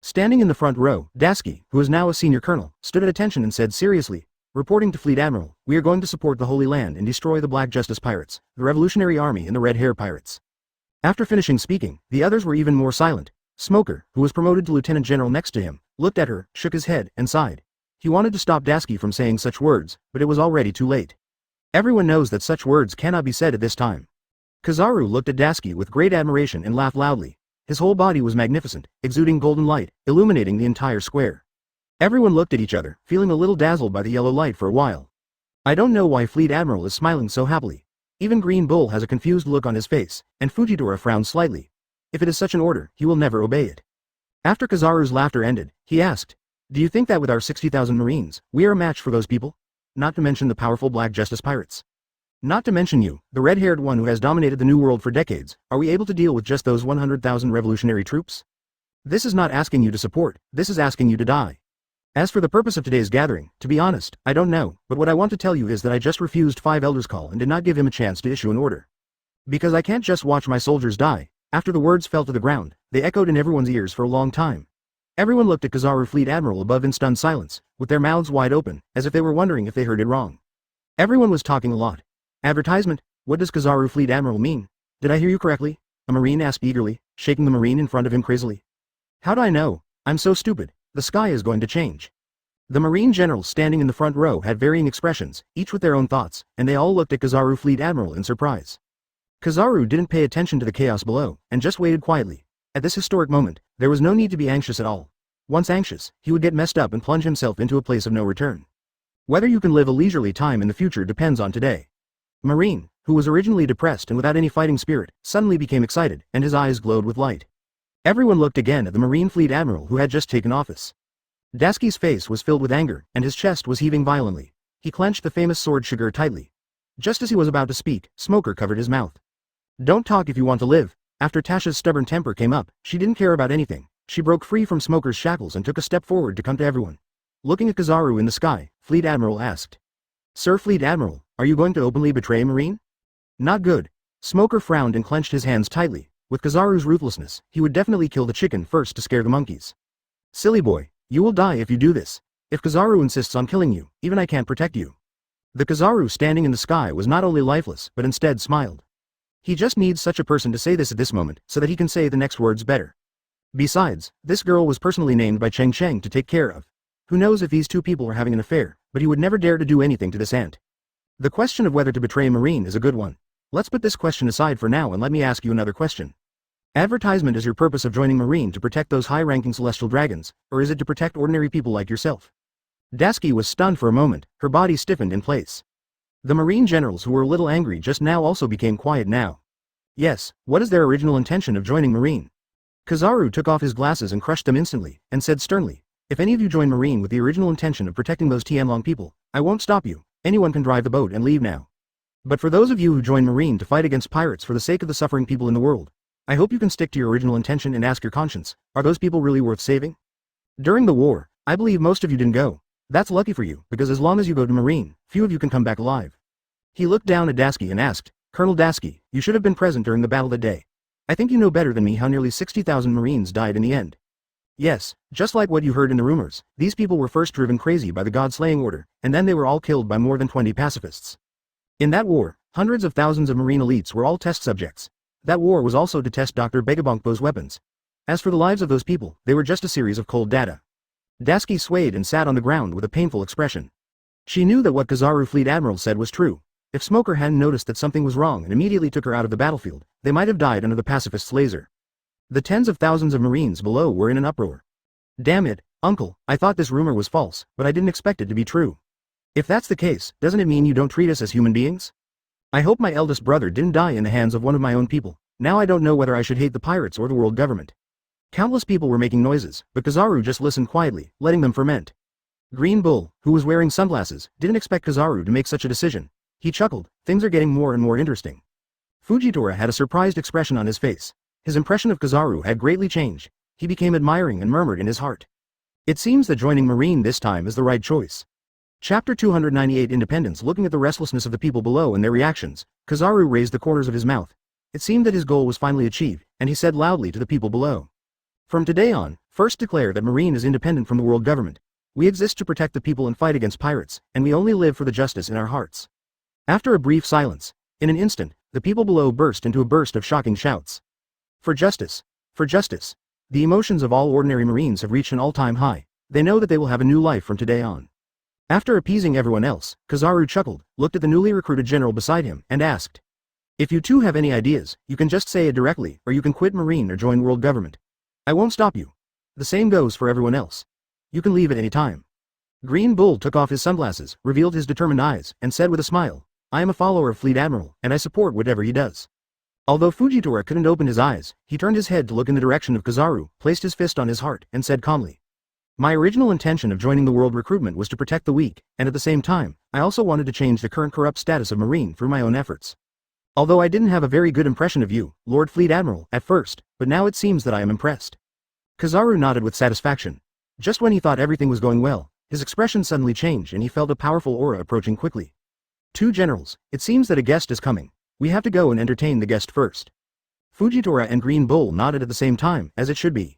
Standing in the front row, Dasky, who is now a senior colonel, stood at attention and said seriously, "Reporting to Fleet Admiral, we are going to support the Holy Land and destroy the Black Justice Pirates, the Revolutionary Army and the Red Hair Pirates." After finishing speaking, the others were even more silent. Smoker, who was promoted to lieutenant general next to him, looked at her, shook his head, and sighed. He wanted to stop Dasky from saying such words, but it was already too late. Everyone knows that such words cannot be said at this time. Kizaru looked at Dasky with great admiration and laughed loudly. His whole body was magnificent, exuding golden light, illuminating the entire square. Everyone looked at each other, feeling a little dazzled by the yellow light for a while. "I don't know why Fleet Admiral is smiling so happily. Even Green Bull has a confused look on his face, and Fujitora frowns slightly. If it is such an order, he will never obey it. After Kizaru's laughter ended, he asked, "Do you think that with our 60,000 Marines, we are a match for those people? Not to mention the powerful Black Justice pirates. Not to mention you, the red-haired one who has dominated the New World for decades, are we able to deal with just those 100,000 revolutionary troops? This is not asking you to support, this is asking you to die. As for the purpose of today's gathering, to be honest, I don't know, but what I want to tell you is that I just refused 5 Elders' call and did not give him a chance to issue an order. Because I can't just watch my soldiers die." After the words fell to the ground, they echoed in everyone's ears for a long time. Everyone looked at Kizaru Fleet Admiral above in stunned silence, with their mouths wide open, as if they were wondering if they heard it wrong. Everyone was talking a lot. Advertisement? What does Kizaru Fleet Admiral mean? Did I hear you correctly? A Marine asked eagerly, shaking the Marine in front of him crazily. How do I know? I'm so stupid. The sky is going to change. The Marine generals standing in the front row had varying expressions, each with their own thoughts, and they all looked at Kizaru Fleet Admiral in surprise. Kizaru didn't pay attention to the chaos below, and just waited quietly. At this historic moment, there was no need to be anxious at all. Once anxious, he would get messed up and plunge himself into a place of no return. Whether you can live a leisurely time in the future depends on today. Marine, who was originally depressed and without any fighting spirit, suddenly became excited, and his eyes glowed with light. Everyone looked again at the Marine Fleet Admiral who had just taken office. Dasky's face was filled with anger, and his chest was heaving violently. He clenched the famous sword Shiger tightly. Just as he was about to speak, Smoker covered his mouth. Don't talk if you want to live. After Tasha's stubborn temper came up, she didn't care about anything. She broke free from Smoker's shackles and took a step forward to come to everyone. Looking at Kizaru in the sky, Fleet Admiral asked, "Sir Fleet Admiral, are you going to openly betray a Marine?" Not good. Smoker frowned and clenched his hands tightly. With Kizaru's ruthlessness, he would definitely kill the chicken first to scare the monkeys. Silly boy, you will die if you do this. If Kizaru insists on killing you, even I can't protect you. The Kizaru standing in the sky was not only lifeless but instead smiled. He just needs such a person to say this at this moment so that he can say the next words better. Besides, this girl was personally named by Cheng Cheng to take care of. Who knows if these two people are having an affair, but he would never dare to do anything to this ant. The question of whether to betray a Marine is a good one. Let's put this question aside for now and let me ask you another question. Advertisement is your purpose of joining Marine to protect those high-ranking celestial dragons, or is it to protect ordinary people like yourself? Dasky was stunned for a moment, her body stiffened in place. The Marine generals who were a little angry just now also became quiet now. Yes, what is their original intention of joining Marine? Kizaru took off his glasses and crushed them instantly, and said sternly, "If any of you join Marine with the original intention of protecting those Tianlong people, I won't stop you. Anyone can drive the boat and leave now. But for those of you who join Marine to fight against pirates for the sake of the suffering people in the world, I hope you can stick to your original intention and ask your conscience, are those people really worth saving? During the war, I believe most of you didn't go. That's lucky for you, because as long as you go to Marine, few of you can come back alive." He looked down at Dasky and asked, "Colonel Dasky, you should have been present during the battle that day. I think you know better than me how nearly 60,000 Marines died in the end." Yes, just like what you heard in the rumors, these people were first driven crazy by the God-slaying order, and then they were all killed by more than 20 pacifists. In that war, hundreds of thousands of Marine elites were all test subjects. That war was also to test Dr. Begabonkpo's weapons. As for the lives of those people, they were just a series of cold data. Dasky swayed and sat on the ground with a painful expression. She knew that what Kizaru Fleet Admiral said was true. If Smoker hadn't noticed that something was wrong and immediately took her out of the battlefield, they might have died under the pacifist's laser. The tens of thousands of Marines below were in an uproar. Damn it, Uncle, I thought this rumor was false, but I didn't expect it to be true. If that's the case, doesn't it mean you don't treat us as human beings? I hope my eldest brother didn't die in the hands of one of my own people. Now I don't know whether I should hate the pirates or the world government. Countless people were making noises, but Kizaru just listened quietly, letting them ferment. Green Bull, who was wearing sunglasses, didn't expect Kizaru to make such a decision. He chuckled, things are getting more and more interesting. Fujitora had a surprised expression on his face. His impression of Kizaru had greatly changed. He became admiring and murmured in his heart. It seems that joining Marine this time is the right choice. Chapter 298 Independence. Looking at the restlessness of the people below and their reactions, Kizaru raised the corners of his mouth. It seemed that his goal was finally achieved, and he said loudly to the people below. From today on, first declare that Marine is independent from the world government. We exist to protect the people and fight against pirates, and we only live for the justice in our hearts. After a brief silence, in an instant, the people below burst into a burst of shocking shouts. For justice! For justice! The emotions of all ordinary Marines have reached an all-time high. They know that they will have a new life from today on. After appeasing everyone else, Kizaru chuckled, looked at the newly recruited general beside him, and asked, "If you two have any ideas, you can just say it directly, or you can quit Marine or join world government. I won't stop you. The same goes for everyone else. You can leave at any time." Green Bull took off his sunglasses, revealed his determined eyes, and said with a smile, I am a follower of Fleet Admiral, and I support whatever he does. Although Fujitora couldn't open his eyes, he turned his head to look in the direction of Kizaru, placed his fist on his heart, and said calmly. My original intention of joining the world recruitment was to protect the weak, and at the same time, I also wanted to change the current corrupt status of Marine through my own efforts. Although I didn't have a very good impression of you, Lord Fleet Admiral, at first, but now it seems that I am impressed. Kizaru nodded with satisfaction. Just when he thought everything was going well, his expression suddenly changed and he felt a powerful aura approaching quickly. Two generals, it seems that a guest is coming. We have to go and entertain the guest first. Fujitora and Green Bull nodded at the same time, as it should be.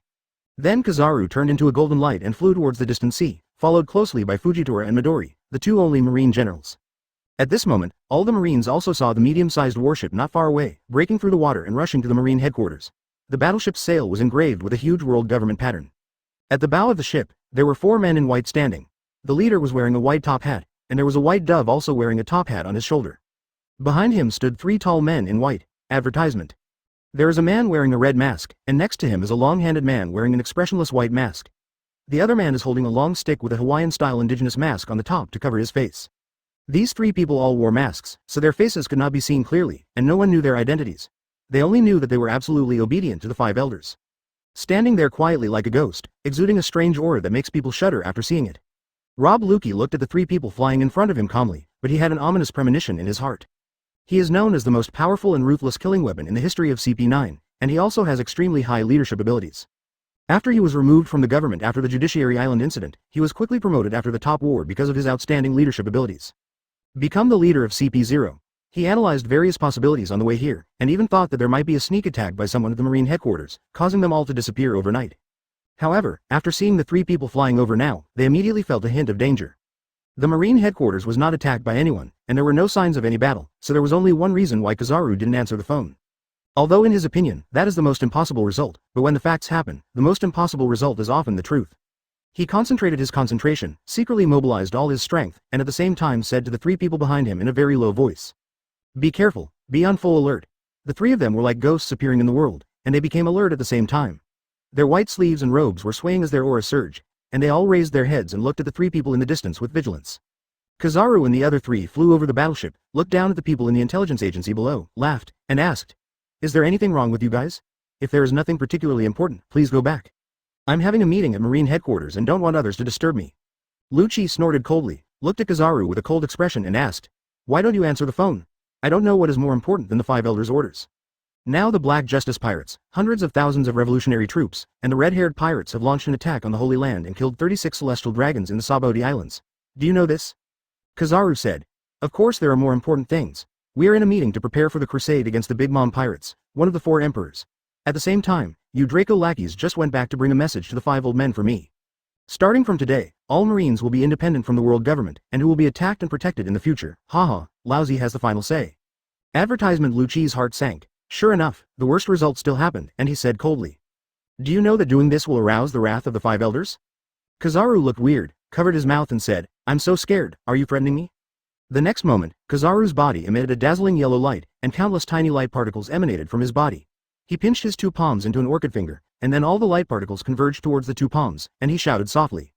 Then Kizaru turned into a golden light and flew towards the distant sea, followed closely by Fujitora and Midori, the two only marine generals. At this moment, all the marines also saw the medium-sized warship not far away, breaking through the water and rushing to the marine headquarters. The battleship's sail was engraved with a huge world government pattern. At the bow of the ship, there were 4 men in white standing. The leader was wearing a white top hat, and there was a white dove also wearing a top hat on his shoulder. Behind him stood 3 tall men in white. Advertisement. There is a man wearing a red mask, and next to him is a long-handed man wearing an expressionless white mask. The other man is holding a long stick with a Hawaiian-style indigenous mask on the top to cover his face. These 3 people all wore masks, so their faces could not be seen clearly, and no one knew their identities. They only knew that they were absolutely obedient to the 5 elders. Standing there quietly like a ghost, exuding a strange aura that makes people shudder after seeing it. Rob Lukey looked at the 3 people flying in front of him calmly, but he had an ominous premonition in his heart. He is known as the most powerful and ruthless killing weapon in the history of CP9, and he also has extremely high leadership abilities. After he was removed from the government after the Judiciary Island incident, he was quickly promoted after the top war because of his outstanding leadership abilities. Become the leader of CP0. He analyzed various possibilities on the way here, and even thought that there might be a sneak attack by someone at the Marine headquarters, causing them all to disappear overnight. However, after seeing the 3 people flying over now, they immediately felt a hint of danger. The Marine headquarters was not attacked by anyone, and there were no signs of any battle, so there was only one reason why Kizaru didn't answer the phone. Although in his opinion, that is the most impossible result, but when the facts happen, the most impossible result is often the truth. He concentrated his concentration, secretly mobilized all his strength, and at the same time said to the 3 people behind him in a very low voice. Be careful, be on full alert. The 3 of them were like ghosts appearing in the world, and they became alert at the same time. Their white sleeves and robes were swaying as their aura surged, and they all raised their heads and looked at the 3 people in the distance with vigilance. Kizaru and the other 3 flew over the battleship, looked down at the people in the intelligence agency below, laughed, and asked, Is there anything wrong with you guys? If there is nothing particularly important, please go back. I'm having a meeting at Marine headquarters and don't want others to disturb me. Lucci snorted coldly, looked at Kizaru with a cold expression and asked, Why don't you answer the phone? I don't know what is more important than the 5 elders' orders. Now the Black Justice Pirates, hundreds of thousands of revolutionary troops, and the red-haired pirates have launched an attack on the Holy Land and killed 36 celestial dragons in the Sabo Islands. Do you know this? Kizaru said. Of course there are more important things. We are in a meeting to prepare for the crusade against the Big Mom Pirates, one of the 4 emperors. At the same time, you Draco lackeys just went back to bring a message to the 5 old men for me. Starting from today, all Marines will be independent from the world government, and who will be attacked and protected in the future. Haha, Lousy has the final say. Advertisement. Lucci's heart sank. Sure enough, the worst result still happened, and he said coldly. Do you know that doing this will arouse the wrath of the 5 elders? Kizaru looked weird, covered his mouth and said, I'm so scared, are you threatening me? The next moment, Kizaru's body emitted a dazzling yellow light, and countless tiny light particles emanated from his body. He pinched his 2 palms into an orchid finger, and then all the light particles converged towards the 2 palms, and he shouted softly.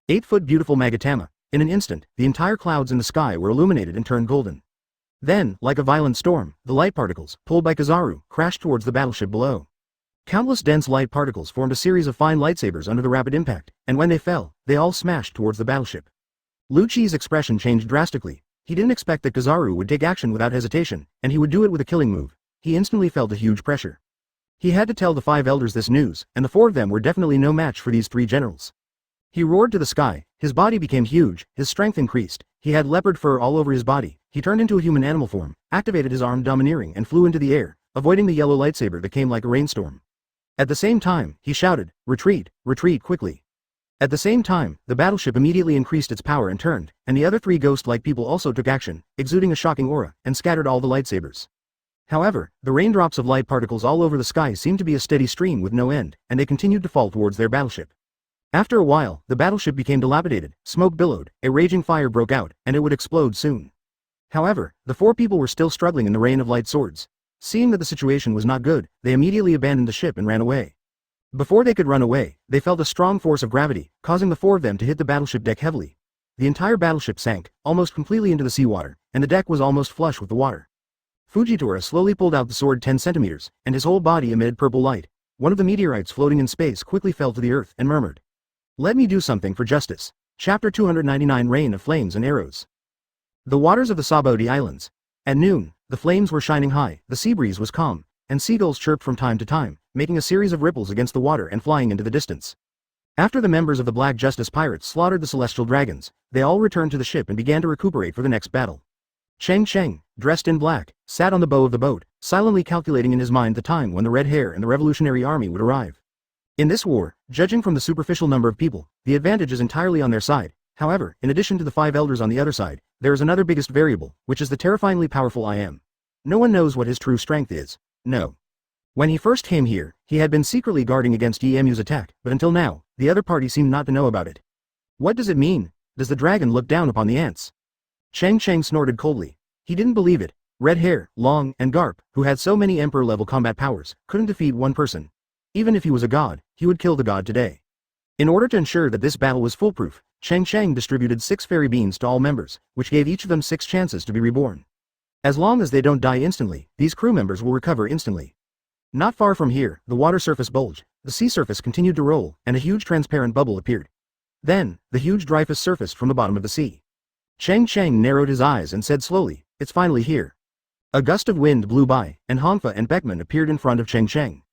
8-foot beautiful Magatama. In an instant, the entire clouds in the sky were illuminated and turned golden. Then, like a violent storm, the light particles, pulled by Kizaru, crashed towards the battleship below. Countless dense light particles formed a series of fine lightsabers under the rapid impact, and when they fell, they all smashed towards the battleship. Lucci's expression changed drastically. He didn't expect that Kizaru would take action without hesitation, and he would do it with a killing move. He instantly felt a huge pressure. He had to tell the 5 elders this news, and the 4 of them were definitely no match for these 3 generals. He roared to the sky, his body became huge, his strength increased, he had leopard fur all over his body, he turned into a human animal form, activated his arm domineering and flew into the air, avoiding the yellow lightsaber that came like a rainstorm. At the same time, he shouted, Retreat, retreat quickly. At the same time, the battleship immediately increased its power and turned, and the other 3 ghost-like people also took action, exuding a shocking aura, and scattered all the lightsabers. However, the raindrops of light particles all over the sky seemed to be a steady stream with no end, and they continued to fall towards their battleship. After a while, the battleship became dilapidated, smoke billowed, a raging fire broke out, and it would explode soon. However, the 4 people were still struggling in the rain of light swords. Seeing that the situation was not good, they immediately abandoned the ship and ran away. Before they could run away, they felt a strong force of gravity, causing the 4 of them to hit the battleship deck heavily. the entire battleship sank, almost completely into the seawater, and the deck was almost flush with the water. Fujitora slowly pulled out the sword 10 centimeters, and his whole body emitted purple light. One of the meteorites floating in space quickly fell to the earth and murmured, "Let me do something for justice." Chapter 299 Rain of Flames and Arrows. The waters of the Sabo Islands. At noon, the flames were shining high, the sea breeze was calm, and seagulls chirped from time to time, making a series of ripples against the water and flying into the distance. After the members of the Black Justice Pirates slaughtered the celestial dragons, they all returned to the ship and began to recuperate for the next battle. Cheng Cheng, dressed in black, sat on the bow of the boat, silently calculating in his mind the time when the Red Hair and the Revolutionary Army would arrive. In this war, judging from the superficial number of people, the advantage is entirely on their side. However, in addition to the 5 elders on the other side, there is another biggest variable, which is the terrifyingly powerful I Am. No one knows what his true strength is. No. When he first came here, he had been secretly guarding against Emu's attack, but until now, the other party seemed not to know about it. What does it mean? Does the dragon look down upon the ants? Cheng Cheng snorted coldly. He didn't believe it. Red Hair, Long, and Garp, who had so many Emperor-level combat powers, couldn't defeat one person. Even if he was a god, he would kill the god today. In order to ensure that this battle was foolproof, Cheng Cheng distributed 6 fairy beans to all members, which gave each of them 6 chances to be reborn. As long as they don't die instantly, these crew members will recover instantly. Not far from here, the water surface bulged, the sea surface continued to roll, and a huge transparent bubble appeared. Then, the huge Dreyfus surfaced from the bottom of the sea. Cheng Cheng narrowed his eyes and said slowly, "It's finally here." A gust of wind blew by, and Hongfa and Beckman appeared in front of Cheng Cheng.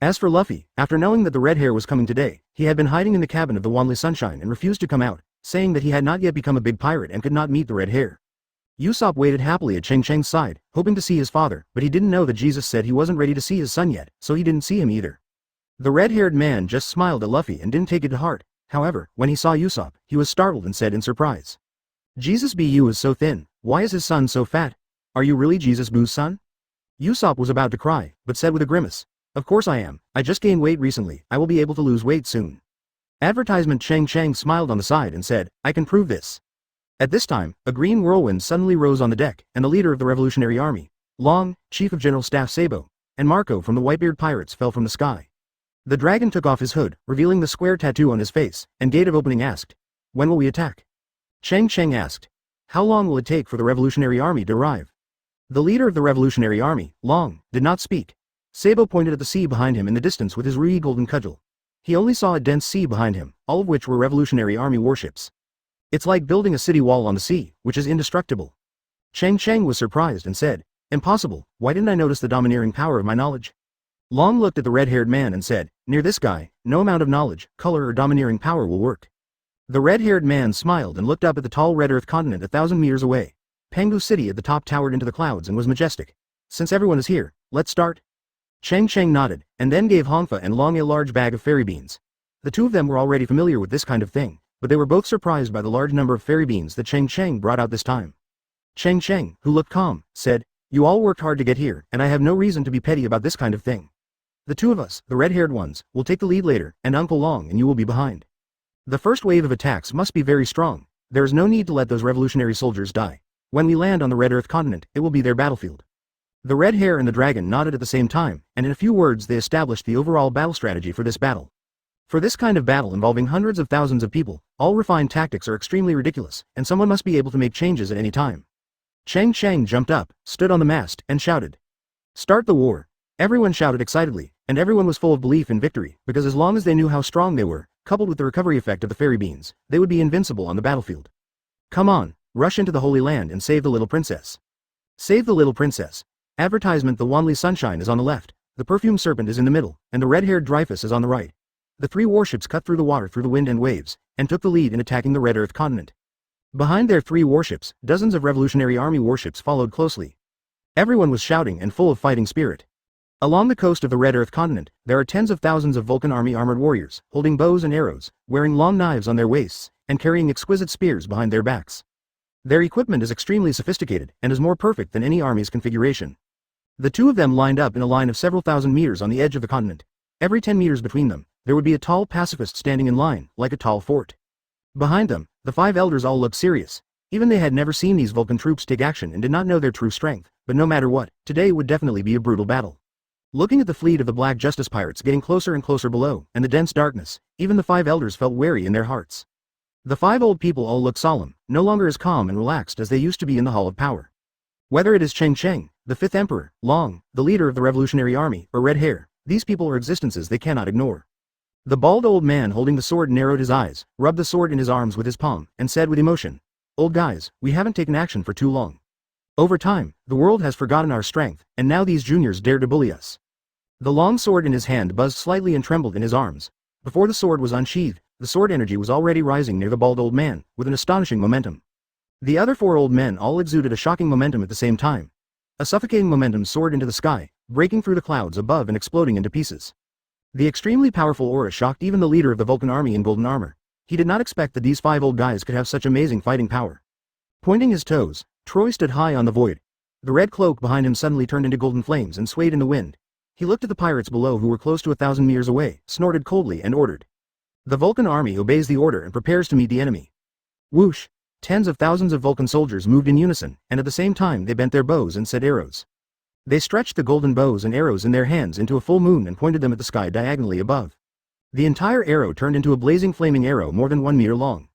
As for Luffy, after knowing that the Red Hair was coming today, he had been hiding in the cabin of the Wanli Sunshine and refused to come out, saying that he had not yet become a big pirate and could not meet the Red Hair. Usopp waited happily at Cheng Cheng's side, hoping to see his father, but he didn't know that Jesus said he wasn't ready to see his son yet, so he didn't see him either. The red-haired man just smiled at Luffy and didn't take it to heart. However, when he saw Usopp, he was startled and said in surprise, "Jesus Bu is so thin, why is his son so fat? Are you really Jesus Bu's son?" Usopp was about to cry, but said with a grimace, "Of course I am, I just gained weight recently, I will be able to lose weight soon." Advertisement. Cheng Cheng smiled on the side and said, "I can prove this." At this time, a green whirlwind suddenly rose on the deck, and the leader of the Revolutionary Army, Long, Chief of General Staff Sabo, and Marco from the Whitebeard Pirates fell from the sky. The dragon took off his hood, revealing the square tattoo on his face, and Gate of Opening asked, "When will we attack?" Cheng Cheng asked, "How long will it take for the Revolutionary Army to arrive?" The leader of the Revolutionary Army, Long, did not speak. Sabo pointed at the sea behind him in the distance with his ruby golden cudgel. He only saw a dense sea behind him, all of which were Revolutionary Army warships. "It's like building a city wall on the sea, which is indestructible." Cheng Cheng was surprised and said, "Impossible, why didn't I notice the domineering power of my knowledge?" Long looked at the red-haired man and said, "Near this guy, no amount of knowledge, color or domineering power will work." The red-haired man smiled and looked up at the tall red earth continent 1,000 meters away. Pengu City at the top towered into the clouds and was majestic. "Since everyone is here, let's start." Cheng Cheng nodded, and then gave Hongfa and Long a large bag of fairy beans. The two of them were already familiar with this kind of thing, but they were both surprised by the large number of fairy beans that Cheng Cheng brought out this time. Cheng Cheng, who looked calm, said, "You all worked hard to get here, and I have no reason to be petty about this kind of thing. The two of us, the red-haired ones, will take the lead later, and Uncle Long and you will be behind. The first wave of attacks must be very strong. There is no need to let those revolutionary soldiers die. When we land on the Red Earth continent, it will be their battlefield." The Red Hare and the Dragon nodded at the same time, and in a few words they established the overall battle strategy for this battle. For this kind of battle involving hundreds of thousands of people, all refined tactics are extremely ridiculous, and someone must be able to make changes at any time. Cheng Cheng jumped up, stood on the mast, and shouted, "Start the war." Everyone shouted excitedly, and everyone was full of belief in victory, because as long as they knew how strong they were, coupled with the recovery effect of the fairy beans, they would be invincible on the battlefield. "Come on, rush into the Holy Land and save the little princess." Save the little princess. Advertisement. The Wanli Sunshine is on the left, the Perfume Serpent is in the middle, and the red-haired Dreyfus is on the right. The 3 warships cut through the water through the wind and waves, and took the lead in attacking the Red Earth continent. Behind their 3 warships, dozens of Revolutionary Army warships followed closely. Everyone was shouting and full of fighting spirit. Along the coast of the Red Earth continent, there are tens of thousands of Vulcan Army armored warriors, holding bows and arrows, wearing long knives on their waists, and carrying exquisite spears behind their backs. Their equipment is extremely sophisticated, and is more perfect than any army's configuration. The two of them lined up in a line of several thousand meters on the edge of the continent. Every 10 meters between them, there would be a tall pacifist standing in line, like a tall fort. Behind them, the 5 elders all looked serious. Even they had never seen these Vulcan troops take action and did not know their true strength, but no matter what, today would definitely be a brutal battle. Looking at the fleet of the Black Justice Pirates getting closer and closer below, and the dense darkness, even the 5 elders felt wary in their hearts. The five old people all look solemn, no longer as calm and relaxed as they used to be in the Hall of Power. Whether it is Cheng Cheng, the fifth emperor, Long, the leader of the revolutionary army, or Red Hair, these people are existences they cannot ignore. The bald old man holding the sword narrowed his eyes, rubbed the sword in his arms with his palm, and said with emotion, "Old guys, we haven't taken action for too long. Over time, the world has forgotten our strength, and now these juniors dare to bully us." The long sword in his hand buzzed slightly and trembled in his arms. Before the sword was unsheathed, the sword energy was already rising near the bald old man, with an astonishing momentum. The other four old men all exuded a shocking momentum at the same time. A suffocating momentum soared into the sky, breaking through the clouds above and exploding into pieces. The extremely powerful aura shocked even the leader of the Vulcan army in golden armor. He did not expect that these five old guys could have such amazing fighting power. Pointing his toes, Troy stood high on the void. The red cloak behind him suddenly turned into golden flames and swayed in the wind. He looked at the pirates below who were close to 1,000 meters away, snorted coldly and ordered. The Vulcan army obeys the order and prepares to meet the enemy. Whoosh! Tens of thousands of Vulcan soldiers moved in unison, and at the same time they bent their bows and set arrows. They stretched the golden bows and arrows in their hands into a full moon and pointed them at the sky diagonally above. The entire arrow turned into a blazing flaming arrow more than 1 meter long.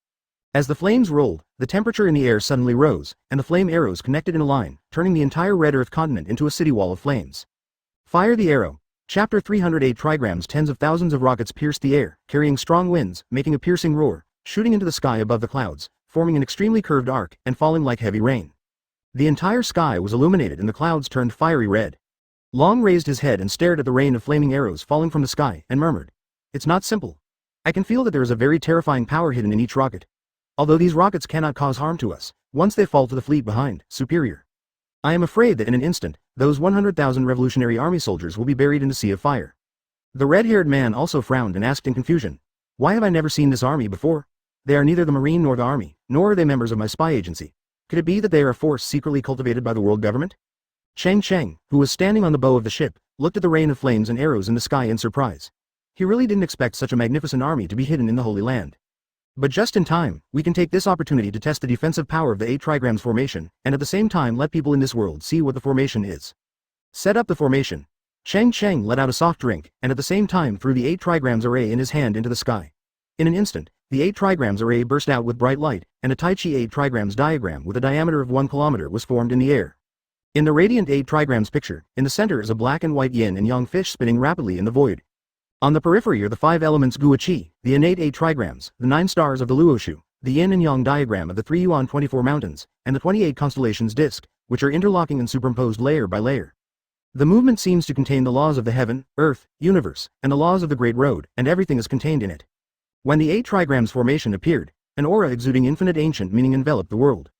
As the flames rolled, the temperature in the air suddenly rose, and the flame arrows connected in a line, turning the entire red earth continent into a city wall of flames. Fire the arrow. Chapter 308 Trigrams. Tens of thousands of rockets pierced the air, carrying strong winds, making a piercing roar, shooting into the sky above the clouds, forming an extremely curved arc, and falling like heavy rain. The entire sky was illuminated and the clouds turned fiery red. Long raised his head and stared at the rain of flaming arrows falling from the sky, and murmured, "It's not simple. I can feel that there is a very terrifying power hidden in each rocket. Although these rockets cannot cause harm to us, once they fall to the fleet behind, superior. I am afraid that in an instant, those 100,000 Revolutionary Army soldiers will be buried in a sea of fire." The red-haired man also frowned and asked in confusion, "Why have I never seen this army before? They are neither the Marine nor the Army, nor are they members of my spy agency. Could it be that they are a force secretly cultivated by the world government?" Cheng Cheng, who was standing on the bow of the ship, looked at the rain of flames and arrows in the sky in surprise. He really didn't expect such a magnificent army to be hidden in the Holy Land. But just in time, we can take this opportunity to test the defensive power of the 8 trigrams formation, and at the same time let people in this world see what the formation is. Set up the formation. Cheng Cheng let out a soft drink, and at the same time threw the 8 trigrams array in his hand into the sky. In an instant, the 8 trigrams array burst out with bright light, and a Tai Chi 8 trigrams diagram with a diameter of 1 kilometer was formed in the air. In the radiant 8 trigrams picture, in the center is a black and white yin and yang fish spinning rapidly in the void. On the periphery are the 5 elements Gua Qi, the innate 8 trigrams, the 9 stars of the Luoshu, the yin and yang diagram of the 3 Yuan 24 mountains, and the 28 constellations disk, which are interlocking and superimposed layer by layer. The movement seems to contain the laws of the heaven, earth, universe, and the laws of the Great Road, and everything is contained in it. When the 8 trigrams formation appeared, an aura exuding infinite ancient meaning enveloped the world.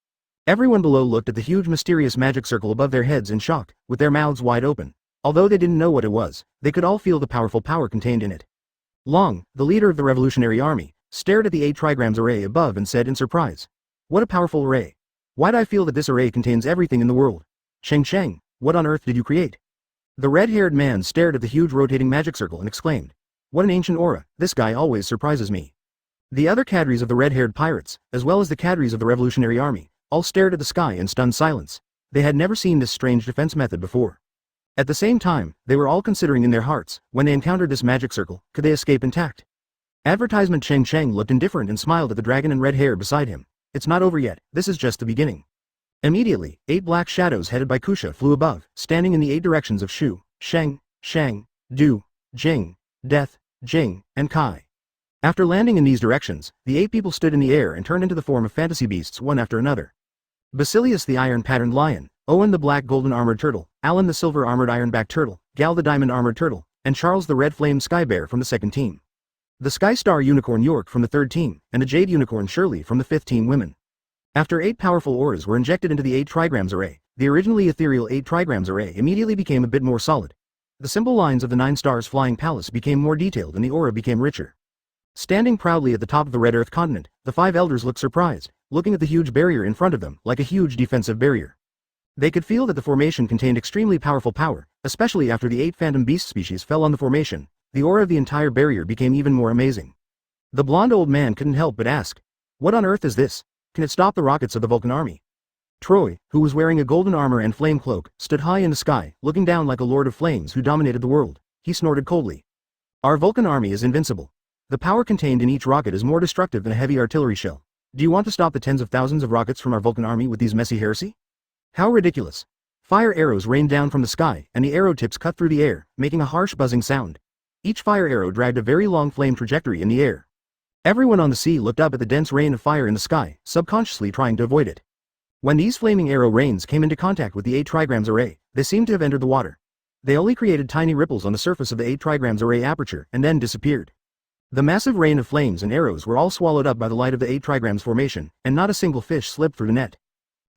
Everyone below looked at the huge mysterious magic circle above their heads in shock, with their mouths wide open. Although they didn't know what it was, they could all feel the powerful power contained in it. Long, the leader of the Revolutionary Army, stared at the 8 trigrams array above and said in surprise, "What a powerful array. Why'd I feel that this array contains everything in the world? Cheng Cheng, what on earth did you create?" The red-haired man stared at the huge rotating magic circle and exclaimed, "What an ancient aura, this guy always surprises me." The other cadres of the red-haired pirates, as well as the cadres of the Revolutionary Army, all stared at the sky in stunned silence. They had never seen this strange defense method before. At the same time, they were all considering in their hearts, when they encountered this magic circle, could they escape intact? Advertisement. Cheng Cheng looked indifferent and smiled at the dragon and red hair beside him. "It's not over yet, this is just the beginning." Immediately, 8 black shadows headed by Kusha flew above, standing in the 8 directions of Shu, Sheng, Shang, Du, Jing, Death, Jing, and Kai. After landing in these directions, the 8 people stood in the air and turned into the form of fantasy beasts one after another. Basilius the iron-patterned lion, Owen the black golden armored turtle, Alan the silver armored iron-backed turtle, Gal the diamond armored turtle, and Charles the red flamed sky bear from the 2nd team. The Sky Star unicorn York from the 3rd team, and the Jade unicorn Shirley from the 5th team women. After 8 powerful auras were injected into the 8 trigrams array, the originally ethereal 8 trigrams array immediately became a bit more solid. The simple lines of the 9 stars flying palace became more detailed and the aura became richer. Standing proudly at the top of the red earth continent, the 5 elders looked surprised, looking at the huge barrier in front of them like a huge defensive barrier. They could feel that the formation contained extremely powerful power, especially after the 8 phantom beast species fell on the formation. The aura of the entire barrier became even more amazing. The blonde old man couldn't help but ask, "What on earth is this? Can it stop the rockets of the Vulcan army?" Troy, who was wearing a golden armor and flame cloak, stood high in the sky, looking down like a lord of flames who dominated the world. He snorted coldly. "Our Vulcan army is invincible. The power contained in each rocket is more destructive than a heavy artillery shell. Do you want to stop the tens of thousands of rockets from our Vulcan army with these messy heresy? How ridiculous. Fire arrows rained down from the sky, and the arrow tips cut through the air, making a harsh buzzing sound. Each fire arrow dragged a very long flame trajectory in the air. Everyone on the sea looked up at the dense rain of fire in the sky, subconsciously trying to avoid it. When these flaming arrow rains came into contact with the 8 trigrams array, they seemed to have entered the water. They only created tiny ripples on the surface of the 8 trigrams array aperture and then disappeared. The massive rain of flames and arrows were all swallowed up by the light of the 8 trigrams formation, and not a single fish slipped through the net.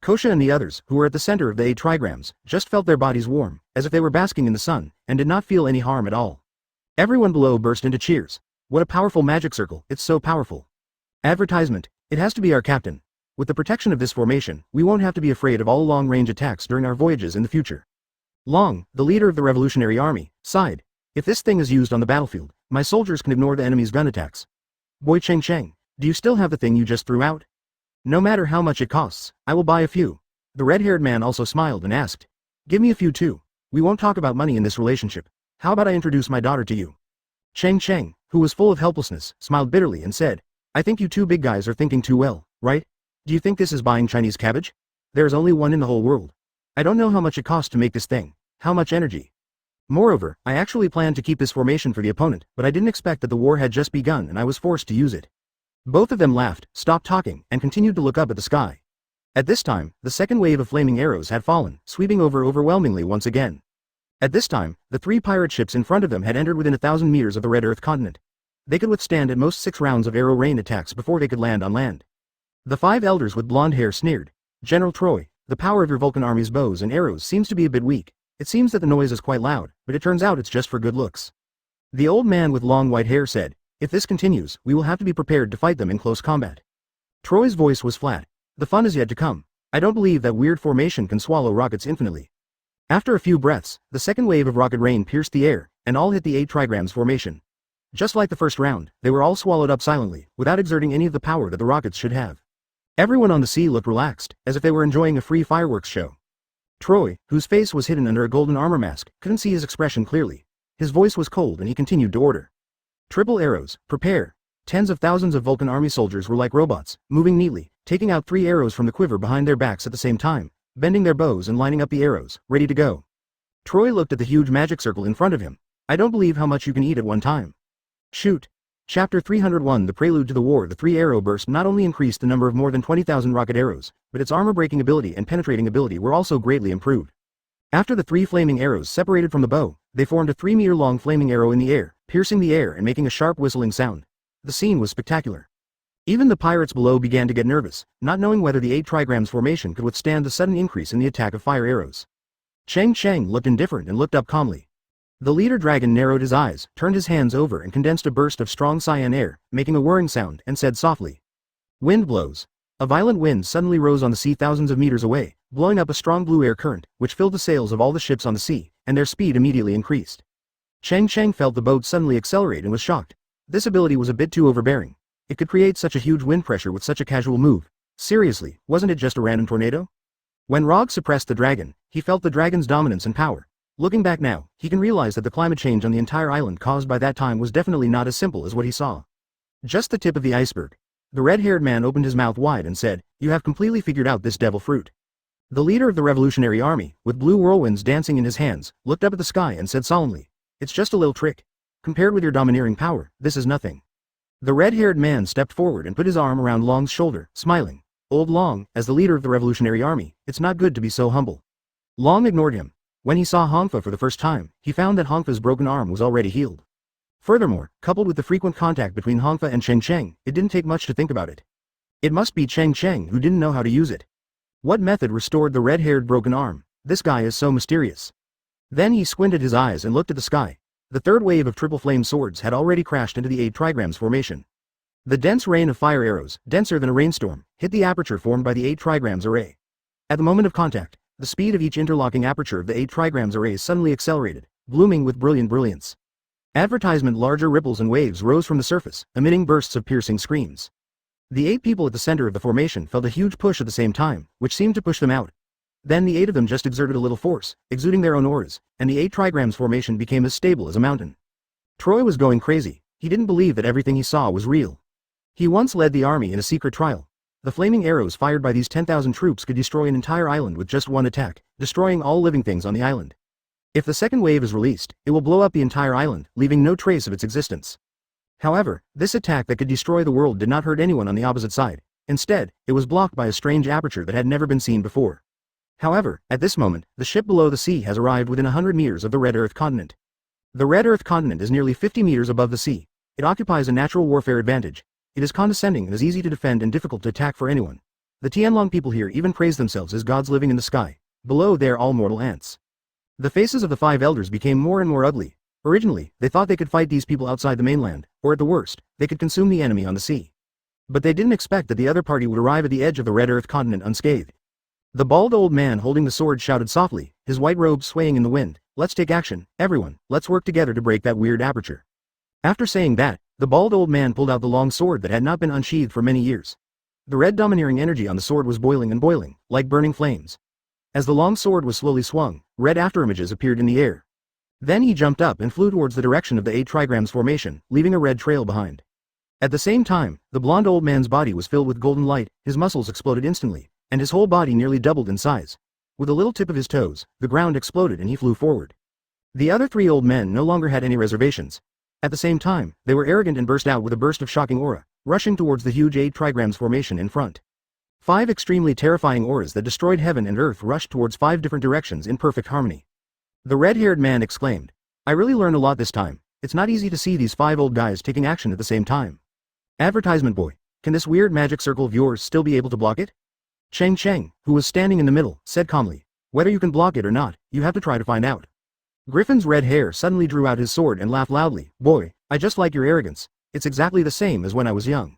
Kosha and the others, who were at the center of the 8 trigrams, just felt their bodies warm, as if they were basking in the sun, and did not feel any harm at all. Everyone below burst into cheers. What a powerful magic circle, it's so powerful. Advertisement, it has to be our captain. With the protection of this formation, we won't have to be afraid of all long-range attacks during our voyages in the future. Long, the leader of the Revolutionary Army, sighed. If this thing is used on the battlefield, my soldiers can ignore the enemy's gun attacks. Boy Cheng Cheng, do you still have the thing you just threw out? No matter how much it costs, I will buy a few. The red-haired man also smiled and asked. Give me a few too. We won't talk about money in this relationship. How about I introduce my daughter to you? Cheng Cheng, who was full of helplessness, smiled bitterly and said, I think you two big guys are thinking too well, right? Do you think this is buying Chinese cabbage? There is only one in the whole world. I don't know how much it costs to make this thing. How much energy? Moreover, I actually planned to keep this formation for the opponent, but I didn't expect that the war had just begun and I was forced to use it. Both of them laughed, stopped talking, and continued to look up at the sky. At this time, the second wave of flaming arrows had fallen, sweeping over overwhelmingly once again. At this time, the 3 pirate ships in front of them had entered within 1,000 meters of the Red Earth continent. They could withstand at most 6 rounds of arrow rain attacks before they could land on land. The 5 elders with blonde hair sneered. General Troy, the power of your Vulcan army's bows and arrows seems to be a bit weak. It seems that the noise is quite loud, but it turns out it's just for good looks. The old man with long white hair said, if this continues, we will have to be prepared to fight them in close combat. Troy's voice was flat. The fun is yet to come. I don't believe that weird formation can swallow rockets infinitely. After a few breaths, the second wave of rocket rain pierced the air, and all hit the 8 trigrams formation. Just like the first round, they were all swallowed up silently, without exerting any of the power that the rockets should have. Everyone on the sea looked relaxed, as if they were enjoying a free fireworks show. Troy, whose face was hidden under a golden armor mask, couldn't see his expression clearly. His voice was cold and he continued to order. Triple arrows, prepare. Tens of thousands of Vulcan army soldiers were like robots, moving neatly, taking out 3 arrows from the quiver behind their backs at the same time, bending their bows and lining up the arrows, ready to go. Troy looked at the huge magic circle in front of him. I don't believe how much you can eat at one time. Shoot. Chapter 301 The Prelude to the War. The 3-arrow burst not only increased the number of more than 20,000 rocket arrows, but its armor-breaking ability and penetrating ability were also greatly improved. After the 3 flaming arrows separated from the bow, they formed a 3-meter-long flaming arrow in the air, piercing the air and making a sharp whistling sound. The scene was spectacular. Even the pirates below began to get nervous, not knowing whether the 8 trigrams formation could withstand the sudden increase in the attack of fire arrows. Cheng Cheng looked indifferent and looked up calmly. The leader dragon narrowed his eyes, turned his hands over and condensed a burst of strong cyan air, making a whirring sound, and said softly. Wind blows. A violent wind suddenly rose on the sea thousands of meters away, blowing up a strong blue air current, which filled the sails of all the ships on the sea, and their speed immediately increased. Cheng Cheng felt the boat suddenly accelerate and was shocked. This ability was a bit too overbearing. It could create such a huge wind pressure with such a casual move. Seriously, wasn't it just a random tornado? When Rog suppressed the dragon, he felt the dragon's dominance and power. Looking back now, he can realize that the climate change on the entire island caused by that time was definitely not as simple as what he saw. Just the tip of the iceberg. The red-haired man opened his mouth wide and said, You have completely figured out this devil fruit. The leader of the Revolutionary Army, with blue whirlwinds dancing in his hands, looked up at the sky and said solemnly, It's just a little trick. Compared with your domineering power, this is nothing. The red-haired man stepped forward and put his arm around Long's shoulder, smiling. Old Long, as the leader of the Revolutionary Army, it's not good to be so humble. Long ignored him. When he saw Hongfa for the first time, he found that Hongfa's broken arm was already healed. Furthermore, coupled with the frequent contact between Hongfa and Cheng Cheng, it didn't take much to think about it. It must be Cheng Cheng who didn't know how to use it. What method restored the red-haired broken arm? This guy is so mysterious. Then he squinted his eyes and looked at the sky. The third wave of triple flame swords had already crashed into the 8 trigrams formation. The dense rain of fire arrows, denser than a rainstorm, hit the aperture formed by the 8 trigrams array. At the moment of contact, the speed of each interlocking aperture of the 8 trigrams array suddenly accelerated, blooming with brilliant brilliance. Advertisement larger ripples and waves rose from the surface, emitting bursts of piercing screams. The 8 people at the center of the formation felt a huge push at the same time, which seemed to push them out. Then the 8 of them just exerted a little force, exuding their own auras, and the 8 trigrams formation became as stable as a mountain. Troy was going crazy. He didn't believe that everything he saw was real. He once led the army in a secret trial. The flaming arrows fired by these 10,000 troops could destroy an entire island with just one attack, destroying all living things on the island. If the second wave is released, it will blow up the entire island, leaving no trace of its existence. However, this attack that could destroy the world did not hurt anyone on the opposite side. Instead, it was blocked by a strange aperture that had never been seen before. However, at this moment, the ship below the sea has arrived within 100 meters of the Red Earth continent. The Red Earth continent is nearly 50 meters above the sea. It occupies a natural warfare advantage. It is condescending and is easy to defend and difficult to attack for anyone. The Tianlong people here even praise themselves as gods living in the sky. Below they are all mortal ants. The faces of the 5 elders became more and more ugly. Originally, they thought they could fight these people outside the mainland, or at the worst, they could consume the enemy on the sea. But they didn't expect that the other party would arrive at the edge of the Red Earth continent unscathed. The bald old man holding the sword shouted softly, his white robe swaying in the wind, "Let's take action, everyone, let's work together to break that weird aperture." After saying that, the bald old man pulled out the long sword that had not been unsheathed for many years. The red domineering energy on the sword was boiling and boiling, like burning flames. As the long sword was slowly swung, red afterimages appeared in the air. Then he jumped up and flew towards the direction of the 8 trigrams formation, leaving a red trail behind. At the same time, the blonde old man's body was filled with golden light, his muscles exploded instantly, and his whole body nearly doubled in size. With a little tip of his toes, the ground exploded and he flew forward. The other 3 old men no longer had any reservations. At the same time, they were arrogant and burst out with a burst of shocking aura, rushing towards the huge 8 trigrams formation in front. 5 extremely terrifying auras that destroyed heaven and earth rushed towards 5 different directions in perfect harmony. The red-haired man exclaimed, "I really learned a lot this time. It's not easy to see these 5 old guys taking action at the same time. Advertisement boy, can this weird magic circle of yours still be able to block it?" Cheng Cheng, who was standing in the middle, said calmly, "Whether you can block it or not, you have to try to find out." Griffin's red hair suddenly drew out his sword and laughed loudly, "Boy, I just like your arrogance. It's exactly the same as when I was young."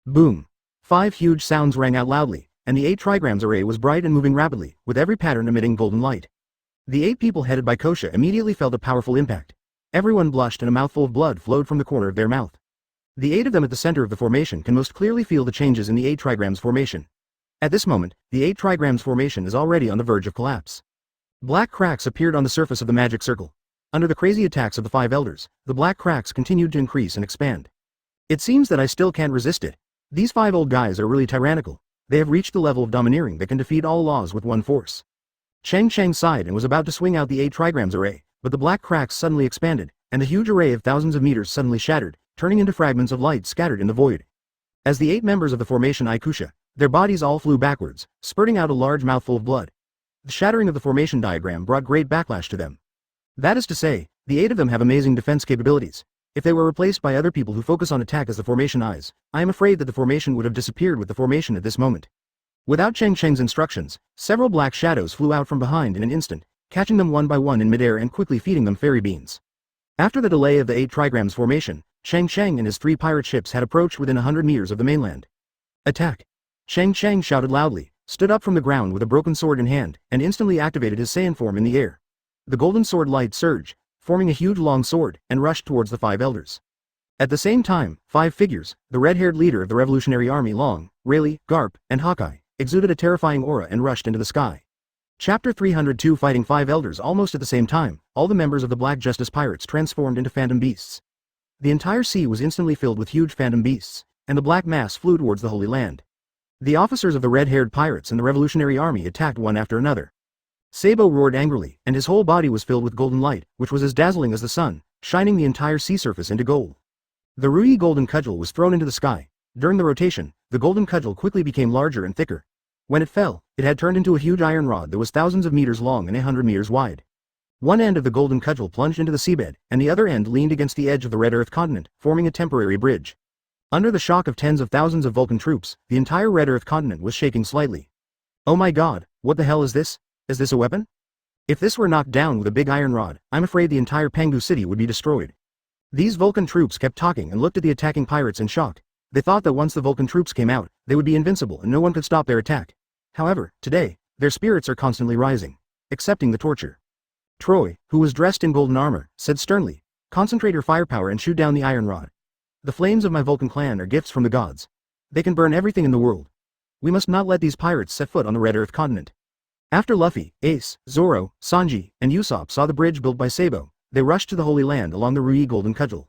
Boom. 5 huge sounds rang out loudly, and the 8 trigrams array was bright and moving rapidly, with every pattern emitting golden light. The 8 people headed by Kosha immediately felt a powerful impact. Everyone blushed and a mouthful of blood flowed from the corner of their mouth. The 8 of them at the center of the formation can most clearly feel the changes in the 8 trigrams formation. At this moment, the 8 trigrams formation is already on the verge of collapse. Black cracks appeared on the surface of the magic circle. Under the crazy attacks of the 5 elders, the black cracks continued to increase and expand. It seems that I still can't resist it. These 5 old guys are really tyrannical. They have reached the level of domineering that can defeat all laws with one force. Cheng Cheng sighed and was about to swing out the 8 trigrams array, but the black cracks suddenly expanded, and the huge array of thousands of meters suddenly shattered, turning into fragments of light scattered in the void. As the 8 members of the formation Ikusha, their bodies all flew backwards, spurting out a large mouthful of blood. The shattering of the formation diagram brought great backlash to them. That is to say, the 8 of them have amazing defense capabilities. If they were replaced by other people who focus on attack as the formation eyes, I am afraid that the formation would have disappeared with the formation at this moment. Without Cheng Cheng's instructions, several black shadows flew out from behind in an instant, catching them one by one in midair and quickly feeding them fairy beans. After the delay of the 8 trigrams formation, Cheng Cheng and his 3 pirate ships had approached within 100 meters of the mainland. "Attack!" Cheng Cheng shouted loudly, stood up from the ground with a broken sword in hand, and instantly activated his Saiyan form in the air. The golden sword light surged, forming a huge long sword, and rushed towards the 5 elders. At the same time, 5 figures, the red-haired leader of the Revolutionary Army Long, Rayleigh, Garp, and Hawkeye, exuded a terrifying aura and rushed into the sky. Chapter 302 Fighting 5 elders. Almost at the same time, all the members of the Black Justice Pirates transformed into phantom beasts. The entire sea was instantly filled with huge phantom beasts, and the black mass flew towards the Holy Land. The officers of the red-haired pirates and the Revolutionary Army attacked one after another. Sabo roared angrily, and his whole body was filled with golden light, which was as dazzling as the sun, shining the entire sea surface into gold. The Rui golden cudgel was thrown into the sky. During the rotation, the golden cudgel quickly became larger and thicker. When it fell, it had turned into a huge iron rod that was thousands of meters long and 100 meters wide. One end of the golden cudgel plunged into the seabed, and the other end leaned against the edge of the Red Earth continent, forming a temporary bridge. Under the shock of tens of thousands of Vulcan troops, the entire Red Earth continent was shaking slightly. "Oh my god, what the hell is this? Is this a weapon?" If this were knocked down with a big iron rod, I'm afraid the entire Pengu city would be destroyed. These Vulcan troops kept talking and looked at the attacking pirates in shock. They thought that once the Vulcan troops came out, they would be invincible and no one could stop their attack. However, today, their spirits are constantly rising, accepting the torture. Troy, who was dressed in golden armor, said sternly, "Concentrate your firepower and shoot down the iron rod. The flames of my Vulcan clan are gifts from the gods. They can burn everything in the world. We must not let these pirates set foot on the Red Earth continent." After Luffy, Ace, Zoro, Sanji, and Usopp saw the bridge built by Sabo, they rushed to the Holy Land along the Rui Golden Cudgel.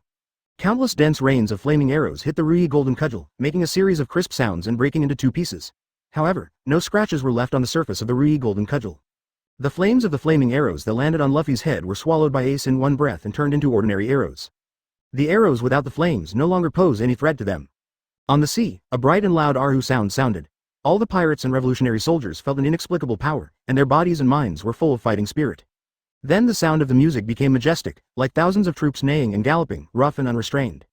Countless dense rains of flaming arrows hit the ruby golden cudgel, making a series of crisp sounds and breaking into two pieces. However, no scratches were left on the surface of the ruby golden cudgel. The flames of the flaming arrows that landed on Luffy's head were swallowed by Ace in one breath and turned into ordinary arrows. The arrows without the flames no longer pose any threat to them. On the sea, a bright and loud Arhu sound sounded. All the pirates and revolutionary soldiers felt an inexplicable power, and their bodies and minds were full of fighting spirit. Then the sound of the music became majestic, like thousands of troops neighing and galloping, rough and unrestrained.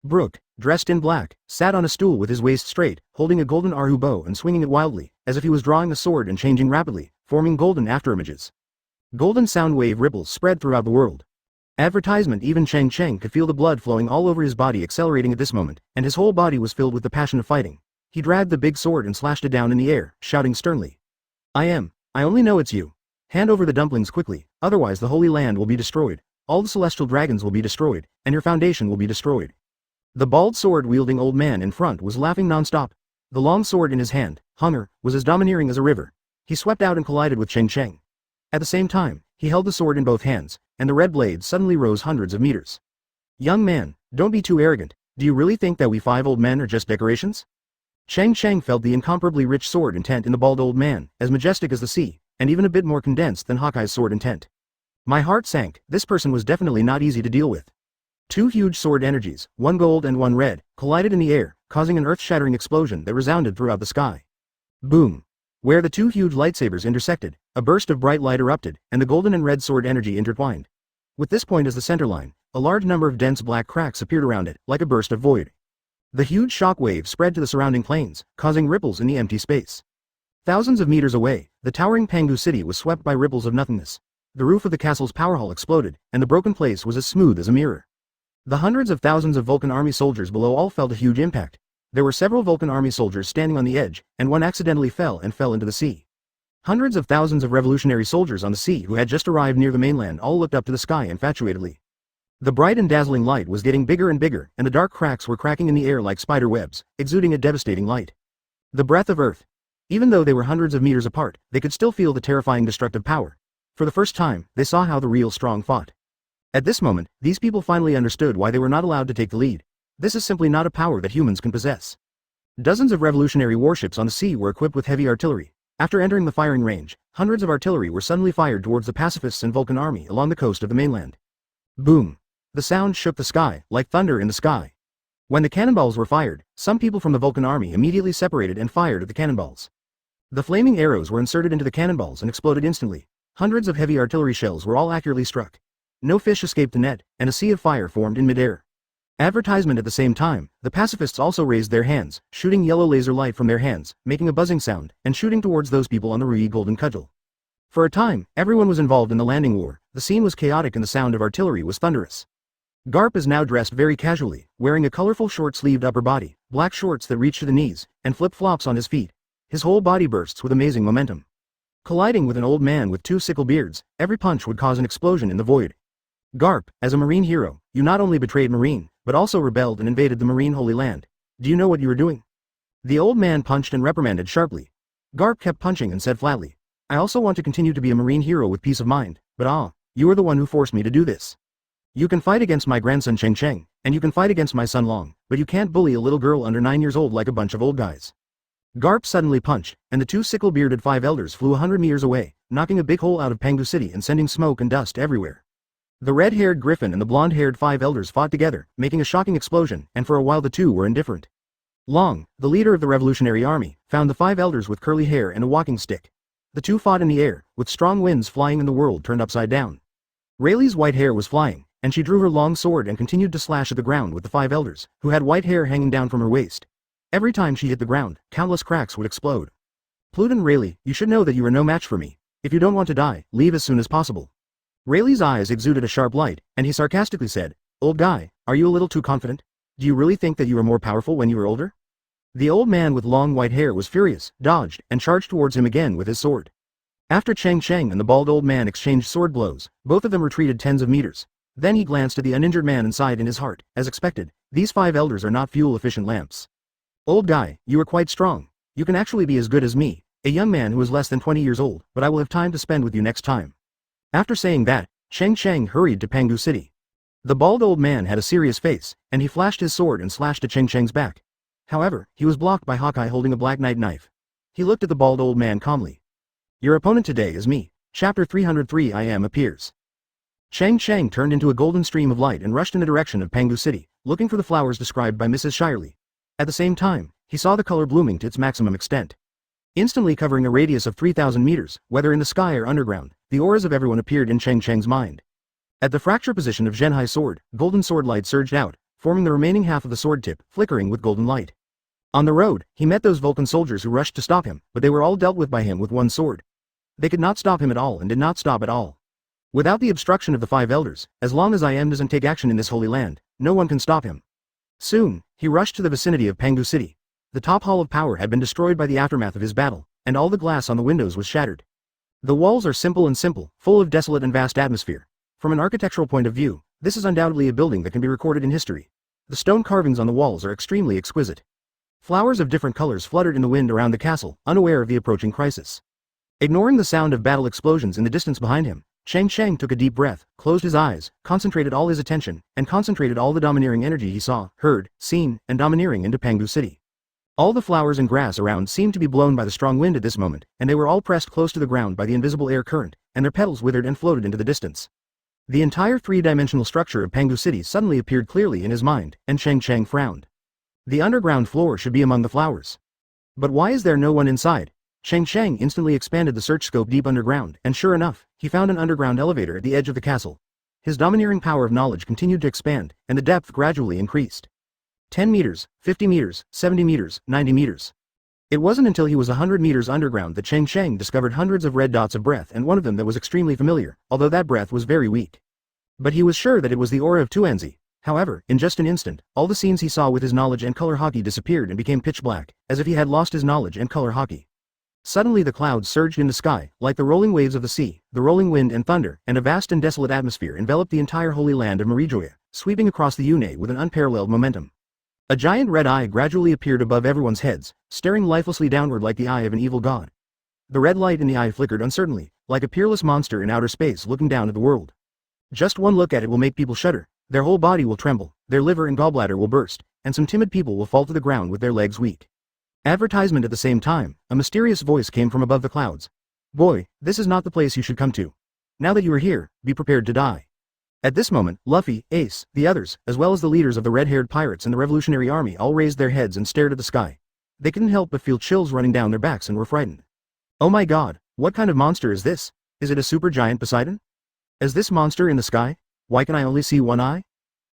Brook, dressed in black, sat on a stool with his waist straight, holding a golden Arhu bow and swinging it wildly, as if he was drawing a sword and changing rapidly, forming golden afterimages. Golden sound wave ripples spread throughout the world. Advertisement. Even Cheng Cheng could feel the blood flowing all over his body, accelerating at this moment, and his whole body was filled with the passion of fighting. He dragged the big sword and slashed it down in the air, shouting sternly. I only know it's you. Hand over the dumplings quickly, otherwise the Holy Land will be destroyed, all the celestial dragons will be destroyed, and your foundation will be destroyed. The bald sword-wielding old man in front was laughing non-stop. The long sword in his hand, Hunger, was as domineering as a river. He swept out and collided with Cheng Cheng. At the same time, he held the sword in both hands, and the red blade suddenly rose hundreds of meters. Young man, don't be too arrogant. Do you really think that we five old men are just decorations? Cheng Cheng felt the incomparably rich sword intent in the bald old man, as majestic as the sea, and even a bit more condensed than Hawkeye's sword intent. My heart sank. This person was definitely not easy to deal with. Two huge sword energies, one gold and one red, collided in the air, causing an earth-shattering explosion that resounded throughout the sky. Boom! Where the two huge lightsabers intersected, a burst of bright light erupted, and the golden and red sword energy intertwined. With this point as the center line, a large number of dense black cracks appeared around it, like a burst of void. The huge shock wave spread to the surrounding plains, causing ripples in the empty space. Thousands of meters away, the towering Pangu city was swept by ripples of nothingness. The roof of the castle's power hall exploded, and the broken place was as smooth as a mirror. The hundreds of thousands of Vulcan army soldiers below all felt a huge impact. There were several Vulcan army soldiers standing on the edge, and one accidentally fell into the sea. Hundreds of thousands of revolutionary soldiers on the sea who had just arrived near the mainland all looked up to the sky infatuatedly. The bright and dazzling light was getting bigger and bigger, and the dark cracks were cracking in the air like spider webs, exuding a devastating light. The breath of Earth. Even though they were hundreds of meters apart, they could still feel the terrifying destructive power. For the first time, they saw how the real strong fought. At this moment, these people finally understood why they were not allowed to take the lead. This is simply not a power that humans can possess. Dozens of revolutionary warships on the sea were equipped with heavy artillery. After entering the firing range, hundreds of artillery were suddenly fired towards the pacifists and Vulcan army along the coast of the mainland. Boom! The sound shook the sky, like thunder in the sky. When the cannonballs were fired, some people from the Vulcan army immediately separated and fired at the cannonballs. The flaming arrows were inserted into the cannonballs and exploded instantly. Hundreds of heavy artillery shells were all accurately struck. No fish escaped the net, and a sea of fire formed in midair. Advertisement. At the same time, the pacifists also raised their hands, shooting yellow laser light from their hands, making a buzzing sound, and shooting towards those people on the ruby golden cudgel. For a time, everyone was involved in the landing war. The scene was chaotic and the sound of artillery was thunderous. Garp is now dressed very casually, wearing a colorful short-sleeved upper body, black shorts that reach to the knees, and flip-flops on his feet. His whole body bursts with amazing momentum. Colliding with an old man with two sickle beards, every punch would cause an explosion in the void. Garp, as a Marine hero, you not only betrayed Marine, but also rebelled and invaded the Marine Holy Land. Do you know what you were doing? The old man punched and reprimanded sharply. Garp kept punching and said flatly, I also want to continue to be a Marine hero with peace of mind, but you are the one who forced me to do this. You can fight against my grandson Cheng Cheng, and you can fight against my son Long, but you can't bully a little girl under 9 years old like a bunch of old guys. Garp suddenly punched, and the two sickle-bearded five elders flew 100 meters away, knocking a big hole out of Pangu City and sending smoke and dust everywhere. The red-haired griffin and the blonde-haired five elders fought together, making a shocking explosion, and for a while the two were indifferent. Long, the leader of the Revolutionary Army, found the five elders with curly hair and a walking stick. The two fought in the air, with strong winds flying and the world turned upside down. Rayleigh's white hair was flying, and she drew her long sword and continued to slash at the ground with the five elders, who had white hair hanging down from her waist. Every time she hit the ground, countless cracks would explode. Pluton Rayleigh, you should know that you are no match for me. If you don't want to die, leave as soon as possible. Rayleigh's eyes exuded a sharp light, and he sarcastically said, Old guy, are you a little too confident? Do you really think that you are more powerful when you are older? The old man with long white hair was furious, dodged, and charged towards him again with his sword. After Cheng Cheng and the bald old man exchanged sword blows, both of them retreated tens of meters. Then he glanced at the uninjured man and sighed in his heart. As expected, these five elders are not fuel-efficient lamps. Old guy, you are quite strong. You can actually be as good as me, a young man who is less than 20 years old, but I will have time to spend with you next time. After saying that, Cheng Cheng hurried to Pangu City. The bald old man had a serious face, and he flashed his sword and slashed at Cheng Cheng's back. However, he was blocked by Hawkeye holding a Black Knight knife. He looked at the bald old man calmly. Your opponent today is me. Chapter 303 I Am appears. Cheng Cheng turned into a golden stream of light and rushed in the direction of Pangu City, looking for the flowers described by Mrs. Shirley. At the same time, he saw the color blooming to its maximum extent. Instantly covering a radius of 3,000 meters, whether in the sky or underground, the auras of everyone appeared in Cheng Cheng's mind. At the fracture position of Zhenhai's sword, golden sword light surged out, forming the remaining half of the sword tip, flickering with golden light. On the road, he met those Vulcan soldiers who rushed to stop him, but they were all dealt with by him with one sword. They could not stop him at all and did not stop at all. Without the obstruction of the 5 elders, as long as I Am doesn't take action in this holy land, no one can stop him. Soon, he rushed to the vicinity of Pangu City. The top hall of power had been destroyed by the aftermath of his battle, and all the glass on the windows was shattered. The walls are simple, full of desolate and vast atmosphere. From an architectural point of view, this is undoubtedly a building that can be recorded in history. The stone carvings on the walls are extremely exquisite. Flowers of different colors fluttered in the wind around the castle, unaware of the approaching crisis. Ignoring the sound of battle explosions in the distance behind him, Cheng Cheng took a deep breath, closed his eyes, concentrated all his attention, and concentrated all the domineering energy he saw, heard, seen, and domineering into Pangu City. All the flowers and grass around seemed to be blown by the strong wind at this moment, and they were all pressed close to the ground by the invisible air current, and their petals withered and floated into the distance. The entire three-dimensional structure of Pangu City suddenly appeared clearly in his mind, and Cheng Cheng frowned. The underground floor should be among the flowers. But why is there no one inside? Cheng Cheng instantly expanded the search scope deep underground, and sure enough, he found an underground elevator at the edge of the castle. His domineering power of knowledge continued to expand, and the depth gradually increased. 10 meters, 50 meters, 70 meters, 90 meters. It wasn't until he was 100 meters underground that Cheng Cheng discovered hundreds of red dots of breath, and one of them that was extremely familiar, although that breath was very weak. But he was sure that it was the aura of Tuanzi. However, in just an instant, all the scenes he saw with his knowledge and color hockey disappeared and became pitch black, as if he had lost his knowledge and color hockey. Suddenly the clouds surged in the sky, like the rolling waves of the sea, the rolling wind and thunder, and a vast and desolate atmosphere enveloped the entire holy land of Marijoya, sweeping across the Yune with an unparalleled momentum. A giant red eye gradually appeared above everyone's heads, staring lifelessly downward like the eye of an evil god. The red light in the eye flickered uncertainly, like a peerless monster in outer space looking down at the world. Just one look at it will make people shudder, their whole body will tremble, their liver and gallbladder will burst, and some timid people will fall to the ground with their legs weak. Advertisement at the same time, a mysterious voice came from above the clouds. Boy, this is not the place you should come to. Now that you are here, be prepared to die. At this moment, Luffy, Ace, the others, as well as the leaders of the red-haired pirates and the Revolutionary Army all raised their heads and stared at the sky. They couldn't help but feel chills running down their backs and were frightened. Oh my god, what kind of monster is this? Is it a super giant Poseidon? Is this monster in the sky? Why can I only see one eye?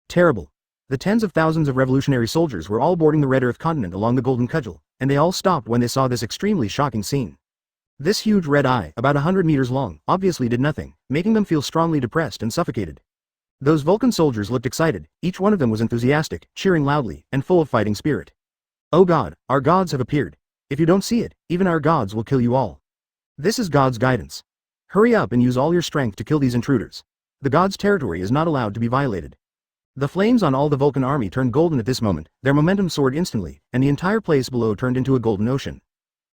Terrible. The tens of thousands of revolutionary soldiers were all boarding the Red Earth continent along the Golden Cudgel, and they all stopped when they saw this extremely shocking scene. This huge red eye, about 100 meters long, obviously did nothing, making them feel strongly depressed and suffocated. Those Vulcan soldiers looked excited, each one of them was enthusiastic, cheering loudly, and full of fighting spirit. Oh god, our gods have appeared. If you don't see it, even our gods will kill you all. This is God's guidance. Hurry up and use all your strength to kill these intruders. The gods' territory is not allowed to be violated. The flames on all the Vulcan army turned golden at this moment, their momentum soared instantly, and the entire place below turned into a golden ocean.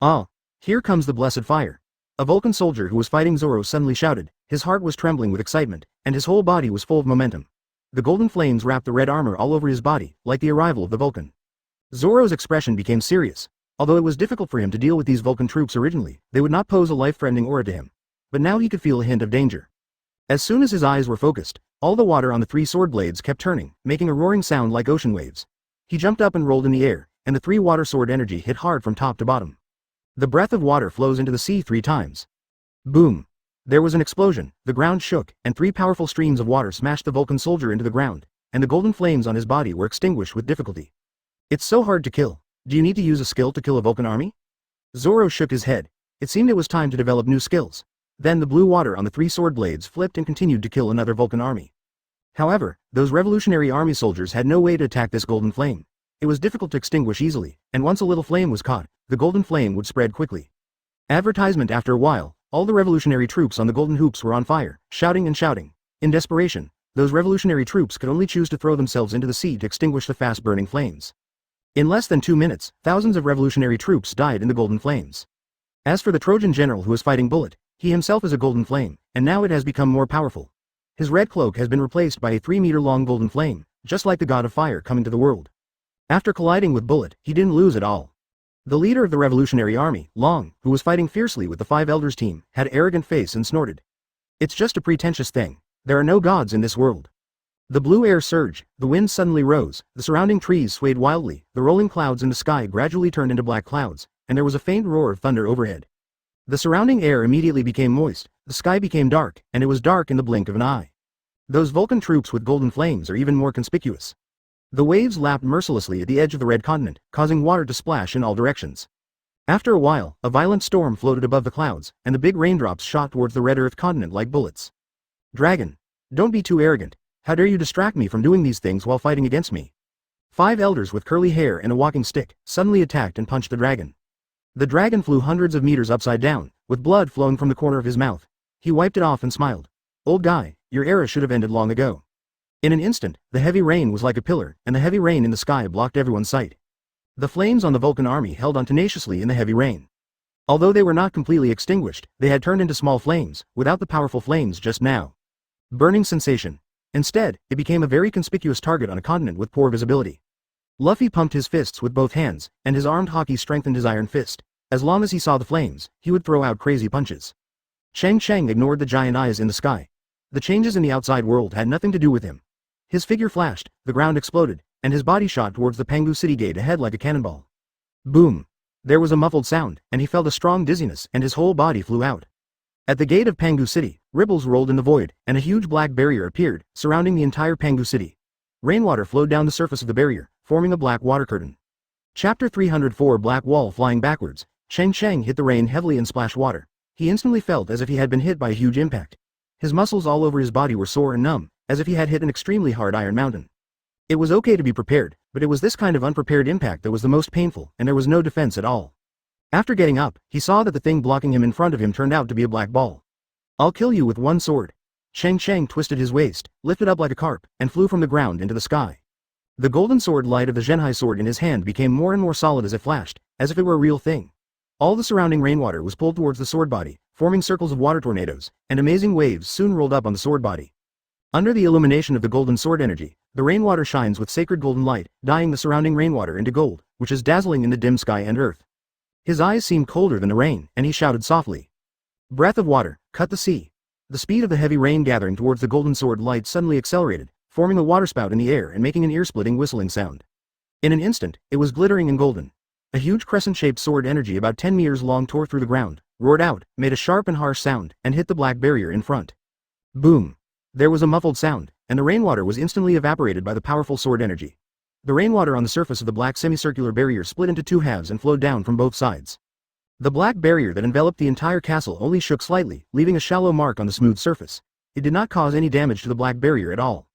Ah, here comes the blessed fire. A Vulcan soldier who was fighting Zoro suddenly shouted, his heart was trembling with excitement, and his whole body was full of momentum. The golden flames wrapped the red armor all over his body, like the arrival of the Vulcan. Zoro's expression became serious. Although it was difficult for him to deal with these Vulcan troops originally, they would not pose a life-threatening aura to him. But now he could feel a hint of danger. As soon as his eyes were focused, all the water on the 3 sword blades kept turning, making a roaring sound like ocean waves. He jumped up and rolled in the air, and the 3 water sword energy hit hard from top to bottom. The breath of water flows into the sea 3 times. Boom! There was an explosion, the ground shook, and 3 powerful streams of water smashed the Vulcan soldier into the ground, and the golden flames on his body were extinguished with difficulty. It's so hard to kill. Do you need to use a skill to kill a Vulcan army? Zoro shook his head. It seemed it was time to develop new skills. Then the blue water on the 3 sword blades flipped and continued to kill another Vulcan army. However, those Revolutionary Army soldiers had no way to attack this golden flame. It was difficult to extinguish easily, and once a little flame was caught, the golden flame would spread quickly. Advertisement after a while, all the revolutionary troops on the golden hoops were on fire, shouting and shouting. In desperation, those revolutionary troops could only choose to throw themselves into the sea to extinguish the fast-burning flames. In less than 2 minutes, thousands of revolutionary troops died in the golden flames. As for the Trojan general who was fighting Bullet, he himself is a golden flame, and now it has become more powerful. His red cloak has been replaced by a 3-meter-long golden flame, just like the god of fire coming to the world. After colliding with Bullet, he didn't lose at all. The leader of the Revolutionary Army, Long, who was fighting fiercely with the Five Elders team, had an arrogant face and snorted. It's just a pretentious thing. There are no gods in this world. The blue air surged, the wind suddenly rose, the surrounding trees swayed wildly, the rolling clouds in the sky gradually turned into black clouds, and there was a faint roar of thunder overhead. The surrounding air immediately became moist, the sky became dark, and it was dark in the blink of an eye. Those Vulcan troops with golden flames are even more conspicuous. The waves lapped mercilessly at the edge of the red continent, causing water to splash in all directions. After a while, a violent storm floated above the clouds, and the big raindrops shot towards the red earth continent like bullets. Dragon. Don't be too arrogant. How dare you distract me from doing these things while fighting against me? 5 elders with curly hair and a walking stick suddenly attacked and punched the dragon. The dragon flew hundreds of meters upside down, with blood flowing from the corner of his mouth. He wiped it off and smiled. Old guy, your era should have ended long ago. In an instant, the heavy rain was like a pillar, and the heavy rain in the sky blocked everyone's sight. The flames on the Vulcan army held on tenaciously in the heavy rain. Although they were not completely extinguished, they had turned into small flames, without the powerful flames just now. Burning sensation. Instead, it became a very conspicuous target on a continent with poor visibility. Luffy pumped his fists with both hands, and his armed hockey strengthened his iron fist. As long as he saw the flames, he would throw out crazy punches. Cheng Cheng ignored the giant eyes in the sky. The changes in the outside world had nothing to do with him. His figure flashed, the ground exploded, and his body shot towards the Pangu City gate ahead like a cannonball. Boom! There was a muffled sound, and he felt a strong dizziness, and his whole body flew out. At the gate of Pangu City, ripples rolled in the void, and a huge black barrier appeared, surrounding the entire Pangu City. Rainwater flowed down the surface of the barrier, forming a black water curtain. Chapter 304 Black Wall Flying Backwards. Cheng Cheng hit the rain heavily and splashed water. He instantly felt as if he had been hit by a huge impact. His muscles all over his body were sore and numb, as if he had hit an extremely hard iron mountain. It was okay to be prepared, but it was this kind of unprepared impact that was the most painful, and there was no defense at all. After getting up, he saw that the thing blocking him in front of him turned out to be a black ball. I'll kill you with one sword. Cheng Cheng twisted his waist, lifted up like a carp, and flew from the ground into the sky. The golden sword light of the Zhenhai sword in his hand became more and more solid as it flashed, as if it were a real thing. All the surrounding rainwater was pulled towards the sword body, forming circles of water tornadoes, and amazing waves soon rolled up on the sword body. Under the illumination of the golden sword energy, the rainwater shines with sacred golden light, dyeing the surrounding rainwater into gold, which is dazzling in the dim sky and earth. His eyes seemed colder than the rain, and he shouted softly. Breath of water, cut the sea. The speed of the heavy rain gathering towards the golden sword light suddenly accelerated, forming a waterspout in the air and making an ear-splitting whistling sound. In an instant, it was glittering and golden. A huge crescent-shaped sword energy about 10 meters long tore through the ground, roared out, made a sharp and harsh sound, and hit the black barrier in front. Boom! There was a muffled sound, and the rainwater was instantly evaporated by the powerful sword energy. The rainwater on the surface of the black semicircular barrier split into 2 halves and flowed down from both sides. The black barrier that enveloped the entire castle only shook slightly, leaving a shallow mark on the smooth surface. It did not cause any damage to the black barrier at all.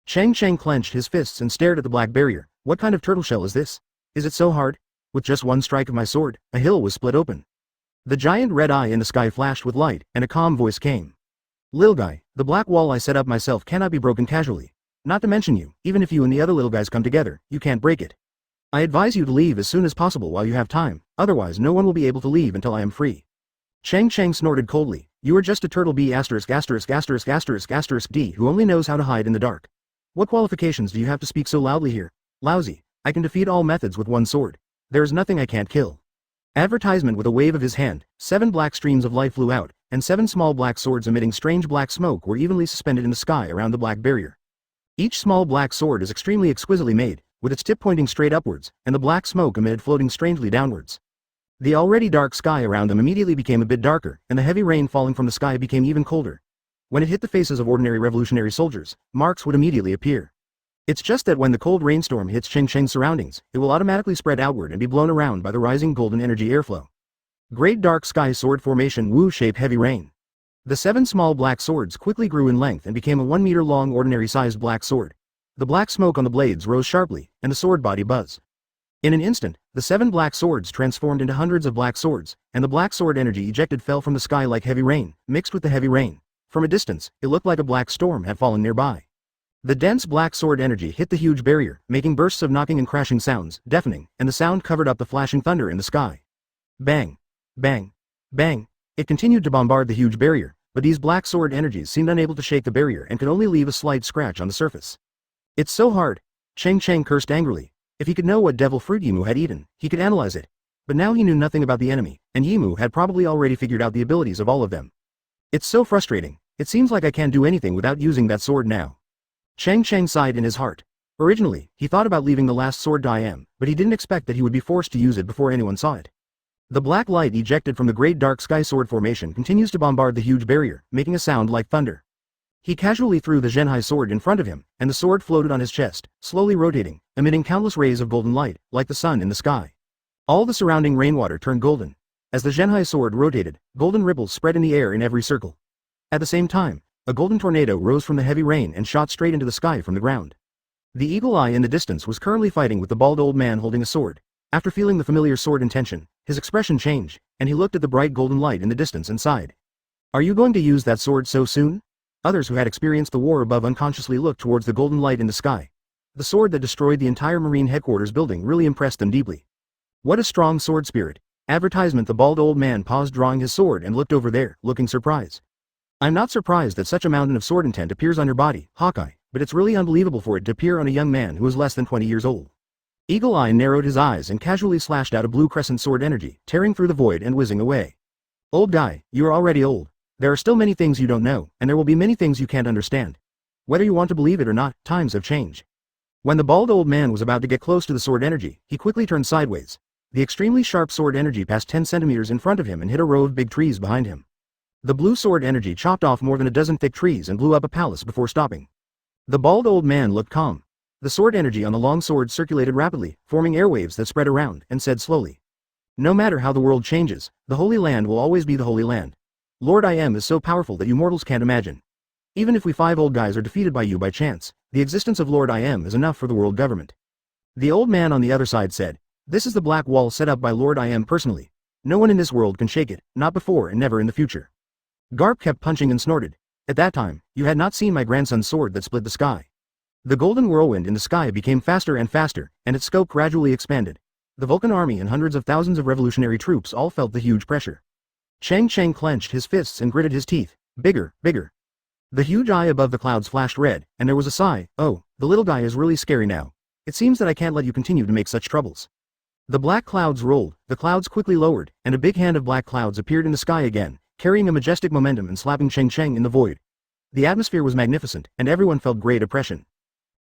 Cheng Cheng clenched his fists and stared at the black barrier. What kind of turtle shell is this? Is it so hard? With just one strike of my sword, a hill was split open. The giant red eye in the sky flashed with light, and a calm voice came. Lil guy, the black wall I set up myself cannot be broken casually. Not to mention you, even if you and the other little guys come together, you can't break it. I advise you to leave as soon as possible while you have time, otherwise no one will be able to leave until I am free. Cheng Cheng snorted coldly. You are just a turtle B*************** D who only knows how to hide in the dark. What qualifications do you have to speak so loudly here? Lousy. I can defeat all methods with one sword. There is nothing I can't kill. Advertisement. With a wave of his hand, 7 black streams of light flew out, and 7 small black swords emitting strange black smoke were evenly suspended in the sky around the black barrier. Each small black sword is extremely exquisitely made, with its tip pointing straight upwards, and the black smoke emitted floating strangely downwards. The already dark sky around them immediately became a bit darker, and the heavy rain falling from the sky became even colder. When it hit the faces of ordinary revolutionary soldiers, marks would immediately appear. It's just that when the cold rainstorm hits Cheng Cheng's surroundings, it will automatically spread outward and be blown around by the rising golden energy airflow. Great dark sky sword formation Wu-shape heavy rain. The 7 small black swords quickly grew in length and became a 1 meter long ordinary-sized black sword. The black smoke on the blades rose sharply, and the sword body buzzed. In an instant, the 7 black swords transformed into hundreds of black swords, and the black sword energy ejected fell from the sky like heavy rain, mixed with the heavy rain. From a distance, it looked like a black storm had fallen nearby. The dense black sword energy hit the huge barrier, making bursts of knocking and crashing sounds, deafening, and the sound covered up the flashing thunder in the sky. Bang! Bang! Bang! It continued to bombard the huge barrier, but these black sword energies seemed unable to shake the barrier and could only leave a slight scratch on the surface. It's so hard. Cheng Cheng cursed angrily. If he could know what devil fruit Yimu had eaten, he could analyze it. But now he knew nothing about the enemy, and Yimu had probably already figured out the abilities of all of them. It's so frustrating. It seems like I can't do anything without using that sword now. Cheng Cheng sighed in his heart. Originally, he thought about leaving the last sword Diem, but he didn't expect that he would be forced to use it before anyone saw it. The black light ejected from the great dark sky sword formation continues to bombard the huge barrier, making a sound like thunder. He casually threw the Zhenhai sword in front of him, and the sword floated on his chest, slowly rotating, emitting countless rays of golden light, like the sun in the sky. All the surrounding rainwater turned golden. As the Zhenhai sword rotated, golden ripples spread in the air in every circle. At the same time, a golden tornado rose from the heavy rain and shot straight into the sky from the ground. The eagle eye in the distance was currently fighting with the bald old man holding a sword. After feeling the familiar sword intention, his expression changed, and he looked at the bright golden light in the distance and sighed. Are you going to use that sword so soon? Others who had experienced the war above unconsciously looked towards the golden light in the sky. The sword that destroyed the entire marine headquarters building really impressed them deeply. What a strong sword spirit. Advertisement. The bald old man paused drawing his sword and looked over there, looking surprised. I'm not surprised that such a mountain of sword intent appears on your body, Hawkeye, but it's really unbelievable for it to appear on a young man who is less than 20 years old. Eagle Eye narrowed his eyes and casually slashed out a blue crescent sword energy, tearing through the void and whizzing away. Old guy, you are already old. There are still many things you don't know, and there will be many things you can't understand. Whether you want to believe it or not, times have changed. When the bald old man was about to get close to the sword energy, he quickly turned sideways. The extremely sharp sword energy passed 10 centimeters in front of him and hit a row of big trees behind him. The blue sword energy chopped off more than a dozen thick trees and blew up a palace before stopping. The bald old man looked calm. The sword energy on the long sword circulated rapidly, forming airwaves that spread around, and said slowly. No matter how the world changes, the Holy Land will always be the Holy Land. Lord Im is so powerful that you mortals can't imagine. Even if we 5 old guys are defeated by you by chance, the existence of Lord Im is enough for the world government. The old man on the other side said, this is the black wall set up by Lord Im personally. No one in this world can shake it, not before and never in the future. Garp kept punching and snorted. At that time, you had not seen my grandson's sword that split the sky. The golden whirlwind in the sky became faster and faster, and its scope gradually expanded. The Vulcan army and hundreds of thousands of revolutionary troops all felt the huge pressure. Cheng Cheng clenched his fists and gritted his teeth. Bigger, bigger. The huge eye above the clouds flashed red, and there was a sigh. Oh, the little guy is really scary now. It seems that I can't let you continue to make such troubles. The black clouds rolled, the clouds quickly lowered, and a big hand of black clouds appeared in the sky again, carrying a majestic momentum and slapping Cheng Cheng in the void. The atmosphere was magnificent, and everyone felt great oppression.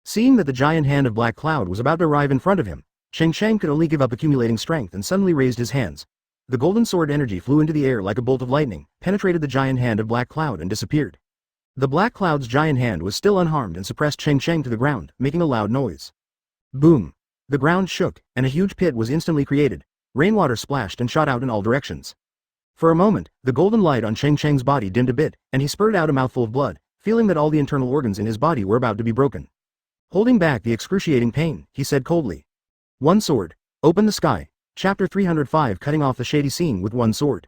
Seeing that the giant hand of black cloud was about to arrive in front of him, Cheng Cheng could only give up accumulating strength and suddenly raised his hands. The golden sword energy flew into the air like a bolt of lightning, penetrated the giant hand of black cloud and disappeared. The black cloud's giant hand was still unharmed and suppressed Cheng Cheng to the ground, making a loud noise. Boom! The ground shook, and a huge pit was instantly created. Rainwater splashed and shot out in all directions. For a moment, the golden light on Cheng Cheng's body dimmed a bit, and he spurted out a mouthful of blood, feeling that all the internal organs in his body were about to be broken. Holding back the excruciating pain, he said coldly. One sword. Open the sky. Chapter 305. Cutting off the shady scene with one sword.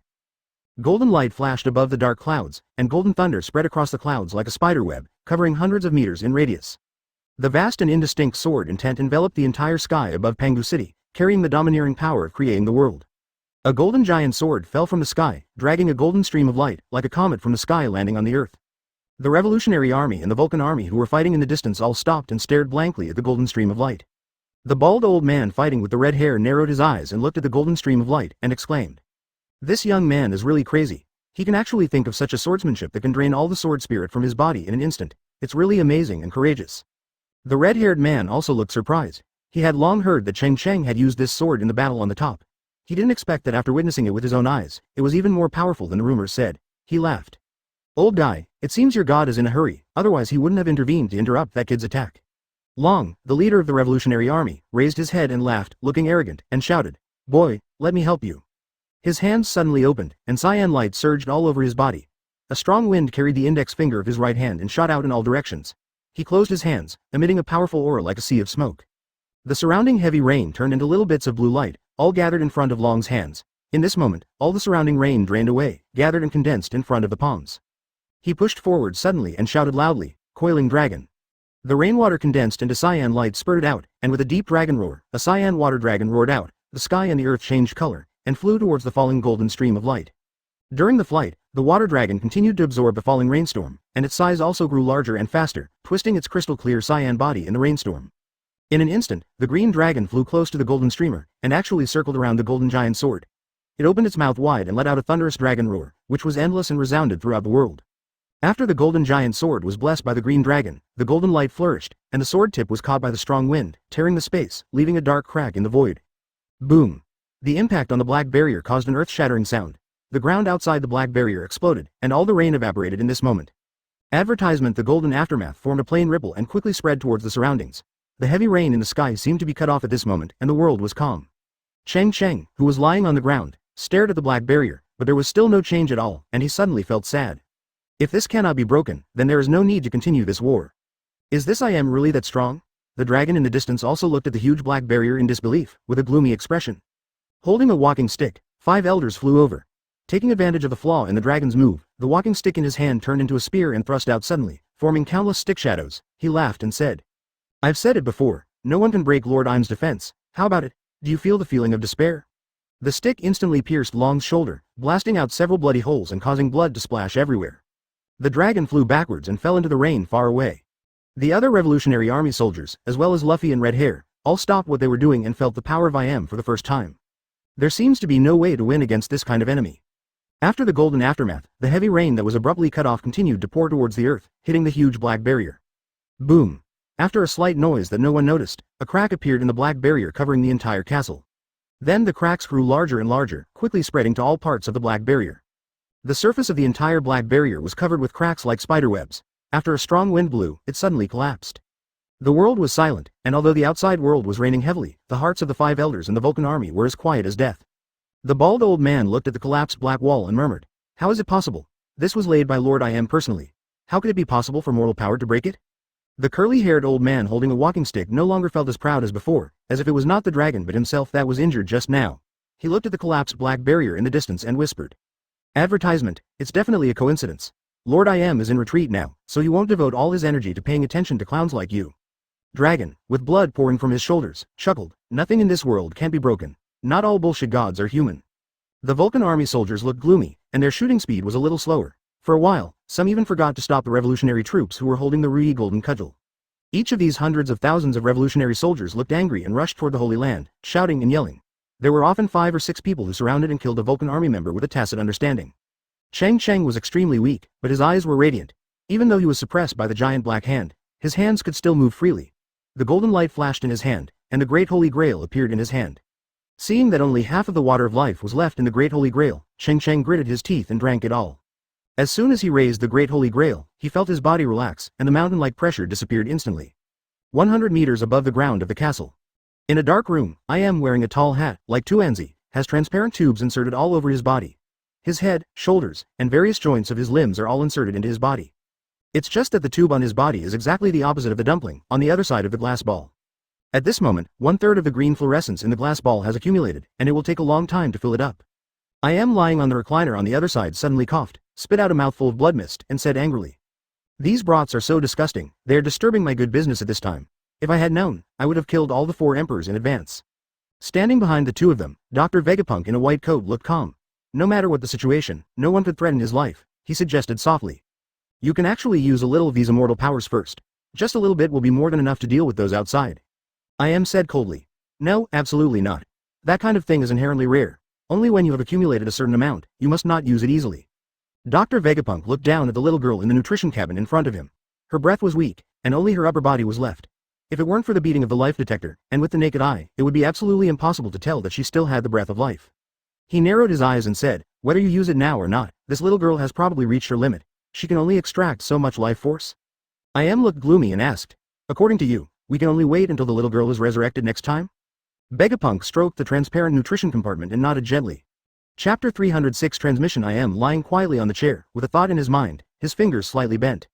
Golden light flashed above the dark clouds, and golden thunder spread across the clouds like a spider web, covering hundreds of meters in radius. The vast and indistinct sword intent enveloped the entire sky above Pangu City, carrying the domineering power of creating the world. A golden giant sword fell from the sky, dragging a golden stream of light, like a comet from the sky landing on the earth. The Revolutionary Army and the Vulcan Army who were fighting in the distance all stopped and stared blankly at the golden stream of light. The bald old man fighting with the red hair narrowed his eyes and looked at the golden stream of light, and exclaimed. This young man is really crazy. He can actually think of such a swordsmanship that can drain all the sword spirit from his body in an instant. It's really amazing and courageous. The red-haired man also looked surprised. He had long heard that Cheng Cheng had used this sword in the battle on the top. He didn't expect that after witnessing it with his own eyes, it was even more powerful than the rumors said. He laughed. Old guy, it seems your god is in a hurry, otherwise he wouldn't have intervened to interrupt that kid's attack. Long, the leader of the Revolutionary Army, raised his head and laughed, looking arrogant, and shouted, Boy, let me help you. His hands suddenly opened, and cyan light surged all over his body. A strong wind carried the index finger of his right hand and shot out in all directions. He closed his hands, emitting a powerful aura like a sea of smoke. The surrounding heavy rain turned into little bits of blue light, all gathered in front of Long's hands. In this moment, all the surrounding rain drained away, gathered and condensed in front of the palms. He pushed forward suddenly and shouted loudly, Coiling Dragon. The rainwater condensed into cyan light spurted out, and with a deep dragon roar, a cyan water dragon roared out. The sky and the earth changed color, and flew towards the falling golden stream of light. During the flight, the water dragon continued to absorb the falling rainstorm, and its size also grew larger and faster, twisting its crystal-clear cyan body in the rainstorm. In an instant, the green dragon flew close to the golden streamer, and actually circled around the golden giant sword. It opened its mouth wide and let out a thunderous dragon roar, which was endless and resounded throughout the world. After the golden giant sword was blessed by the green dragon, the golden light flourished, and the sword tip was caught by the strong wind, tearing the space, leaving a dark crack in the void. Boom! The impact on the black barrier caused an earth-shattering sound. The ground outside the black barrier exploded, and all the rain evaporated in this moment. Advertisement: the golden aftermath formed a plain ripple and quickly spread towards the surroundings. The heavy rain in the sky seemed to be cut off at this moment, and the world was calm. Cheng Cheng, who was lying on the ground, stared at the black barrier, but there was still no change at all, and he suddenly felt sad. If this cannot be broken, then there is no need to continue this war. Is this I am really that strong? The dragon in the distance also looked at the huge black barrier in disbelief, with a gloomy expression. Holding a walking stick, 5 elders flew over. Taking advantage of the flaw in the dragon's move, the walking stick in his hand turned into a spear and thrust out suddenly, forming countless stick shadows. He laughed and said, "I've said it before, no one can break Lord Im's defense. How about it? Do you feel the feeling of despair?" The stick instantly pierced Long's shoulder, blasting out several bloody holes and causing blood to splash everywhere. The dragon flew backwards and fell into the rain far away. The other Revolutionary Army soldiers, as well as Luffy and Red Hair, all stopped what they were doing and felt the power of I Am for the first time. There seems to be no way to win against this kind of enemy. After the golden aftermath, the heavy rain that was abruptly cut off continued to pour towards the earth, hitting the huge black barrier. Boom! After a slight noise that no one noticed, a crack appeared in the black barrier covering the entire castle. Then the cracks grew larger and larger, quickly spreading to all parts of the black barrier. The surface of the entire black barrier was covered with cracks like spiderwebs. After a strong wind blew, it suddenly collapsed. The world was silent, and although the outside world was raining heavily, the hearts of the 5 elders and the Vulcan army were as quiet as death. The bald old man looked at the collapsed black wall and murmured, "How is it possible? This was laid by Lord I Am personally. How could it be possible for mortal power to break it?" The curly-haired old man holding a walking stick no longer felt as proud as before, as if it was not the dragon but himself that was injured just now. He looked at the collapsed black barrier in the distance and whispered, "Advertisement, it's definitely a coincidence. Lord I Am is in retreat now, so he won't devote all his energy to paying attention to clowns like you." Dragon, with blood pouring from his shoulders, chuckled, "Nothing in this world can't be broken. Not all bullshit gods are human." The Vulcan army soldiers looked gloomy, and their shooting speed was a little slower. For a while, some even forgot to stop the revolutionary troops who were holding the ruby golden cudgel. Each of these hundreds of thousands of revolutionary soldiers looked angry and rushed toward the Holy Land, shouting and yelling. There were often 5 or 6 people who surrounded and killed a Vulcan army member with a tacit understanding. Cheng Cheng was extremely weak, but his eyes were radiant. Even though he was suppressed by the giant black hand, his hands could still move freely. The golden light flashed in his hand, and the Great Holy Grail appeared in his hand. Seeing that only half of the water of life was left in the Great Holy Grail, Cheng Cheng gritted his teeth and drank it all. As soon as he raised the Great Holy Grail, he felt his body relax, and the mountain-like pressure disappeared instantly. 100 meters above the ground of the castle. In a dark room, I Am wearing a tall hat, like Tuanzi, has transparent tubes inserted all over his body. His head, shoulders, and various joints of his limbs are all inserted into his body. It's just that the tube on his body is exactly the opposite of the dumpling, on the other side of the glass ball. At this moment, 1/3 of the green fluorescence in the glass ball has accumulated, and it will take a long time to fill it up. I Am lying on the recliner on the other side suddenly coughed, spit out a mouthful of blood mist, and said angrily, "These broths are so disgusting, they are disturbing my good business at this time. If I had known, I would have killed all the 4 emperors in advance." Standing behind the 2 of them, Dr. Vegapunk in a white coat looked calm. No matter what the situation, no one could threaten his life, he suggested softly. "You can actually use a little of these immortal powers first. Just a little bit will be more than enough to deal with those outside." I Am said coldly. "No, absolutely not. That kind of thing is inherently rare. Only when you have accumulated a certain amount, you must not use it easily." Dr. Vegapunk looked down at the little girl in the nutrition cabin in front of him. Her breath was weak, and only her upper body was left. If it weren't for the beating of the life detector, and with the naked eye, it would be absolutely impossible to tell that she still had the breath of life. He narrowed his eyes and said, "Whether you use it now or not, this little girl has probably reached her limit. She can only extract so much life force." I Am looked gloomy and asked, "According to you, we can only wait until the little girl is resurrected next time?" Vegapunk stroked the transparent nutrition compartment and nodded gently. Chapter 306 Transmission. I Am lying quietly on the chair, with a thought in his mind, his fingers slightly bent.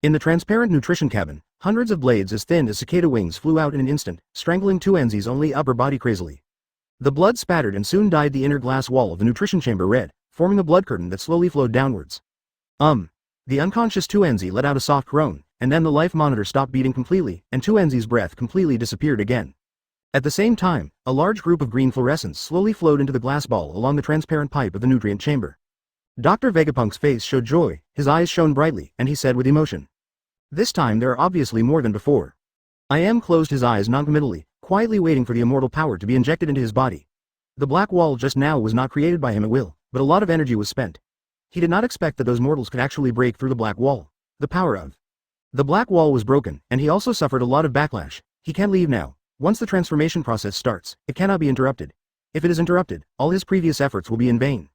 In the transparent nutrition cabin, hundreds of blades as thin as cicada wings flew out in an instant, strangling Tuanzi's only upper body crazily. The blood spattered and soon dyed the inner glass wall of the nutrition chamber red, forming a blood curtain that slowly flowed downwards. The unconscious Tuanzi let out a soft groan, and then the life monitor stopped beating completely, and Tuanzi's breath completely disappeared again. At the same time, a large group of green fluorescence slowly flowed into the glass ball along the transparent pipe of the nutrient chamber. Dr. Vegapunk's face showed joy, his eyes shone brightly, and he said with emotion. This time there are obviously more than before. I closed his eyes non-committally, quietly waiting for the immortal power to be injected into his body. The black wall just now was not created by him at will, but a lot of energy was spent. He did not expect that those mortals could actually break through the black wall. The power of the black wall was broken, and he also suffered a lot of backlash. He can't leave now. Once the transformation process starts, it cannot be interrupted. If it is interrupted, all his previous efforts will be in vain.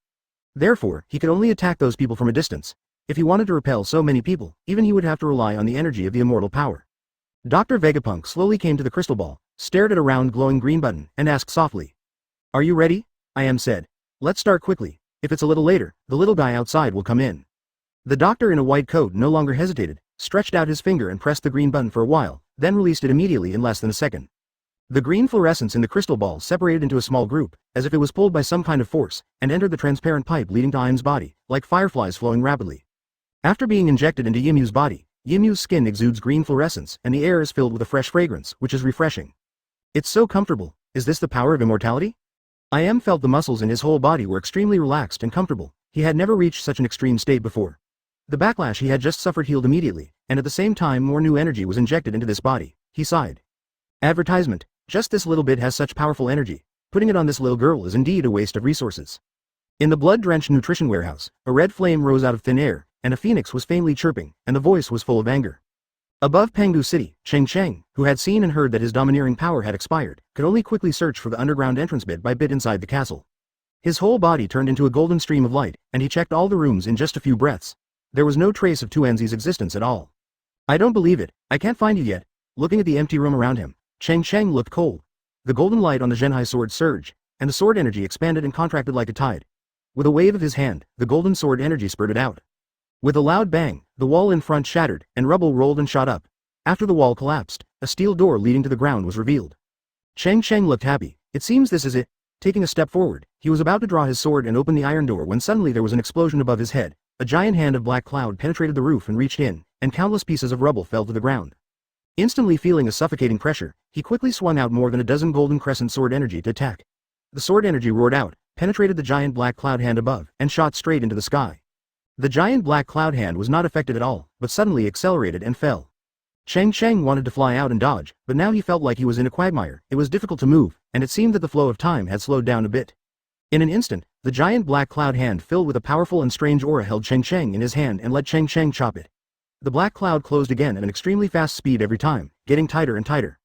Therefore, he could only attack those people from a distance. If he wanted to repel so many people, even he would have to rely on the energy of the immortal power. Dr. Vegapunk slowly came to the crystal ball, stared at a round glowing green button, and asked softly. Are you ready? I said. Let's start quickly. If it's a little later, the little guy outside will come in. The doctor in a white coat no longer hesitated, stretched out his finger and pressed the green button for a while, then released it immediately in less than a second. The green fluorescence in the crystal ball separated into a small group, as if it was pulled by some kind of force, and entered the transparent pipe leading to Im's body, like fireflies flowing rapidly. After being injected into Yimu's body, Yimu's skin exudes green fluorescence, and the air is filled with a fresh fragrance, which is refreshing. It's so comfortable. Is this the power of immortality? Felt the muscles in his whole body were extremely relaxed and comfortable. He had never reached such an extreme state before. The backlash he had just suffered healed immediately, and at the same time more new energy was injected into this body. He sighed. Advertisement. Just this little bit has such powerful energy. Putting it on this little girl is indeed a waste of resources. In the blood-drenched nutrition warehouse, a red flame rose out of thin air, and a phoenix was faintly chirping, and the voice was full of anger. Above Pengdu City, Cheng Cheng, who had seen and heard that his domineering power had expired, could only quickly search for the underground entrance bit by bit inside the castle. His whole body turned into a golden stream of light, and he checked all the rooms in just a few breaths. There was no trace of Tuanzi's existence at all. I don't believe it. I can't find you yet. Looking at the empty room around him, Cheng Cheng looked cold. The golden light on the Zhenhai sword surged, and the sword energy expanded and contracted like a tide. With a wave of his hand, the golden sword energy spurted out. With a loud bang, the wall in front shattered, and rubble rolled and shot up. After the wall collapsed, a steel door leading to the ground was revealed. Cheng Cheng looked happy. It seems this is it. Taking a step forward, he was about to draw his sword and open the iron door when suddenly there was an explosion above his head. A giant hand of black cloud penetrated the roof and reached in, and countless pieces of rubble fell to the ground. Instantly feeling a suffocating pressure, he quickly swung out more than a dozen golden crescent sword energy to attack. The sword energy roared out, penetrated the giant black cloud hand above, and shot straight into the sky. The giant black cloud hand was not affected at all, but suddenly accelerated and fell. Cheng Cheng wanted to fly out and dodge, but now he felt like he was in a quagmire. It was difficult to move, and it seemed that the flow of time had slowed down a bit. In an instant, the giant black cloud hand filled with a powerful and strange aura held Cheng Cheng in his hand and let Cheng Cheng chop it. The black cloud closed again at an extremely fast speed every time, getting tighter and tighter.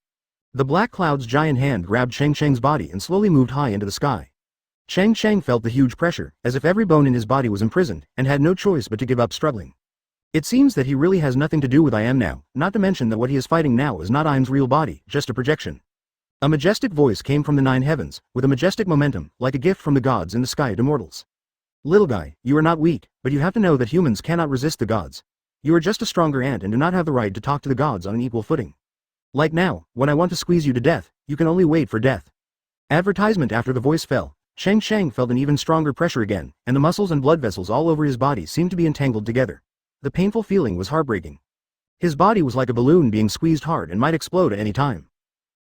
The black cloud's giant hand grabbed Cheng Cheng's body and slowly moved high into the sky. Cheng Cheng felt the huge pressure, as if every bone in his body was imprisoned, and had no choice but to give up struggling. It seems that he really has nothing to do with I am now, not to mention that what he is fighting now is not Im's real body, just a projection. A majestic voice came from the 9 heavens, with a majestic momentum, like a gift from the gods in the sky to mortals. Little guy, you are not weak, but you have to know that humans cannot resist the gods. You are just a stronger ant and do not have the right to talk to the gods on an equal footing. Like now, when I want to squeeze you to death, you can only wait for death. Advertisement. After the voice fell, Cheng Cheng felt an even stronger pressure again, and the muscles and blood vessels all over his body seemed to be entangled together. The painful feeling was heartbreaking. His body was like a balloon being squeezed hard and might explode at any time.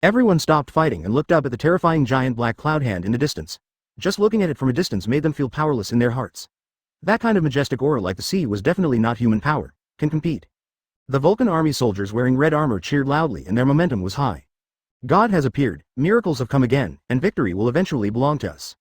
Everyone stopped fighting and looked up at the terrifying giant black cloud hand in the distance. Just looking at it from a distance made them feel powerless in their hearts. That kind of majestic aura like the sea was definitely not human power, can compete. The Vulcan army soldiers wearing red armor cheered loudly and their momentum was high. God has appeared, miracles have come again, and victory will eventually belong to us.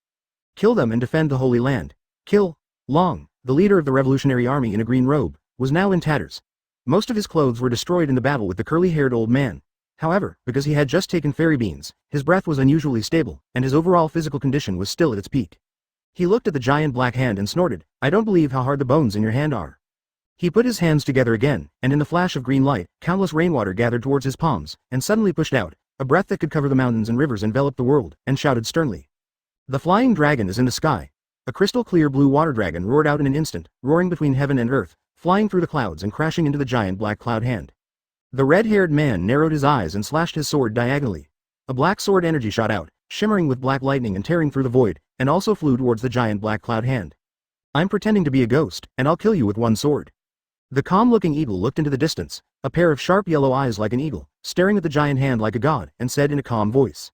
Kill them and defend the Holy Land. Kill. Long, the leader of the revolutionary army in a green robe, was now in tatters. Most of his clothes were destroyed in the battle with the curly-haired old man. However, because he had just taken fairy beans, his breath was unusually stable, and his overall physical condition was still at its peak. He looked at the giant black hand and snorted, I don't believe how hard the bones in your hand are. He put his hands together again, and in the flash of green light, countless rainwater gathered towards his palms, and suddenly pushed out. A breath that could cover the mountains and rivers enveloped the world, and shouted sternly. The flying dragon is in the sky. A crystal-clear blue water dragon roared out in an instant, roaring between heaven and earth, flying through the clouds and crashing into the giant black cloud hand. The red-haired man narrowed his eyes and slashed his sword diagonally. A black sword energy shot out, shimmering with black lightning and tearing through the void, and also flew towards the giant black cloud hand. I'm pretending to be a ghost, and I'll kill you with one sword. The calm-looking eagle looked into the distance, a pair of sharp yellow eyes like an eagle, staring at the giant hand like a god, and said in a calm voice.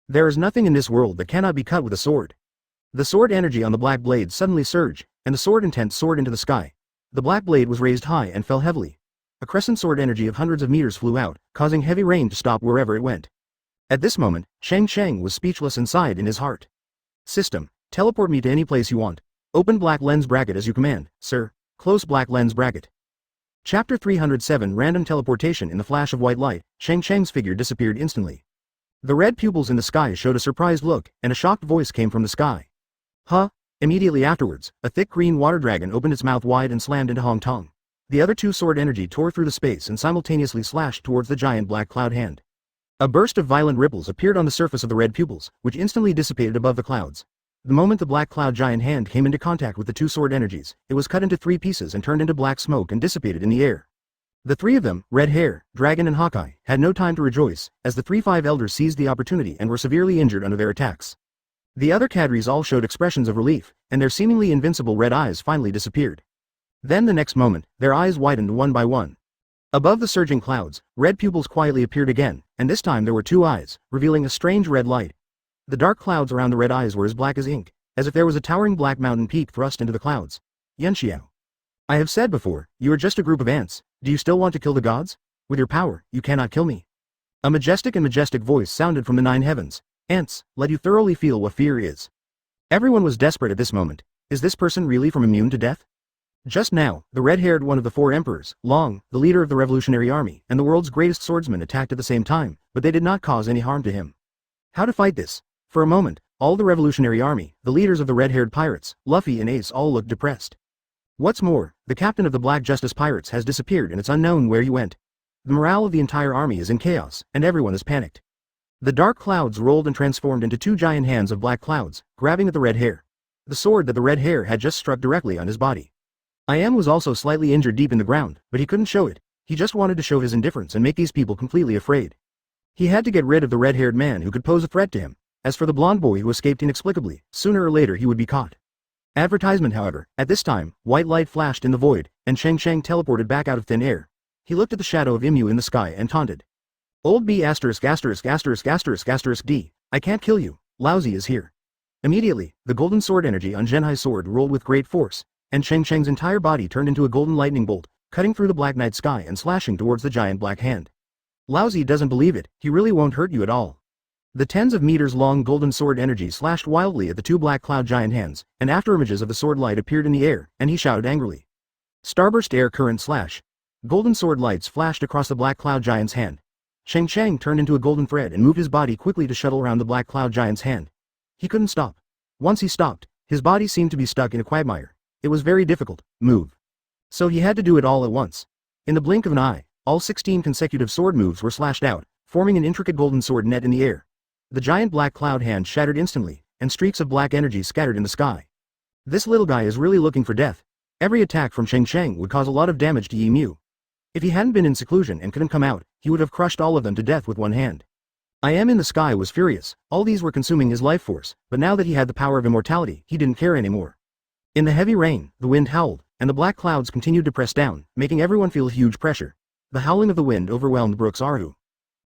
There is nothing in this world that cannot be cut with a sword. The sword energy on the black blade suddenly surged, and the sword intent soared into the sky. The black blade was raised high and fell heavily. A crescent sword energy of hundreds of meters flew out, causing heavy rain to stop wherever it went. At this moment, Cheng Cheng was speechless and sighed in his heart. System, teleport me to any place you want. Open black lens bracket as you command, sir. Close black lens bracket. Chapter 307 Random teleportation. In the flash of white light, Cheng Cheng's figure disappeared instantly. The red pupils in the sky showed a surprised look, and a shocked voice came from the sky. Huh? Immediately afterwards, a thick green water dragon opened its mouth wide and slammed into Hong Tong. The other two sword energy tore through the space and simultaneously slashed towards the giant black cloud hand. A burst of violent ripples appeared on the surface of the red pupils, which instantly dissipated above the clouds. The moment the black cloud giant hand came into contact with the two sword energies, it was cut into 3 pieces and turned into black smoke and dissipated in the air. The 3 of them, Red Hair, Dragon and Hawkeye, had no time to rejoice, as the 3 Five Elders seized the opportunity and were severely injured under their attacks. The other cadres all showed expressions of relief, and their seemingly invincible red eyes finally disappeared. Then the next moment, their eyes widened one by one. Above the surging clouds, red pupils quietly appeared again, and this time there were 2 eyes, revealing a strange red light. The dark clouds around the red eyes were as black as ink, as if there was a towering black mountain peak thrust into the clouds. Yanxiao. I have said before, you are just a group of ants. Do you still want to kill the gods? With your power, you cannot kill me. A majestic voice sounded from the 9 heavens. Ants, let you thoroughly feel what fear is. Everyone was desperate at this moment. Is this person really from immune to death? Just now, the red-haired one of the 4 emperors, Long, the leader of the revolutionary army, and the world's greatest swordsman attacked at the same time, but they did not cause any harm to him. How to fight this? For a moment, all the revolutionary army, the leaders of the red-haired pirates, Luffy and Ace all looked depressed. What's more, the captain of the Black Justice Pirates has disappeared and it's unknown where he went. The morale of the entire army is in chaos, and everyone is panicked. The dark clouds rolled and transformed into 2 giant hands of black clouds, grabbing at the red hair. The sword that the red hair had just struck directly on his body. I.M. was also slightly injured deep in the ground, but he couldn't show it. He just wanted to show his indifference and make these people completely afraid. He had to get rid of the red-haired man who could pose a threat to him. As for the blonde boy who escaped inexplicably, sooner or later he would be caught. Advertisement, however, at this time, white light flashed in the void, and Cheng Cheng teleported back out of thin air. He looked at the shadow of Imu in the sky and taunted. Old B****************** D, I can't kill you, Lousy is here. Immediately, the golden sword energy on Zhenhai's sword rolled with great force, and Cheng Cheng's entire body turned into a golden lightning bolt, cutting through the black night sky and slashing towards the giant black hand. Lousy doesn't believe it, he really won't hurt you at all. The tens of meters long golden sword energy slashed wildly at the 2 black cloud giant hands, and afterimages of the sword light appeared in the air, and he shouted angrily. Starburst air current slash. Golden sword lights flashed across the black cloud giant's hand. Cheng Cheng turned into a golden thread and moved his body quickly to shuttle around the black cloud giant's hand. He couldn't stop. Once he stopped, his body seemed to be stuck in a quagmire. It was very difficult, move. So he had to do it all at once. In the blink of an eye, all 16 consecutive sword moves were slashed out, forming an intricate golden sword net in the air. The giant black cloud hand shattered instantly, and streaks of black energy scattered in the sky. This little guy is really looking for death. Every attack from Cheng Cheng would cause a lot of damage to Yi Mu. If he hadn't been in seclusion and couldn't come out, he would have crushed all of them to death with one hand. I.M. in the sky was furious. All these were consuming his life force, but now that he had the power of immortality, he didn't care anymore. In the heavy rain, the wind howled, and the black clouds continued to press down, making everyone feel huge pressure. The howling of the wind overwhelmed Brooks Aru.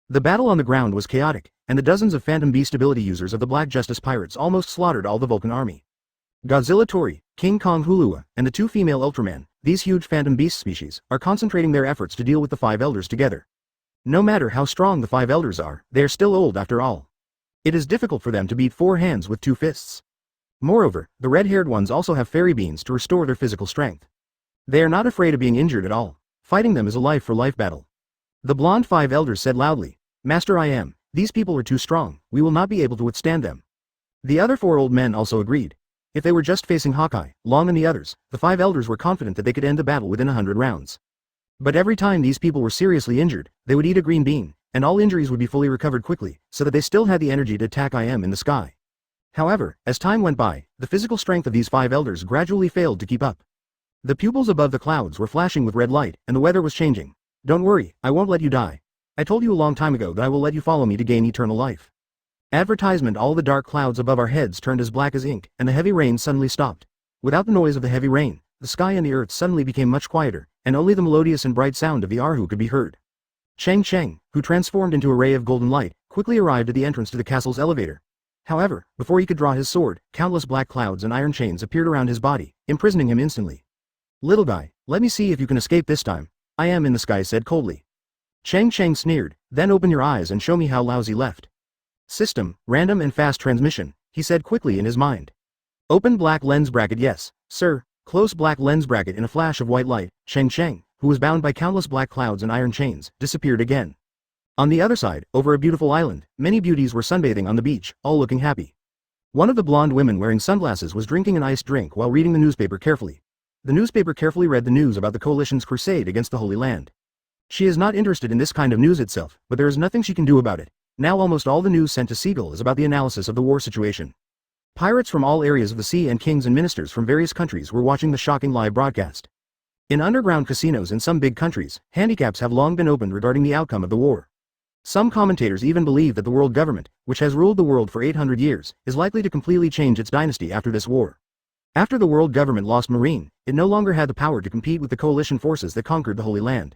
The battle on the ground was chaotic, and the dozens of Phantom Beast ability users of the Black Justice Pirates almost slaughtered all the Vulcan army. Godzilla Tori, King Kong Hulua, and the 2 female Ultraman, these huge Phantom Beast species, are concentrating their efforts to deal with the 5 Elders together. No matter how strong the 5 Elders are, they are still old after all. It is difficult for them to beat 4 hands with 2 fists. Moreover, the red-haired ones also have fairy beans to restore their physical strength. They are not afraid of being injured at all. Fighting them is a life-for-life battle. The blonde 5 Elders said loudly, Master I.M., these people are too strong, we will not be able to withstand them. The other 4 old men also agreed. If they were just facing Hawkeye, Long and the others, the 5 Elders were confident that they could end the battle within 100 rounds. But every time these people were seriously injured, they would eat a green bean, and all injuries would be fully recovered quickly, so that they still had the energy to attack I.M. in the sky. However, as time went by, the physical strength of these 5 Elders gradually failed to keep up. The pupils above the clouds were flashing with red light, and the weather was changing. Don't worry, I won't let you die. I told you a long time ago that I will let you follow me to gain eternal life. Advertisement. All the dark clouds above our heads turned as black as ink, and the heavy rain suddenly stopped. Without the noise of the heavy rain, the sky and the earth suddenly became much quieter, and only the melodious and bright sound of the Arhu could be heard. Cheng Cheng, who transformed into a ray of golden light, quickly arrived at the entrance to the castle's elevator. However, before he could draw his sword, countless black clouds and iron chains appeared around his body, imprisoning him instantly. Little guy, let me see if you can escape this time. I am in the sky said coldly. Cheng Cheng sneered, then open your eyes and show me how lousy left. System, random and fast transmission, he said quickly in his mind. Open black lens bracket yes, sir, close black lens bracket in a flash of white light, Cheng Cheng, who was bound by countless black clouds and iron chains, disappeared again. On the other side, over a beautiful island, many beauties were sunbathing on the beach, all looking happy. One of the blonde women wearing sunglasses was drinking an iced drink while reading the newspaper carefully. The newspaper carefully read the news about the coalition's crusade against the Holy Land. She is not interested in this kind of news itself, but there is nothing she can do about it. Now almost all the news sent to Seagull is about the analysis of the war situation. Pirates from all areas of the sea and kings and ministers from various countries were watching the shocking live broadcast. In underground casinos in some big countries, handicaps have long been opened regarding the outcome of the war. Some commentators even believe that the world government, which has ruled the world for 800 years, is likely to completely change its dynasty after this war. After the world government lost Marine, it no longer had the power to compete with the coalition forces that conquered the Holy Land.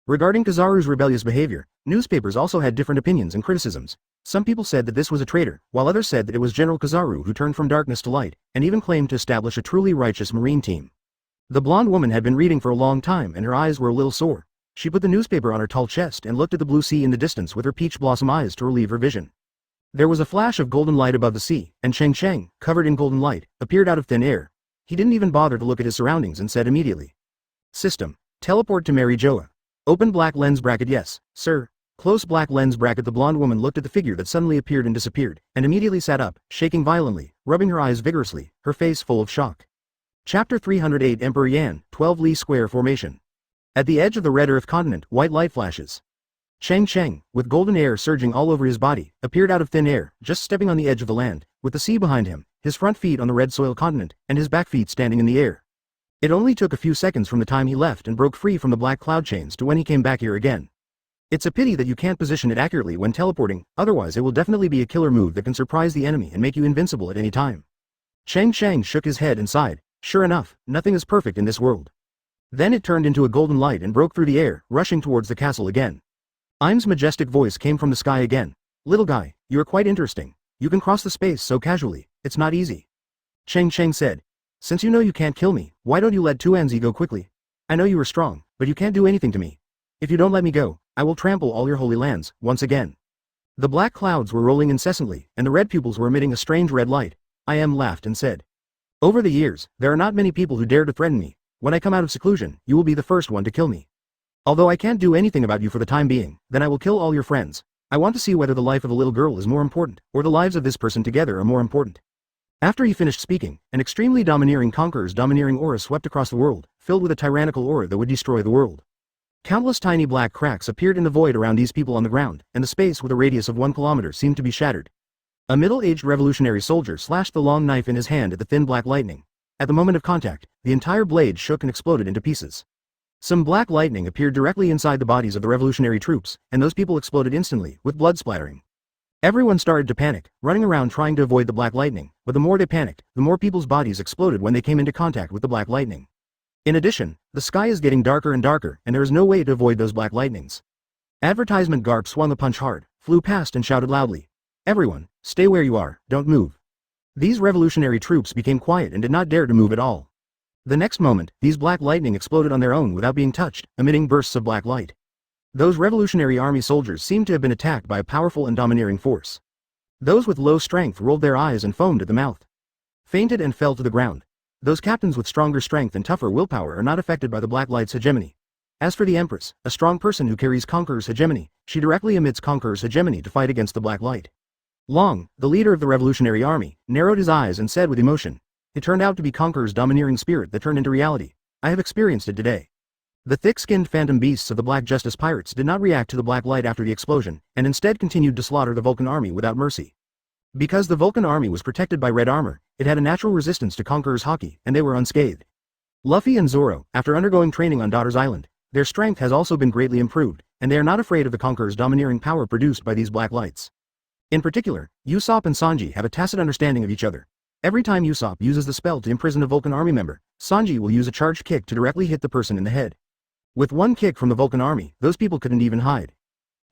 Regarding Kizaru's rebellious behavior, newspapers also had different opinions and criticisms. Some people said that this was a traitor, while others said that it was General Kizaru who turned from darkness to light, and even claimed to establish a truly righteous Marine team. The blonde woman had been reading for a long time and her eyes were a little sore. She put the newspaper on her tall chest and looked at the blue sea in the distance with her peach blossom eyes to relieve her vision. There was a flash of golden light above the sea, and Cheng Cheng, covered in golden light, appeared out of thin air. He didn't even bother to look at his surroundings and said immediately. System. Teleport to Mary Joa. Open black lens bracket yes, sir. Close black lens bracket. The blonde woman looked at the figure that suddenly appeared and disappeared, and immediately sat up, shaking violently, rubbing her eyes vigorously, her face full of shock. Chapter 308 Emperor Yan, 12 Li Square Formation. At the edge of the red earth continent, white light flashes. Cheng Cheng, with golden air surging all over his body, appeared out of thin air, just stepping on the edge of the land, with the sea behind him, his front feet on the red soil continent, and his back feet standing in the air. It only took a few seconds from the time he left and broke free from the black cloud chains to when he came back here again. It's a pity that you can't position it accurately when teleporting, otherwise it will definitely be a killer move that can surprise the enemy and make you invincible at any time. Cheng Cheng shook his head and sighed. Sure enough, nothing is perfect in this world. Then it turned into a golden light and broke through the air, rushing towards the castle again. Im's majestic voice came from the sky again. Little guy, you are quite interesting. You can cross the space so casually, it's not easy. Cheng Cheng said. Since you know you can't kill me, why don't you let Tuanzi go quickly? I know you are strong, but you can't do anything to me. If you don't let me go, I will trample all your holy lands, once again. The black clouds were rolling incessantly, and the red pupils were emitting a strange red light. Im laughed and said. Over the years, there are not many people who dare to threaten me. When I come out of seclusion, you will be the first one to kill me. Although I can't do anything about you for the time being, then I will kill all your friends. I want to see whether the life of a little girl is more important, or the lives of this person together are more important. After he finished speaking, an extremely domineering conqueror's domineering aura swept across the world, filled with a tyrannical aura that would destroy the world. Countless tiny black cracks appeared in the void around these people on the ground, and the space with a radius of 1 kilometer seemed to be shattered. A middle-aged revolutionary soldier slashed the long knife in his hand at the thin black lightning. At the moment of contact, the entire blade shook and exploded into pieces. Some black lightning appeared directly inside the bodies of the revolutionary troops, and those people exploded instantly, with blood splattering. Everyone started to panic, running around trying to avoid the black lightning, but the more they panicked, the more people's bodies exploded when they came into contact with the black lightning. In addition, the sky is getting darker and darker, and there is no way to avoid those black lightnings. Advertisement Garp swung the punch hard, flew past and shouted loudly. Everyone, stay where you are, don't move. These revolutionary troops became quiet and did not dare to move at all. The next moment, these black lightning exploded on their own without being touched, emitting bursts of black light. Those Revolutionary Army soldiers seemed to have been attacked by a powerful and domineering force. Those with low strength rolled their eyes and foamed at the mouth. Fainted and fell to the ground. Those captains with stronger strength and tougher willpower are not affected by the black light's hegemony. As for the Empress, a strong person who carries Conqueror's hegemony, she directly emits Conqueror's hegemony to fight against the black light. Long, the leader of the Revolutionary Army, narrowed his eyes and said with emotion, "It turned out to be Conqueror's domineering spirit that turned into reality. I have experienced it today." The thick-skinned phantom beasts of the Black Justice pirates did not react to the black light after the explosion, and instead continued to slaughter the Vulcan army without mercy. Because the Vulcan army was protected by red armor, it had a natural resistance to Conqueror's haki, and they were unscathed. Luffy and Zoro, after undergoing training on Daughter's Island, their strength has also been greatly improved, and they are not afraid of the Conqueror's domineering power produced by these black lights. In particular, Usopp and Sanji have a tacit understanding of each other. Every time Usopp uses the spell to imprison a Vulcan army member, Sanji will use a charged kick to directly hit the person in the head. With one kick from the Vulcan army, those people couldn't even hide.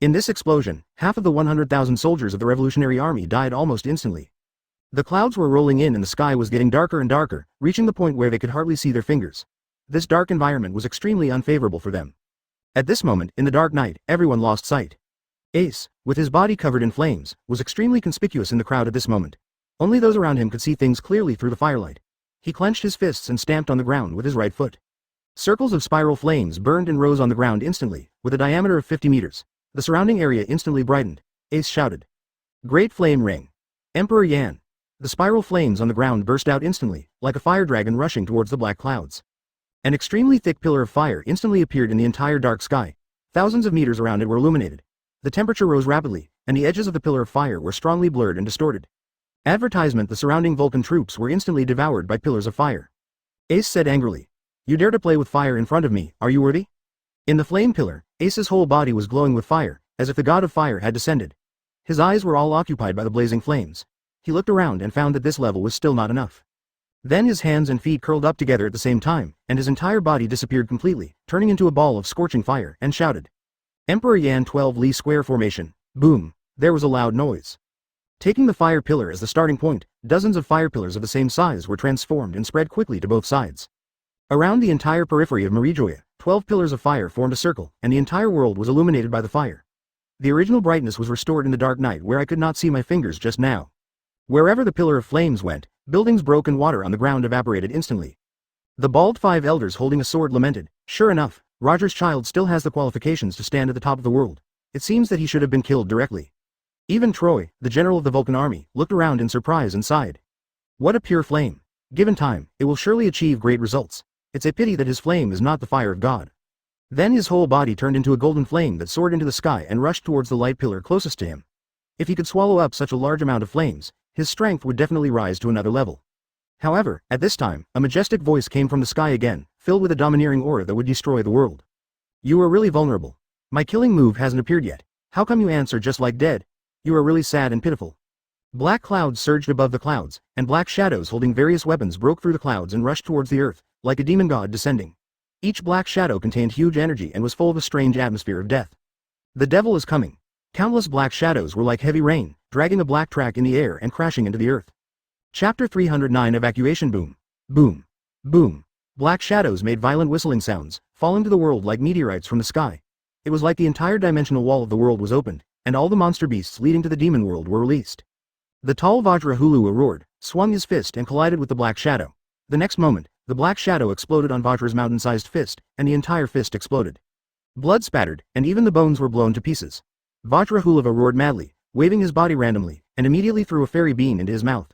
In this explosion, half of the 100,000 soldiers of the Revolutionary Army died almost instantly. The clouds were rolling in and the sky was getting darker and darker, reaching the point where they could hardly see their fingers. This dark environment was extremely unfavorable for them. At this moment, in the dark night, everyone lost sight. Ace, with his body covered in flames, was extremely conspicuous in the crowd at this moment. Only those around him could see things clearly through the firelight. He clenched his fists and stamped on the ground with his right foot. Circles of spiral flames burned and rose on the ground instantly, with a diameter of 50 meters. The surrounding area instantly brightened. Ace shouted. Great Flame Ring. Emperor Yan. The spiral flames on the ground burst out instantly, like a fire dragon rushing towards the black clouds. An extremely thick pillar of fire instantly appeared in the entire dark sky. Thousands of meters around it were illuminated. The temperature rose rapidly, and the edges of the pillar of fire were strongly blurred and distorted. Advertisement: the surrounding Vulcan troops were instantly devoured by pillars of fire. Ace said angrily. You dare to play with fire in front of me, are you worthy? In the flame pillar, Ace's whole body was glowing with fire, as if the god of fire had descended. His eyes were all occupied by the blazing flames. He looked around and found that this level was still not enough. Then his hands and feet curled up together at the same time, and his entire body disappeared completely, turning into a ball of scorching fire, and shouted. Emperor Yan 12 Li square formation. Boom. There was a loud noise. Taking the fire pillar as the starting point, dozens of fire pillars of the same size were transformed and spread quickly to both sides. Around the entire periphery of Marijoya, 12 pillars of fire formed a circle, and the entire world was illuminated by the fire. The original brightness was restored in the dark night where I could not see my fingers just now. Wherever the pillar of flames went, buildings broke and water on the ground evaporated instantly. The bald 5 elders holding a sword lamented, sure enough, Roger's child still has the qualifications to stand at the top of the world. It seems that he should have been killed directly. Even Troy, the general of the Vulcan army, looked around in surprise and sighed. What a pure flame. Given time, it will surely achieve great results. It's a pity that his flame is not the fire of God. Then his whole body turned into a golden flame that soared into the sky and rushed towards the light pillar closest to him. If he could swallow up such a large amount of flames, his strength would definitely rise to another level. However, at this time, a majestic voice came from the sky again, filled with a domineering aura that would destroy the world. You are really vulnerable. My killing move hasn't appeared yet. How come you answer just like dead? You are really sad and pitiful. Black clouds surged above the clouds, and black shadows holding various weapons broke through the clouds and rushed towards the earth, like a demon god descending. Each black shadow contained huge energy and was full of a strange atmosphere of death. The devil is coming. Countless black shadows were like heavy rain, dragging a black track in the air and crashing into the earth. Chapter 309 Evacuation Boom. Boom. Boom. Black shadows made violent whistling sounds, falling to the world like meteorites from the sky. It was like the entire dimensional wall of the world was opened, and all the monster beasts leading to the demon world were released. The tall Vajra Hulu roared, swung his fist and collided with the black shadow. The next moment, the black shadow exploded on Vajra's mountain-sized fist, and the entire fist exploded. Blood spattered, and even the bones were blown to pieces. Vajra Hulava roared madly, waving his body randomly, and immediately threw a fairy bean into his mouth.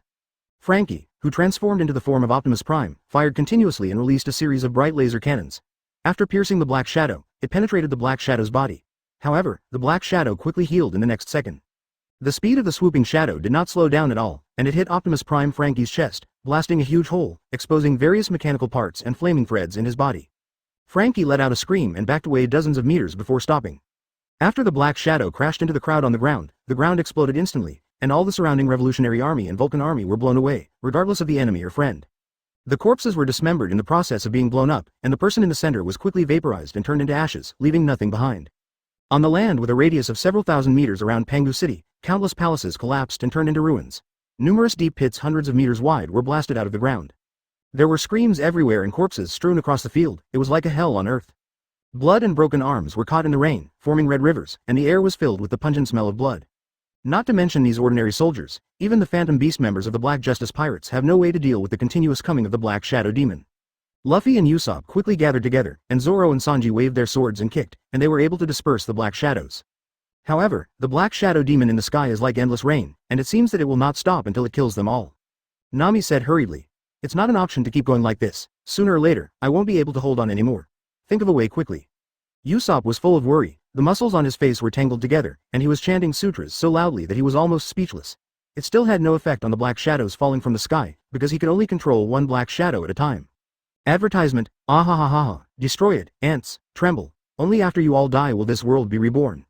Frankie, who transformed into the form of Optimus Prime, fired continuously and released a series of bright laser cannons. After piercing the black shadow, it penetrated the black shadow's body. However, the black shadow quickly healed in the next second. The speed of the swooping shadow did not slow down at all, and it hit Optimus Prime Frankie's chest, blasting a huge hole, exposing various mechanical parts and flaming threads in his body. Frankie let out a scream and backed away dozens of meters before stopping. After the black shadow crashed into the crowd on the ground exploded instantly, and all the surrounding Revolutionary Army and Vulcan Army were blown away, regardless of the enemy or friend. The corpses were dismembered in the process of being blown up, and the person in the center was quickly vaporized and turned into ashes, leaving nothing behind. On the land with a radius of several thousand meters around Pangu City, countless palaces collapsed and turned into ruins. Numerous deep pits hundreds of meters wide were blasted out of the ground. There were screams everywhere and corpses strewn across the field. It was like a hell on earth. Blood and broken arms were caught in the rain, forming red rivers, and the air was filled with the pungent smell of blood. Not to mention these ordinary soldiers, even the Phantom Beast members of the Black Justice Pirates have no way to deal with the continuous coming of the Black Shadow Demon. Luffy and Usopp quickly gathered together, and Zoro and Sanji waved their swords and kicked, and they were able to disperse the black shadows. However, the Black Shadow Demon in the sky is like endless rain, and it seems that it will not stop until it kills them all. Nami said hurriedly. It's not an option to keep going like this. Sooner or later, I won't be able to hold on anymore. Think of a way quickly. Usopp was full of worry. The muscles on his face were tangled together, and he was chanting sutras so loudly that he was almost speechless. It still had no effect on the black shadows falling from the sky, because he could only control one black shadow at a time. Advertisement, ah, destroy it, ants, tremble. Only after you all die will this world be reborn.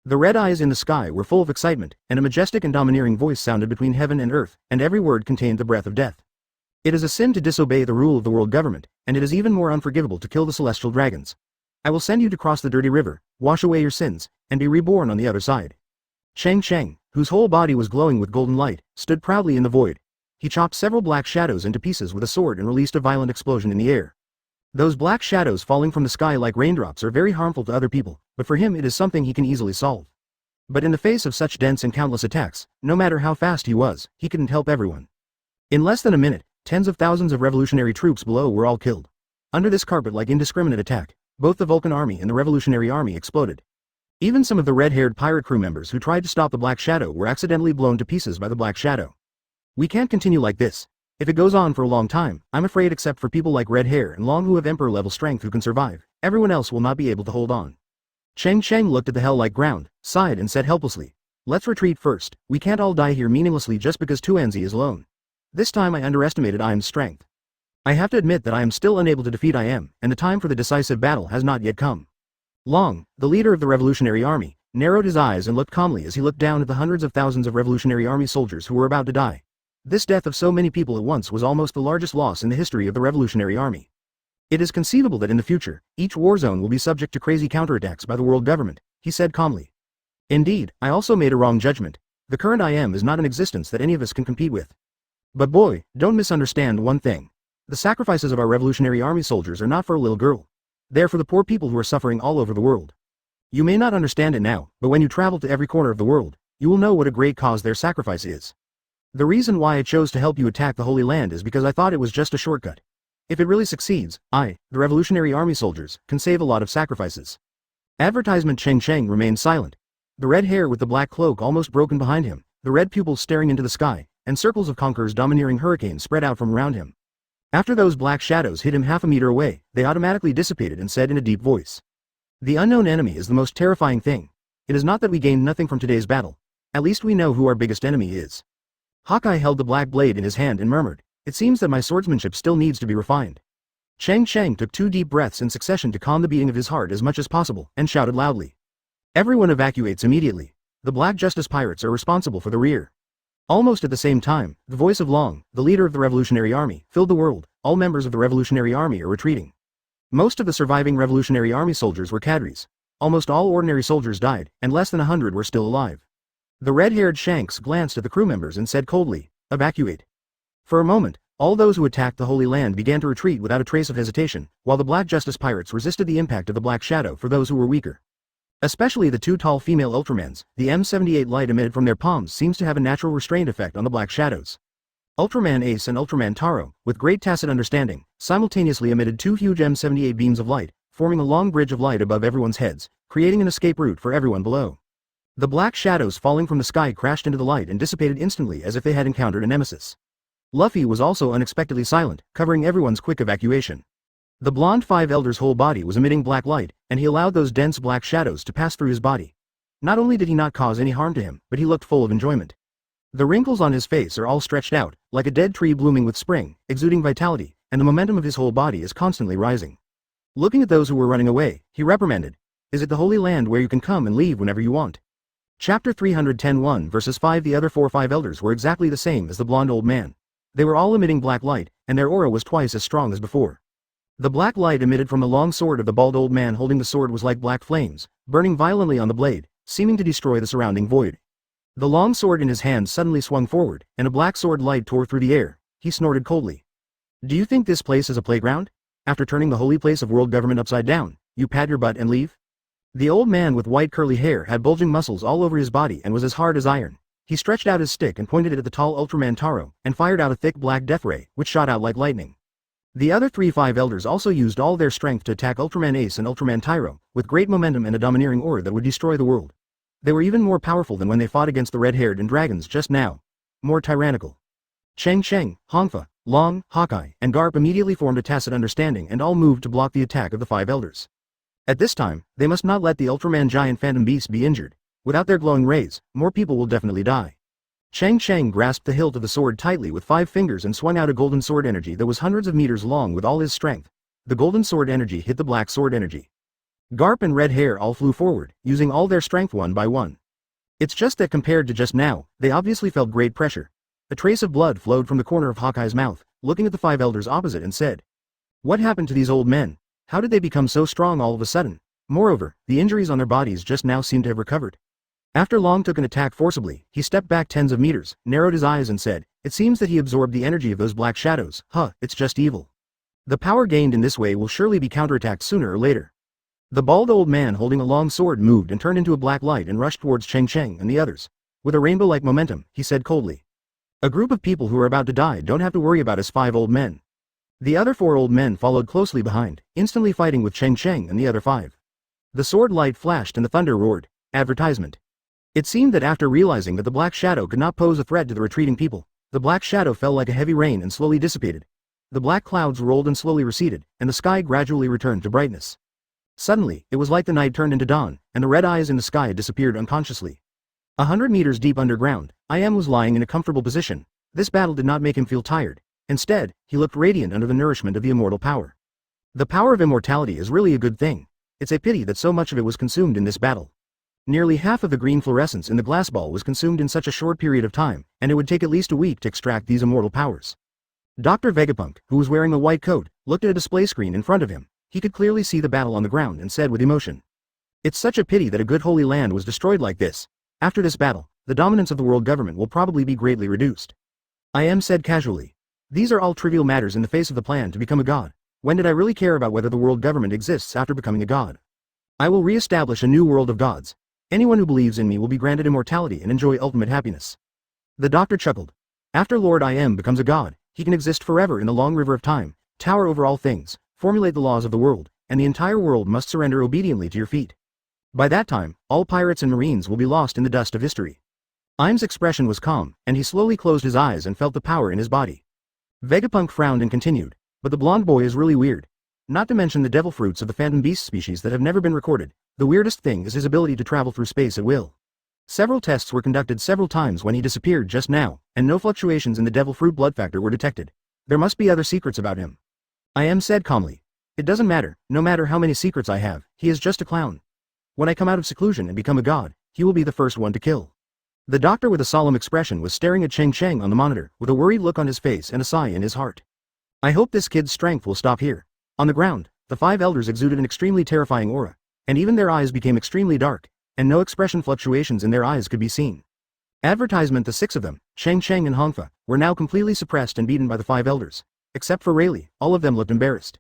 The red eyes in the sky were full of excitement, and a majestic and domineering voice sounded between heaven and earth, and every word contained the breath of death. It is a sin to disobey the rule of the world government, and it is even more unforgivable to kill the celestial dragons. I will send you to cross the dirty river, wash away your sins, and be reborn on the other side. Cheng Cheng, whose whole body was glowing with golden light, stood proudly in the void, he chopped several black shadows into pieces with a sword and released a violent explosion in the air. Those black shadows falling from the sky like raindrops are very harmful to other people, but for him it is something he can easily solve. But in the face of such dense and countless attacks, no matter how fast he was, he couldn't help everyone. In less than a minute, tens of thousands of revolutionary troops below were all killed. Under this carpet-like indiscriminate attack, both the Vulcan army and the Revolutionary Army exploded. Even some of the red-haired pirate crew members who tried to stop the Black Shadow were accidentally blown to pieces by the Black Shadow. We can't continue like this. If it goes on for a long time, I'm afraid except for people like Red Hair and Long who have Emperor-level strength who can survive, everyone else will not be able to hold on. Cheng Cheng looked at the hell-like ground, sighed and said helplessly, "Let's retreat first, we can't all die here meaninglessly just because Tuanzi is alone." This time I underestimated I Am's strength. I have to admit that I am still unable to defeat I Am, and the time for the decisive battle has not yet come. Long, the leader of the Revolutionary Army, narrowed his eyes and looked calmly as he looked down at the hundreds of thousands of Revolutionary Army soldiers who were about to die. This death of so many people at once was almost the largest loss in the history of the Revolutionary Army. It is conceivable that in the future, each war zone will be subject to crazy counterattacks by the world government, he said calmly. Indeed, I also made a wrong judgment. The current I Am is not an existence that any of us can compete with. But boy, don't misunderstand one thing. The sacrifices of our Revolutionary Army soldiers are not for a little girl. They are for the poor people who are suffering all over the world. You may not understand it now, but when you travel to every corner of the world, you will know what a great cause their sacrifice is. The reason why I chose to help you attack the Holy Land is because I thought it was just a shortcut. If it really succeeds, the Revolutionary Army soldiers, can save a lot of sacrifices. Advertisement. Cheng Cheng remained silent. The red hair with the black cloak almost broken behind him, the red pupils staring into the sky, and circles of Conqueror's domineering hurricane spread out from around him. After those black shadows hit him half a meter away, they automatically dissipated and said in a deep voice. The unknown enemy is the most terrifying thing. It is not that we gained nothing from today's battle. At least we know who our biggest enemy is. Hawkeye held the black blade in his hand and murmured, "It seems that my swordsmanship still needs to be refined." Cheng Cheng took 2 deep breaths in succession to calm the beating of his heart as much as possible, and shouted loudly. Everyone evacuates immediately. The Black Justice Pirates are responsible for the rear. Almost at the same time, the voice of Long, the leader of the Revolutionary Army, filled the world. All members of the Revolutionary Army are retreating. Most of the surviving Revolutionary Army soldiers were cadres. Almost all ordinary soldiers died, and less than 100 were still alive. The red-haired Shanks glanced at the crew members and said coldly, "Evacuate." For a moment, all those who attacked the Holy Land began to retreat without a trace of hesitation, while the Black Justice Pirates resisted the impact of the Black Shadow for those who were weaker. Especially the 2 tall female Ultramans, the M78 light emitted from their palms seems to have a natural restraint effect on the Black Shadows. Ultraman Ace and Ultraman Taro, with great tacit understanding, simultaneously emitted 2 huge M78 beams of light, forming a long bridge of light above everyone's heads, creating an escape route for everyone below. The black shadows falling from the sky crashed into the light and dissipated instantly as if they had encountered a nemesis. Luffy was also unexpectedly silent, covering everyone's quick evacuation. The blonde 5 Elder's whole body was emitting black light, and he allowed those dense black shadows to pass through his body. Not only did he not cause any harm to him, but he looked full of enjoyment. The wrinkles on his face are all stretched out, like a dead tree blooming with spring, exuding vitality, and the momentum of his whole body is constantly rising. Looking at those who were running away, he reprimanded, "Is it the Holy Land where you can come and leave whenever you want?" Chapter 310 verses 5. The other 5 elders were exactly the same as the blonde old man. They were all emitting black light, and their aura was twice as strong as before. The black light emitted from the long sword of the bald old man holding the sword was like black flames, burning violently on the blade, seeming to destroy the surrounding void. The long sword in his hand suddenly swung forward, and a black sword light tore through the air. He snorted coldly. "Do you think this place is a playground? After turning the holy place of world government upside down, you pat your butt and leave?" The old man with white curly hair had bulging muscles all over his body and was as hard as iron. He stretched out his stick and pointed it at the tall Ultraman Taro, and fired out a thick black death ray, which shot out like lightning. The other 5 elders also used all their strength to attack Ultraman Ace and Ultraman Tyro, with great momentum and a domineering aura that would destroy the world. They were even more powerful than when they fought against the red-haired and dragons just now. More tyrannical. Cheng Cheng, Hongfa, Long, Hawkeye, and Garp immediately formed a tacit understanding and all moved to block the attack of the 5 elders. At this time, they must not let the Ultraman giant phantom beast be injured. Without their glowing rays, more people will definitely die. Cheng Cheng grasped the hilt of the sword tightly with 5 fingers and swung out a golden sword energy that was hundreds of meters long with all his strength. The golden sword energy hit the black sword energy. Garp and Red Hair all flew forward, using all their strength one by one. It's just that compared to just now, they obviously felt great pressure. A trace of blood flowed from the corner of Hawkeye's mouth, looking at the 5 elders opposite and said, "What happened to these old men? How did they become so strong all of a sudden? Moreover, the injuries on their bodies just now seem to have recovered." After Long took an attack forcibly, he stepped back tens of meters, narrowed his eyes and said, "It seems that he absorbed the energy of those black shadows. It's just evil. The power gained in this way will surely be counterattacked sooner or later." The bald old man holding a long sword moved and turned into a black light and rushed towards Cheng Cheng and the others. With a rainbow-like momentum, he said coldly, "A group of people who are about to die don't have to worry about us 5 old men." The other 4 old men followed closely behind, instantly fighting with Cheng Cheng and the other 5. The sword light flashed and the thunder roared. Advertisement. It seemed that after realizing that the black shadow could not pose a threat to the retreating people, the black shadow fell like a heavy rain and slowly dissipated. The black clouds rolled and slowly receded, and the sky gradually returned to brightness. Suddenly, it was like the night turned into dawn, and the red eyes in the sky disappeared unconsciously. 100 meters deep underground, I.M. was lying in a comfortable position. This battle did not make him feel tired. Instead, he looked radiant under the nourishment of the immortal power. The power of immortality is really a good thing. It's a pity that so much of it was consumed in this battle. Nearly half of the green fluorescence in the glass ball was consumed in such a short period of time, and it would take at least a week to extract these immortal powers. Dr. Vegapunk, who was wearing a white coat, looked at a display screen in front of him. He could clearly see the battle on the ground and said with emotion, "It's such a pity that a good holy land was destroyed like this. After this battle, the dominance of the world government will probably be greatly reduced." I.M. said casually, "These are all trivial matters in the face of the plan to become a god. When did I really care about whether the world government exists after becoming a god? I will re-establish a new world of gods. Anyone who believes in me will be granted immortality and enjoy ultimate happiness." The doctor chuckled. "After Lord I.M. becomes a god, he can exist forever in the long river of time, tower over all things, formulate the laws of the world, and the entire world must surrender obediently to your feet. By that time, all pirates and marines will be lost in the dust of history." I.M.'s expression was calm, and he slowly closed his eyes and felt the power in his body. Vegapunk frowned and continued, "But the blonde boy is really weird. Not to mention the devil fruits of the phantom beast species that have never been recorded. The weirdest thing is his ability to travel through space at will. Several tests were conducted several times when he disappeared just now, and no fluctuations in the devil fruit blood factor were detected. There must be other secrets about him." I.M. said calmly, "It doesn't matter, no matter how many secrets I have, he is just a clown. When I come out of seclusion and become a god, he will be the first one to kill." The doctor with a solemn expression was staring at Cheng Cheng on the monitor, with a worried look on his face and a sigh in his heart. "I hope this kid's strength will stop here." On the ground, the 5 elders exuded an extremely terrifying aura, and even their eyes became extremely dark, and no expression fluctuations in their eyes could be seen. Advertisement. The 6 of them, Cheng Cheng and Hongfa, were now completely suppressed and beaten by the 5 elders. Except for Rayleigh, all of them looked embarrassed.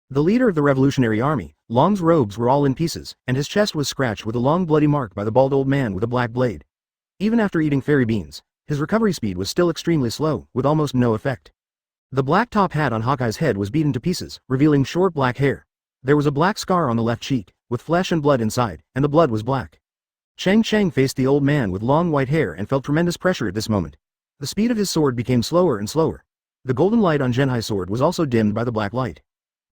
The leader of the revolutionary army, Long's robes were all in pieces, and his chest was scratched with a long bloody mark by the bald old man with a black blade. Even after eating fairy beans, his recovery speed was still extremely slow, with almost no effect. The black top hat on Hawkeye's head was beaten to pieces, revealing short black hair. There was a black scar on the left cheek, with flesh and blood inside, and the blood was black. Cheng Cheng faced the old man with long white hair and felt tremendous pressure at this moment. The speed of his sword became slower and slower. The golden light on Genhai's sword was also dimmed by the black light.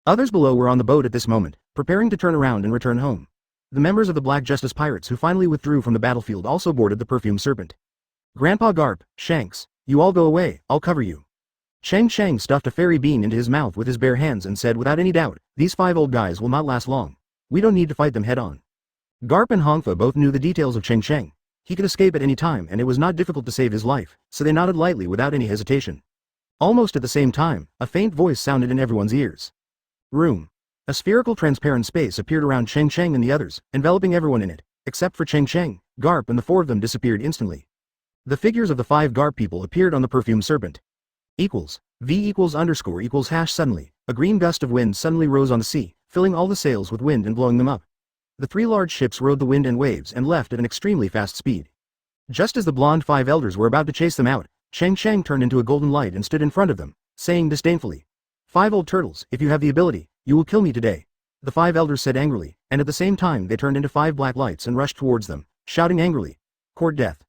Others below were on the boat at this moment, preparing to turn around and return home. The members of the Black Justice Pirates who finally withdrew from the battlefield also boarded the Perfumed Serpent. "Grandpa Garp, Shanks, you all go away, I'll cover you." Cheng Cheng stuffed a fairy bean into his mouth with his bare hands and said without any doubt, "These 5 old guys will not last long. We don't need to fight them head on." Garp and Hongfa both knew the details of Cheng Cheng. He could escape at any time and it was not difficult to save his life, so they nodded lightly without any hesitation. Almost at the same time, a faint voice sounded in everyone's ears. "Room." A spherical transparent space appeared around Cheng Cheng and the others, enveloping everyone in it, except for Cheng Cheng. Garp and the 4 of them disappeared instantly. The figures of the 5 Garp people appeared on the Perfumed Serpent. V =_= Suddenly, a green gust of wind suddenly rose on the sea, filling all the sails with wind and blowing them up. The 3 large ships rode the wind and waves and left at an extremely fast speed. Just as the blonde 5 elders were about to chase them out, Cheng Cheng turned into a golden light and stood in front of them, saying disdainfully, "5 old turtles, if you have the ability, you will kill me today." The 5 elders said angrily, and at the same time they turned into 5 black lights and rushed towards them, shouting angrily, "Court death."